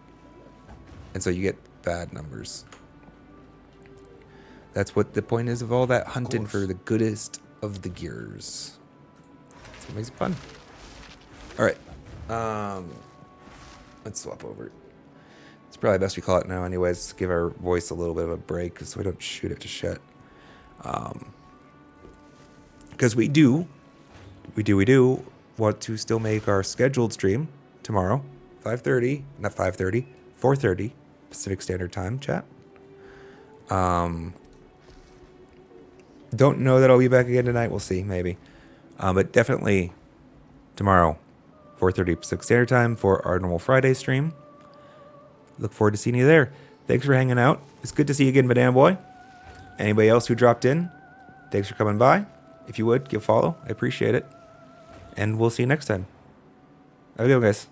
And so you get bad numbers. That's what the point is of all that hunting for the goodest of the gears. That's what makes it fun. All right. Let's swap over. It's probably best we call it now anyways. Give our voice a little bit of a break so we don't shoot it to shit. Because we do want to still make our scheduled stream tomorrow, 5:30, not 5:30, 4:30 Pacific Standard Time, chat. Don't know that I'll be back again tonight. We'll see, maybe. But definitely tomorrow, 4:30 Pacific Standard Time for our normal Friday stream. Look forward to seeing you there. Thanks for hanging out. It's good to see you again, Madame Boy. Anybody else who dropped in, thanks for coming by. If you would, give a follow. I appreciate it. And we'll see you next time. Have a good one, guys.